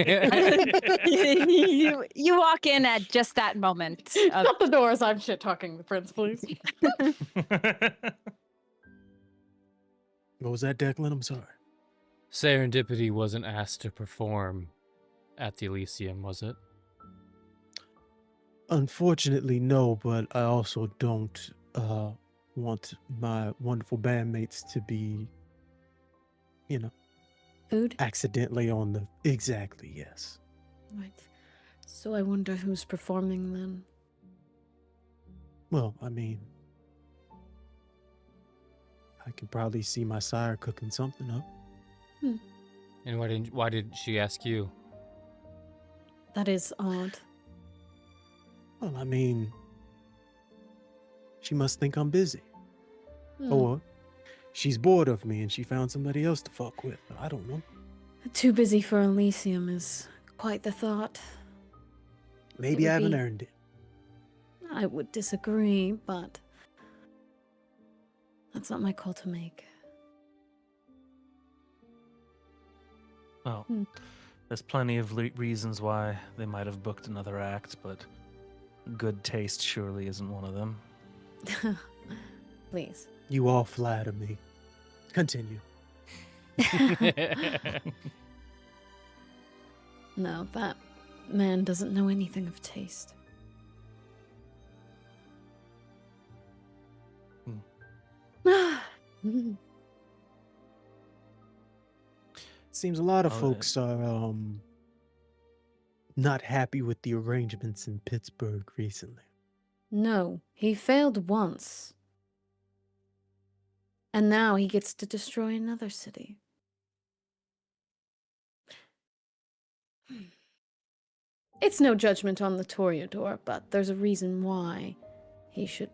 you walk in at just that moment. Shut the doors. I'm shit talking the prince, please. What was that, Declan? I'm sorry. Serendipity wasn't asked to perform at the Elysium, was it? Unfortunately, no, but I also don't want my wonderful bandmates to be, Food? accidentally on the... Exactly, yes. Right. So I wonder who's performing then. Well, I mean, I can probably see my sire cooking something up. And why did she ask you? That is odd. Well, I mean, she must think I'm busy. Or she's bored of me and she found somebody else to fuck with. I don't know. Too busy for Elysium is quite the thought. Maybe would I haven't be- earned it. I would disagree, but that's not my call to make. Well, Hmm. there's plenty of reasons why they might have booked another act, but good taste surely isn't one of them. Please. You all flatter me. Continue. No, that man doesn't know anything of taste. Seems a lot of Oh, folks are not happy with the arrangements in Pittsburgh recently. No, he failed once. And now he gets to destroy another city. It's no judgment on the Toreador, but there's a reason why he should.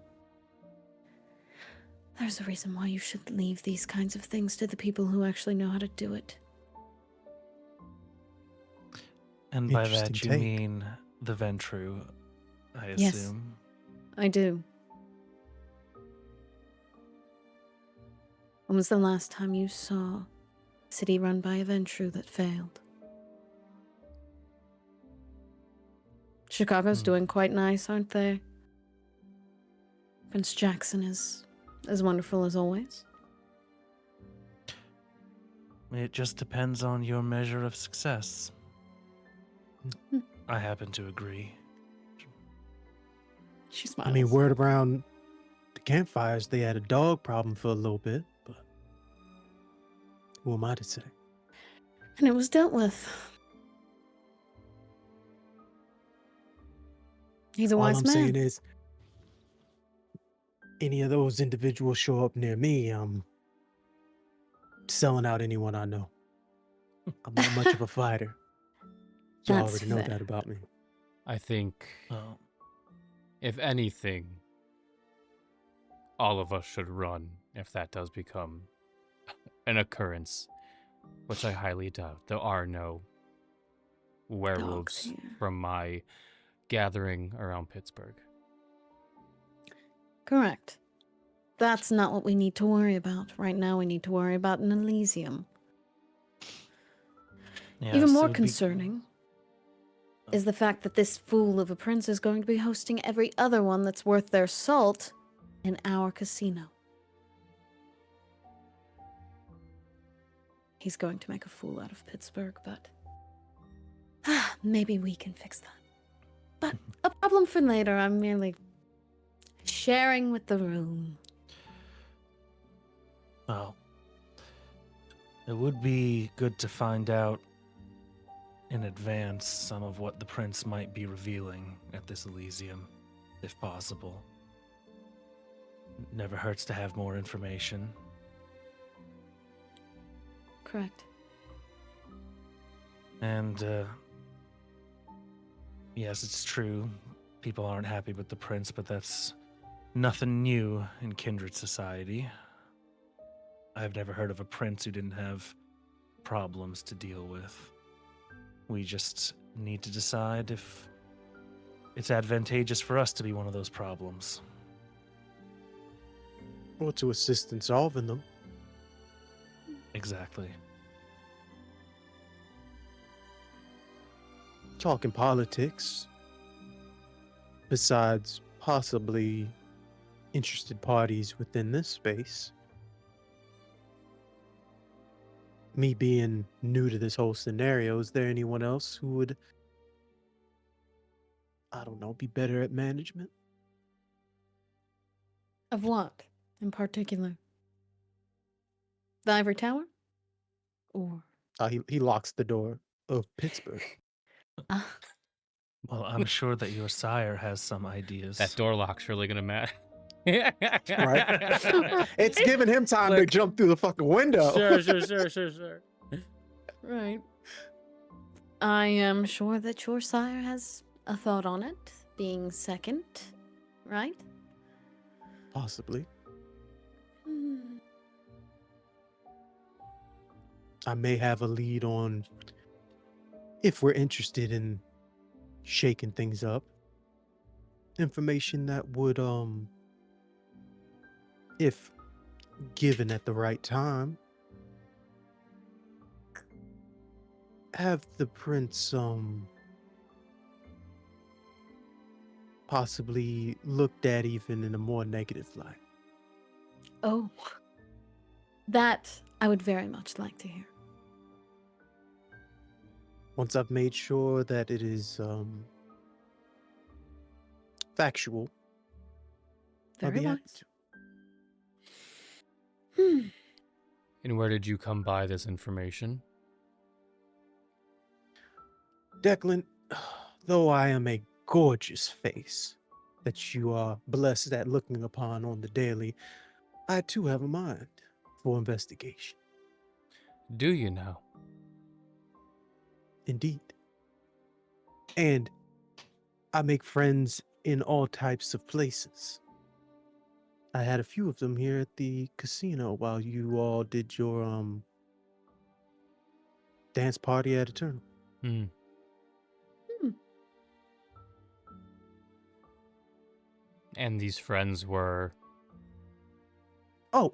There's a reason why you should leave these kinds of things to the people who actually know how to do it. And by that Interesting you take. mean the Ventrue, I Yes. assume. I do. When was the last time you saw a city run by a Ventrue that failed? Chicago's doing quite nice, aren't they? Prince Jackson is as wonderful as always. It just depends on your measure of success. I happen to agree. She smiles. I mean, word around the campfires, they had a dog problem for a little bit, but who am I to say? And it was dealt with. He's a All wise I'm man. saying is, any of those individuals show up near me, I'm selling out anyone I know. I'm not much of a fighter. You That's already know fair. that about me. I think, Oh, if anything, all of us should run if that does become an occurrence, which I highly doubt. There are no werewolves here. from my gathering around Pittsburgh. Correct. That's not what we need to worry about. Right now, we need to worry about an Elysium. yes, Even it more would be- concerning is the fact that this fool of a prince is going to be hosting every other one that's worth their salt in our casino. He's going to make a fool out of Pittsburgh, but maybe we can fix that. But a problem for later. I'm merely sharing with the room. Well, it would be good to find out in advance some of what the prince might be revealing at this Elysium, if possible. Never hurts to have more information. Correct. And, yes, it's true. People aren't happy with the prince, but that's nothing new in kindred society. I've never heard of a prince who didn't have problems to deal with. We just need to decide if it's advantageous for us to be one of those problems. Or to assist in solving them. Exactly. Talking politics, besides possibly interested parties within this space, me being new to this whole scenario, is there anyone else who would, I don't know, be better at management? Of what in particular? The Ivory Tower? Or. He locks the door of Pittsburgh. Well, I'm sure that your sire has some ideas. That door lock's really gonna matter. Right. It's giving him time to Like- jump through the fucking window. Sure. Right. I am sure that your sire has a thought on it, being second, right? Possibly. Hmm. I may have a lead on if we're interested in shaking things up. Information that would, if given at the right time, have the prince, possibly looked at even in a more negative light. Oh. That I would very much like to hear. Once I've made sure that it is, factual, I'll Very be happy wise. to. And where did you come by this information? Declan, though I am a gorgeous face that you are blessed at looking upon on the daily, I too have a mind for investigation. Do you now? Indeed. And I make friends in all types of places. I had a few of them here at the casino while you all did your dance party at Eternal. Hmm. And these friends were... Oh,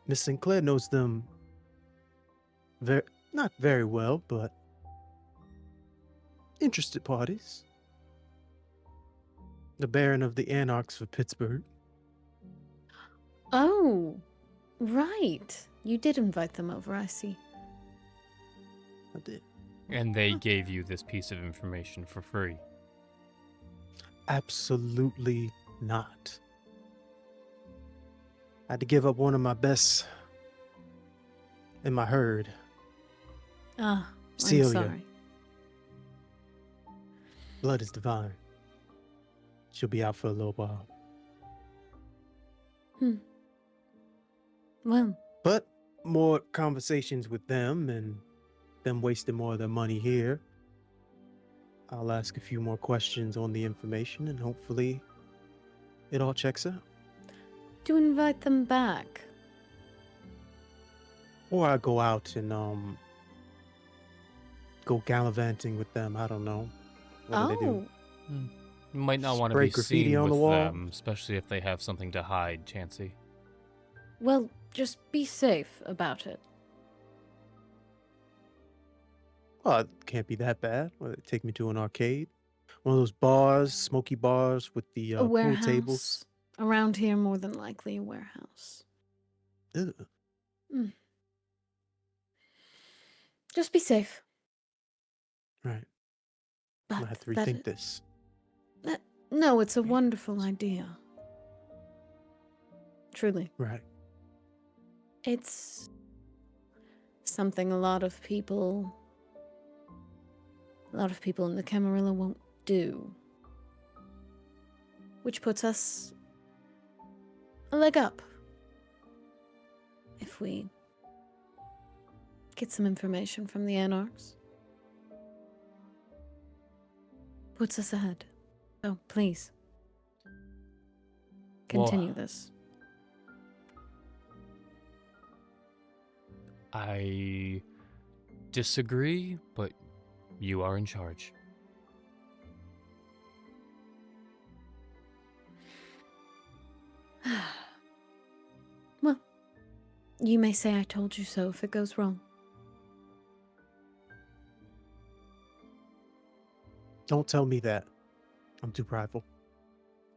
Miss Sinclair knows them not very well, but interested parties. The Baron of the Anarchs of Pittsburgh. Oh, right. You did invite them over, I see. I did. And they gave you this piece of information for free. Absolutely not. I had to give up one of my best in my herd. Ah, I'm Celia. sorry. Blood is divine. She'll be out for a little while. Well, But more conversations with them and them wasting more of their money here. I'll ask a few more questions on the information and hopefully it all checks out. to invite them back. Or I go out and go gallivanting with them. I don't know. What do they do? You might not want to Spray be graffiti seen on the with wall? them, especially if they have something to hide, Chancie. Well, just be safe about it. Well, it can't be that bad. Well, they take me to an arcade. One of those bars, smoky bars with the A pool warehouse. tables. Around here, more than likely a warehouse. Ugh. Just be safe. Right. But I have to that- rethink this. No, it's a wonderful idea. Truly. Right. It's something a lot of people in the Camarilla won't do. Which puts us a leg up. If we get some information from the Anarchs. Puts us ahead. So please. Continue this. I disagree, but you are in charge. Well, you may say I told you so if it goes wrong. Don't tell me that. I'm too prideful.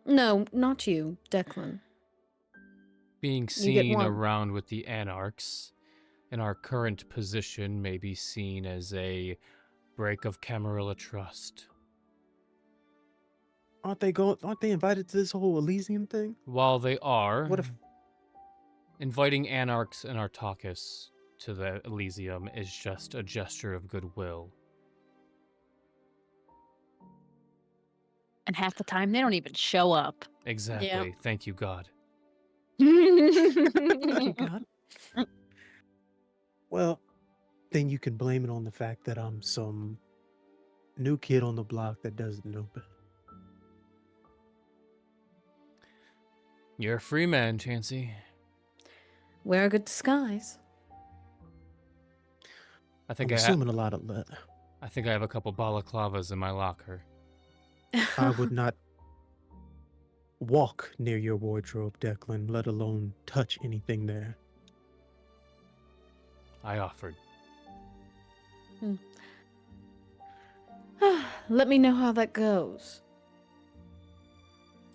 No, not you, Declan. Being You get seen one. around with the Anarchs in our current position may be seen as a break of Camarilla trust. Aren't they invited to this whole Elysium thing? While they are, What if inviting Anarchs and Artakis to the Elysium is just a gesture of goodwill. And half the time, they don't even show up. Exactly. Thank you, God. Thank God. Well, then you can blame it on the fact that I'm some new kid on the block that doesn't know better. You're a free man, Chancie. Wear a good disguise. I think I'm I assuming a lot of leather. I think I have a couple balaclavas in my locker. I would not walk near your wardrobe, Declan, let alone touch anything there. I offered. Let me know how that goes.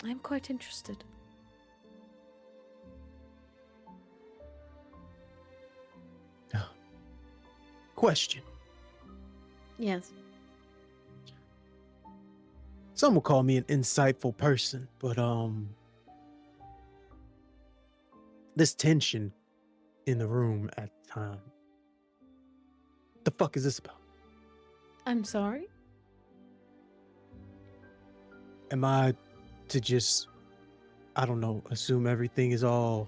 I'm quite interested. Question. Yes. Some will call me an insightful person, but this tension in the room at the time. The fuck is this about? I'm sorry? Am I to just, I don't know, assume everything is all,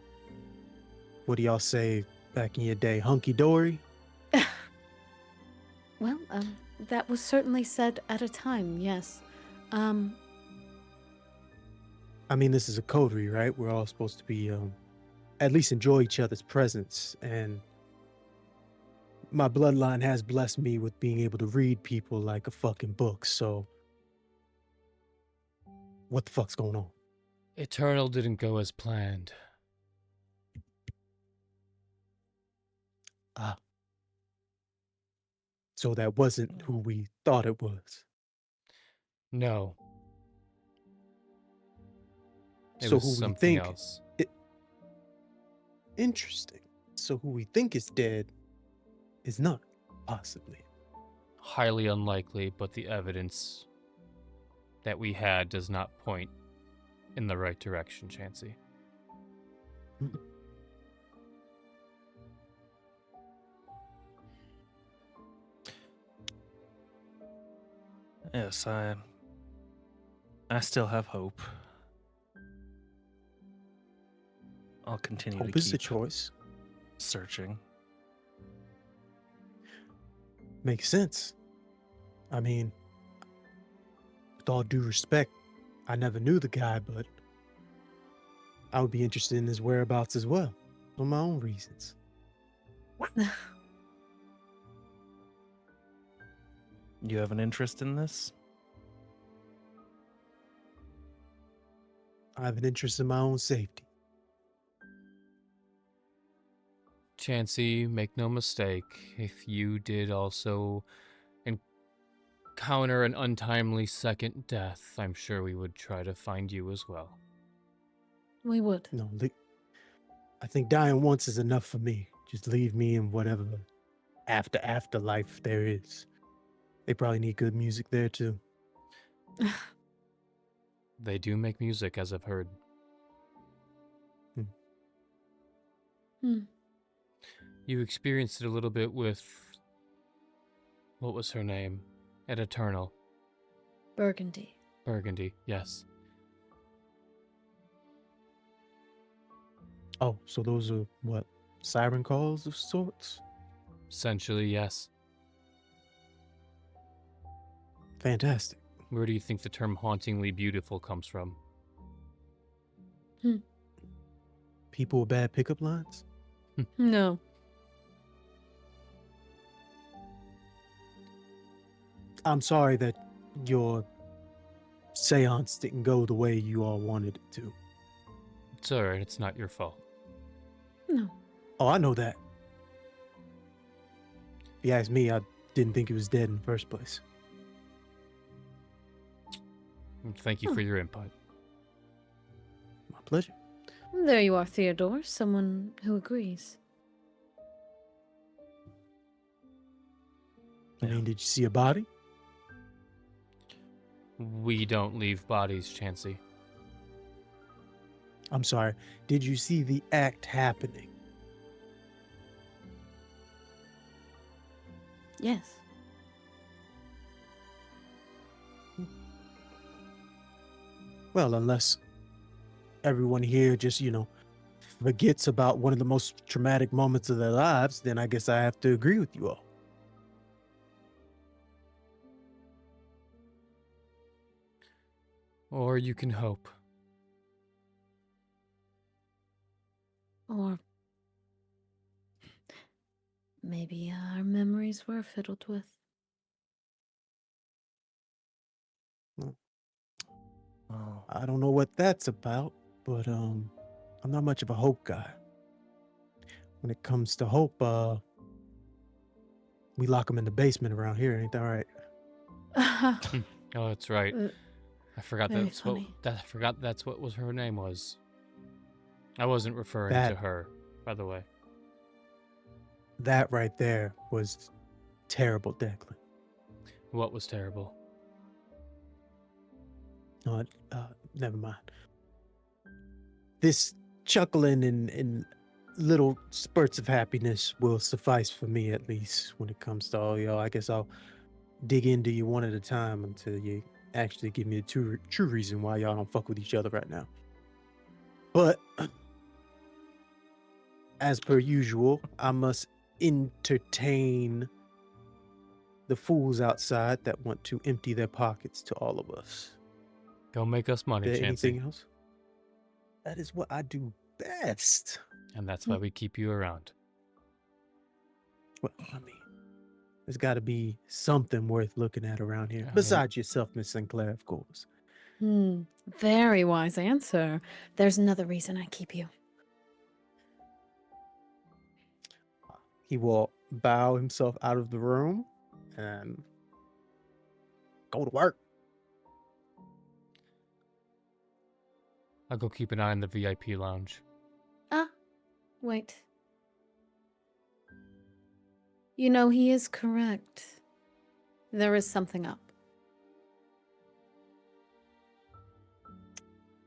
what do y'all say back in your day, hunky-dory? Well, that was certainly said at a time, yes. I mean, this is a coterie, right? We're all supposed to be, at least enjoy each other's presence. And my bloodline has blessed me with being able to read people like a fucking book. So what the fuck's going on? Eternal didn't go as planned. Ah. So that wasn't who we thought it was. No. It So was who we something think else. Interesting. So who we think is dead is not, possibly. Highly unlikely, but the evidence that we had does not point in the right direction, Chancie. Yes, I still have hope. I'll continue Hope to is keep the choice. searching. Makes sense. I mean, with all due respect, I never knew the guy, but I would be interested in his whereabouts as well, for my own reasons. You have an interest in this? I have an interest in my own safety. Chancie, make no mistake, if you did also encounter an untimely second death, I'm sure we would try to find you as well. We would. No, I think dying once is enough for me. Just leave me in whatever afterlife there is. They probably need good music there too. They do make music, as I've heard. You experienced it a little bit with... what was her name? At Eternal. Burgundy. Burgundy, yes. Oh, so those are what? Siren calls of sorts? Essentially, yes. Fantastic. Where do you think the term hauntingly beautiful comes from? People with bad pickup lines? No. I'm sorry that your seance didn't go the way you all wanted it to. It's alright, it's not your fault. No. Oh, I know that. If you ask me, I didn't think he was dead in the first place. Thank you for your input. My pleasure. There you are, Theodore. Someone who agrees. I mean, did you see a body? We don't leave bodies, Chancie. I'm sorry. Did you see the act happening? Yes. Well, unless everyone here just, forgets about one of the most traumatic moments of their lives, then I guess I have to agree with you all. Or you can hope. Or maybe our memories were fiddled with. Oh, I don't know what that's about, but I'm not much of a hope guy. When it comes to hope, we lock them in the basement around here, ain't that right? Oh, that's right. I forgot Very that's what funny. I forgot that's what was her name was. I wasn't referring to That- her, by the way. That right there was terrible, Declan. What was terrible? No, never mind. This chuckling and little spurts of happiness will suffice for me, at least, when it comes to all y'all. I guess I'll dig into you one at a time until you actually give me the true reason why y'all don't fuck with each other right now. But as per usual, I must entertain the fools outside that want to empty their pockets to all of us. Go make us money, There anything Chancie. else? That is what I do best. And that's why we keep you around. Well, I mean, there's got to be something worth looking at around here. I mean- Besides yourself, Miss Sinclair, of course. Very wise answer. There's another reason I keep you. He will bow himself out of the room and go to work. I'll go keep an eye on the VIP lounge. Wait. You know, he is correct. There is something up.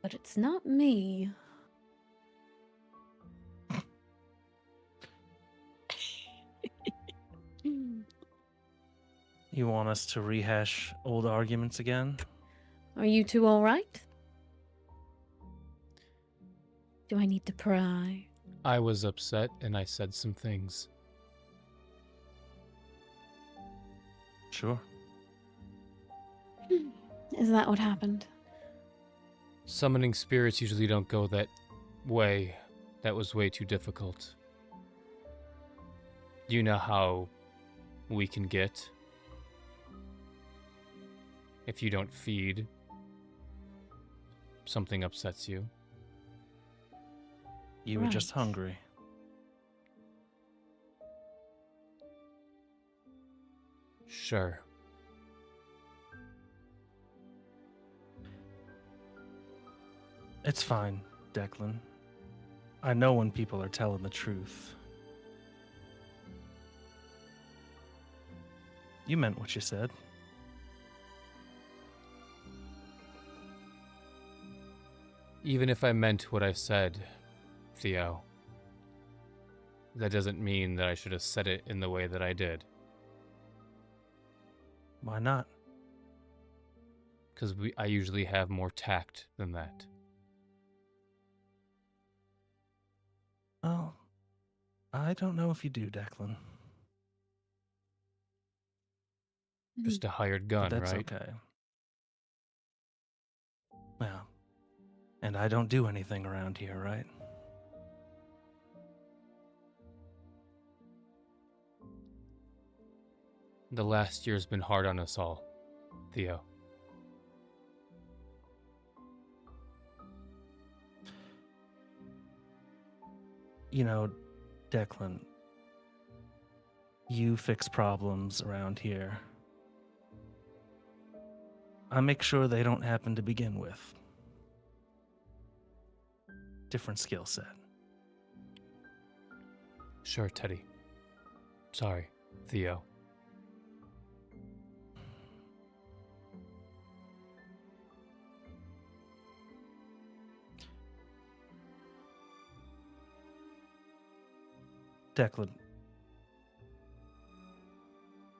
But it's not me. you want us to rehash old arguments again? Are you two all right? Do I need to pry? I was upset and I said some things. Sure. Is that what happened? Summoning spirits usually don't go that way. That was way too difficult. You know how we can get if you don't feed. Something upsets you. You were just Right. hungry. Sure. It's fine, Declan. I know when people are telling the truth. You meant what you said. Even if I meant what I said, Theo, that doesn't mean that I should have said it in the way that I did. Why not? Because I usually have more tact than that. Well, I don't know if you do, Declan. Just a hired gun, But that's right? okay. Well, and I don't do anything around here, right? The last year's been hard on us all, Theo. You know, Declan, you fix problems around here. I make sure they don't happen to begin with. Different skill set. Sure, Teddy. Sorry, Theo. Declan,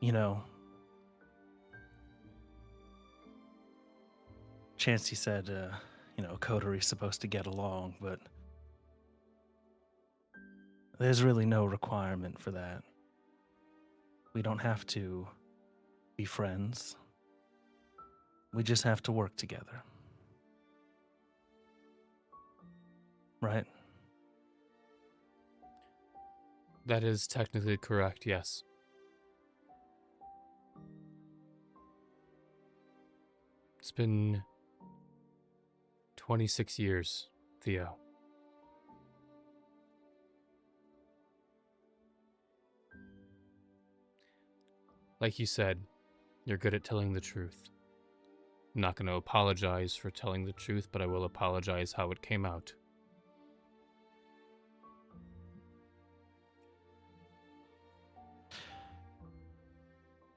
you know, Chancie said coterie supposed to get along, but there's really no requirement for that. We don't have to be friends. We just have to work together. Right? That is technically correct, yes. It's been 26 years, Theo. Like you said, you're good at telling the truth. I'm not going to apologize for telling the truth, but I will apologize how it came out.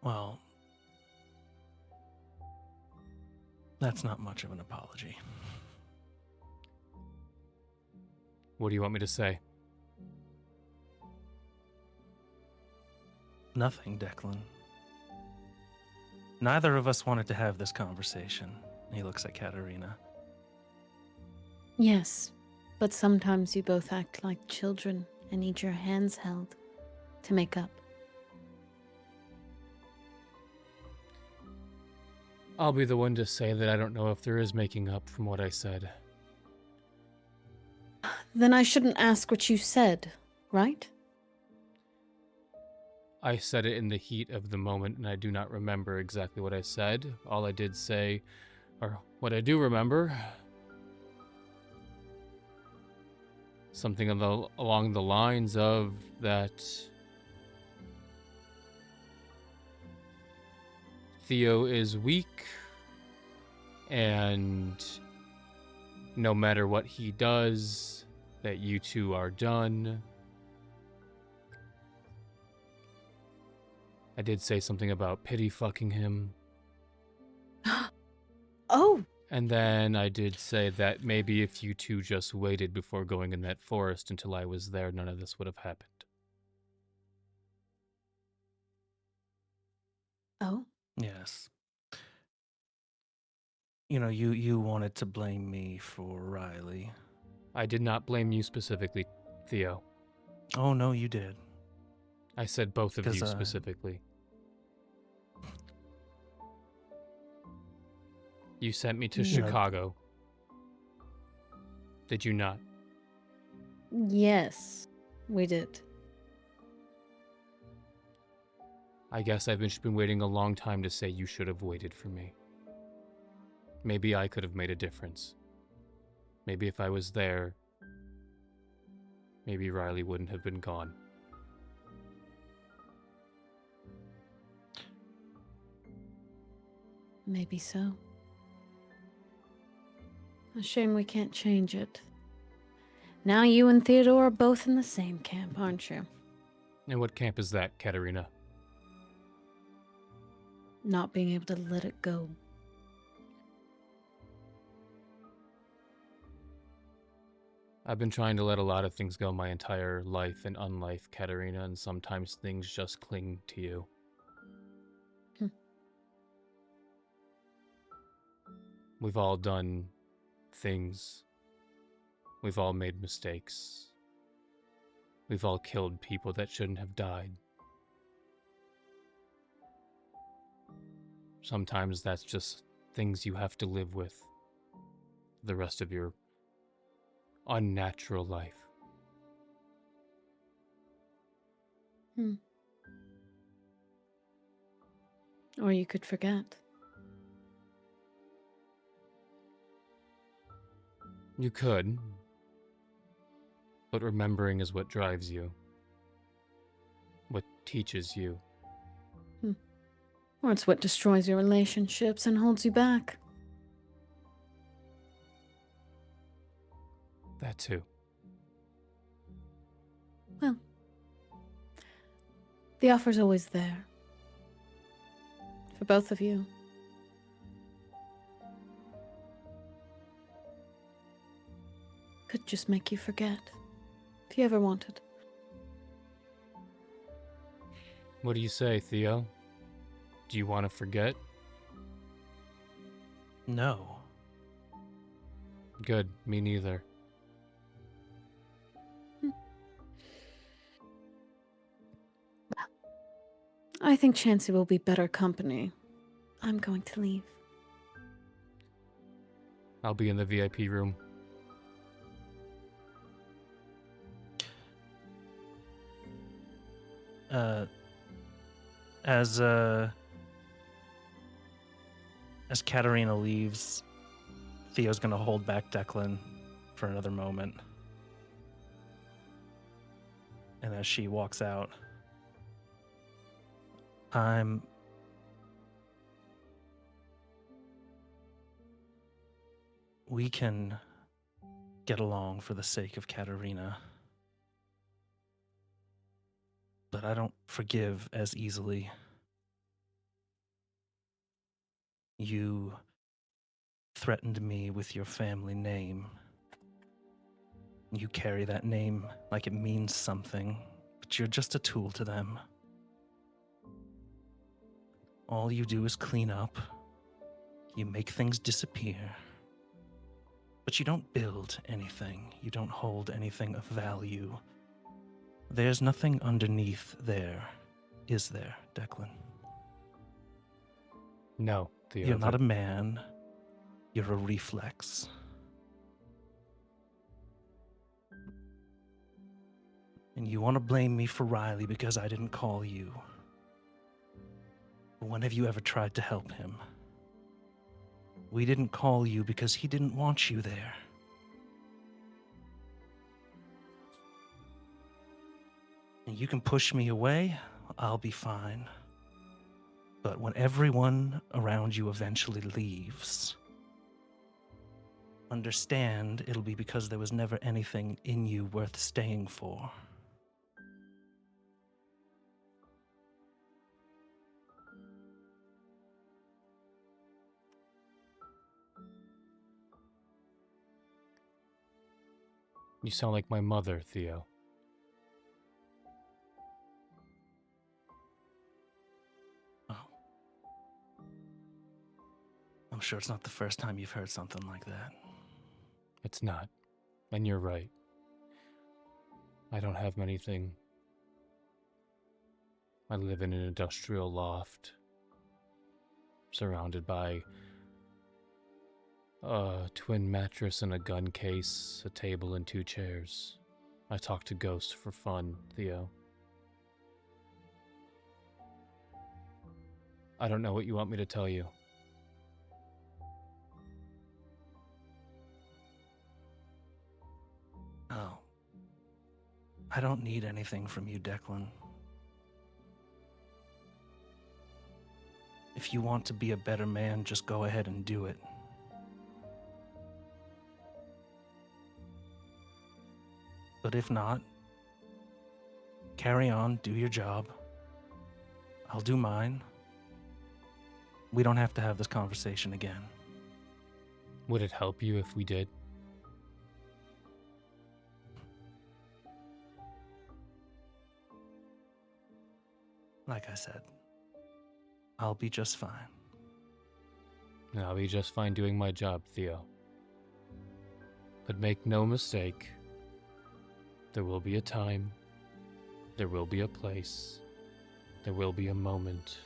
Well, that's not much of an apology. What do you want me to say? Nothing, Declan. Neither of us wanted to have this conversation. He looks at Katerina. Yes, but sometimes you both act like children and need your hands held to make up. I'll be the one to say that I don't know if there is making up from what I said. Then I shouldn't ask what you said, right? I said it in the heat of the moment, and I do not remember exactly what I said. All I did say, or what I do remember, something along the lines of that Theo is weak, and no matter what he does, that you two are done. I did say something about pity fucking him. Oh! And then I did say that maybe if you two just waited before going in that forest until I was there, none of this would have happened. Oh? Yes. You wanted to blame me for Riley. I did not blame you specifically, Theo. Oh, no, you did. I said both of 'Cause, you specifically. You sent me to Chicago. Did you not? Yes, we did. I guess I've just been waiting a long time to say you should have waited for me. Maybe I could have made a difference. Maybe if I was there, maybe Riley wouldn't have been gone. Maybe so. A shame we can't change it. Now you and Theodore are both in the same camp, aren't you? And what camp is that, Katerina? Not being able to let it go. I've been trying to let a lot of things go my entire life and unlife, Katerina, and sometimes things just cling to you. We've all done things. We've all made mistakes. We've all killed people that shouldn't have died. Sometimes that's just things you have to live with the rest of your unnatural life. Or you could forget. You could, but remembering is what drives you, what teaches you. Or it's what destroys your relationships and holds you back. That too. Well, the offer's always there. For both of you. Could just make you forget. If you ever wanted. What do you say, Theo? Do you want to forget? No. Good, me neither. I think Chancie will be better company. I'm going to leave. I'll be in the VIP room. As Katerina leaves, Theo's gonna hold back Declan for another moment. And as she walks out, we can get along for the sake of Katerina. But I don't forgive as easily. You threatened me with your family name. You carry that name like it means something, but you're just a tool to them. All you do is clean up. You make things disappear. But you don't build anything. You don't hold anything of value. There's nothing underneath there, is there, Declan? No, Theo. You're not a man. You're a reflex. And you want to blame me for Riley because I didn't call you. But when have you ever tried to help him? We didn't call you because he didn't want you there. And you can push me away, I'll be fine. But when everyone around you eventually leaves, understand it'll be because there was never anything in you worth staying for. You sound like my mother, Theo. Oh. I'm sure it's not the first time you've heard something like that. It's not. And you're right. I don't have anything. I live in an industrial loft, surrounded by a twin mattress and a gun case, a table and 2 chairs. I talk to ghosts for fun, Theo. I don't know what you want me to tell you. Oh. I don't need anything from you, Declan. If you want to be a better man, just go ahead and do it. But if not, carry on, do your job. I'll do mine. We don't have to have this conversation again. Would it help you if we did? Like I said, I'll be just fine. And I'll be just fine doing my job, Theo. But make no mistake, there will be a time, there will be a place, there will be a moment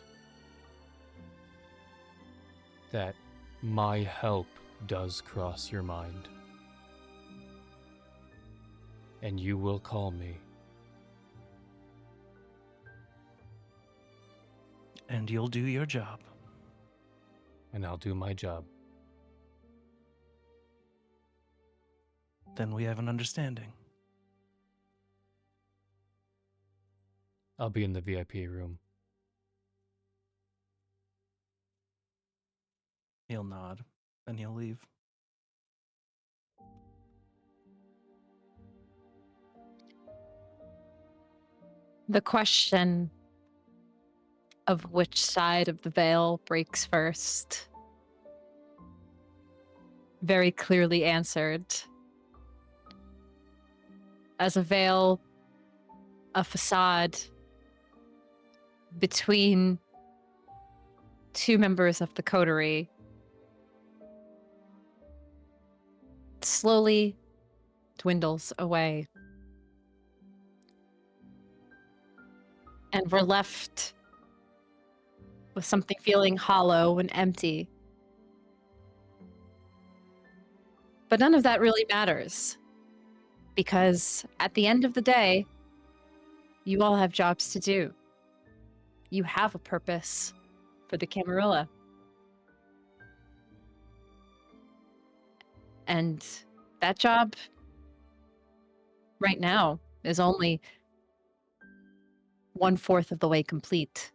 that my help does cross your mind. And you will call me. And you'll do your job. And I'll do my job. Then we have an understanding. I'll be in the VIP room. He'll nod, then he'll leave. The question of which side of the veil breaks first very clearly answered. As a veil, a facade between 2 members of the coterie slowly dwindles away. And we're left with something feeling hollow and empty. But none of that really matters, because at the end of the day, you all have jobs to do. You have a purpose for the Camarilla. And that job right now is only 1/4 of the way complete.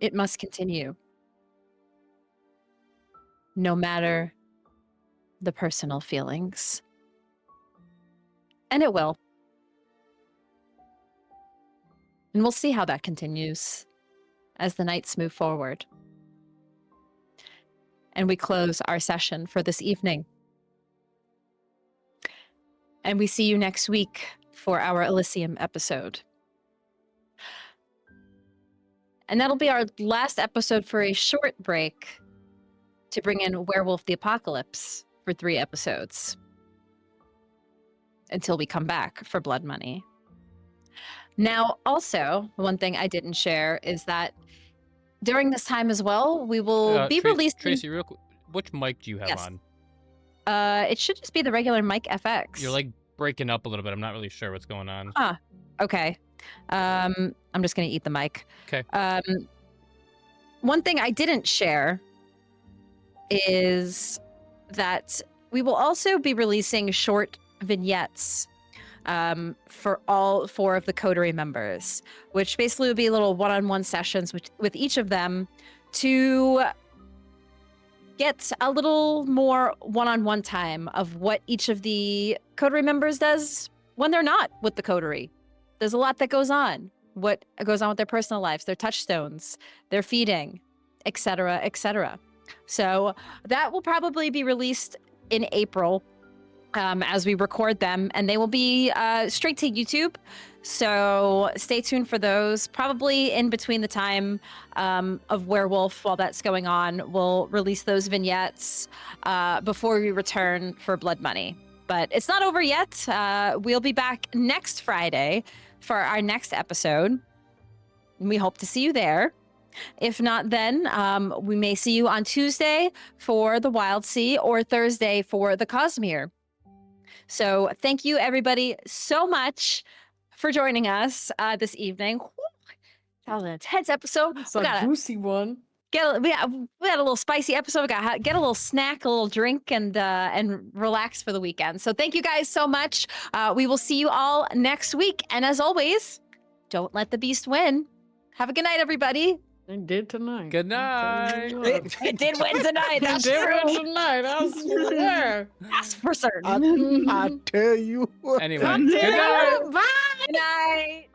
It must continue, no matter the personal feelings. And it will. And we'll see how that continues as the nights move forward. And we close our session for this evening. And we see you next week for our Elysium episode. And that'll be our last episode for a short break to bring in Werewolf the Apocalypse for 3 episodes until we come back for Blood Money. Now, also, one thing I didn't share is that during this time as well, we will be releasing... Tracy, real quick, which mic do you have Yes. on? It should just be the regular mic FX. You're like breaking up a little bit. I'm not really sure what's going on. Okay. I'm just gonna eat the mic. Okay. One thing I didn't share is that we will also be releasing short vignettes for all 4 of the coterie members, which basically will be little one-on-one sessions with each of them to get a little more one-on-one time of what each of the coterie members does when they're not with the coterie. There's a lot that goes on. What goes on with their personal lives, their touchstones, their feeding, etc., etc. So that will probably be released in April as we record them, and they will be straight to YouTube. So stay tuned for those. Probably in between the time of Werewolf, while that's going on, we'll release those vignettes before we return for Blood Money. But it's not over yet. We'll be back next Friday for our next episode. We hope to see you there. If not, then we may see you on Tuesday for the Wild Sea or Thursday for the Cosmere. So thank you, everybody, so much for joining us this evening. That was an intense episode. It's a juicy one. We had a little spicy episode. We got get a little snack, a little drink, and relax for the weekend. So thank you guys so much. We will see you all next week. And as always, don't let the beast win. Have a good night, everybody. It did tonight. Good night. It did win tonight. That's It did true. win tonight. I swear. That's for certain. I tell you what. Anyway, good night. Bye. Good night.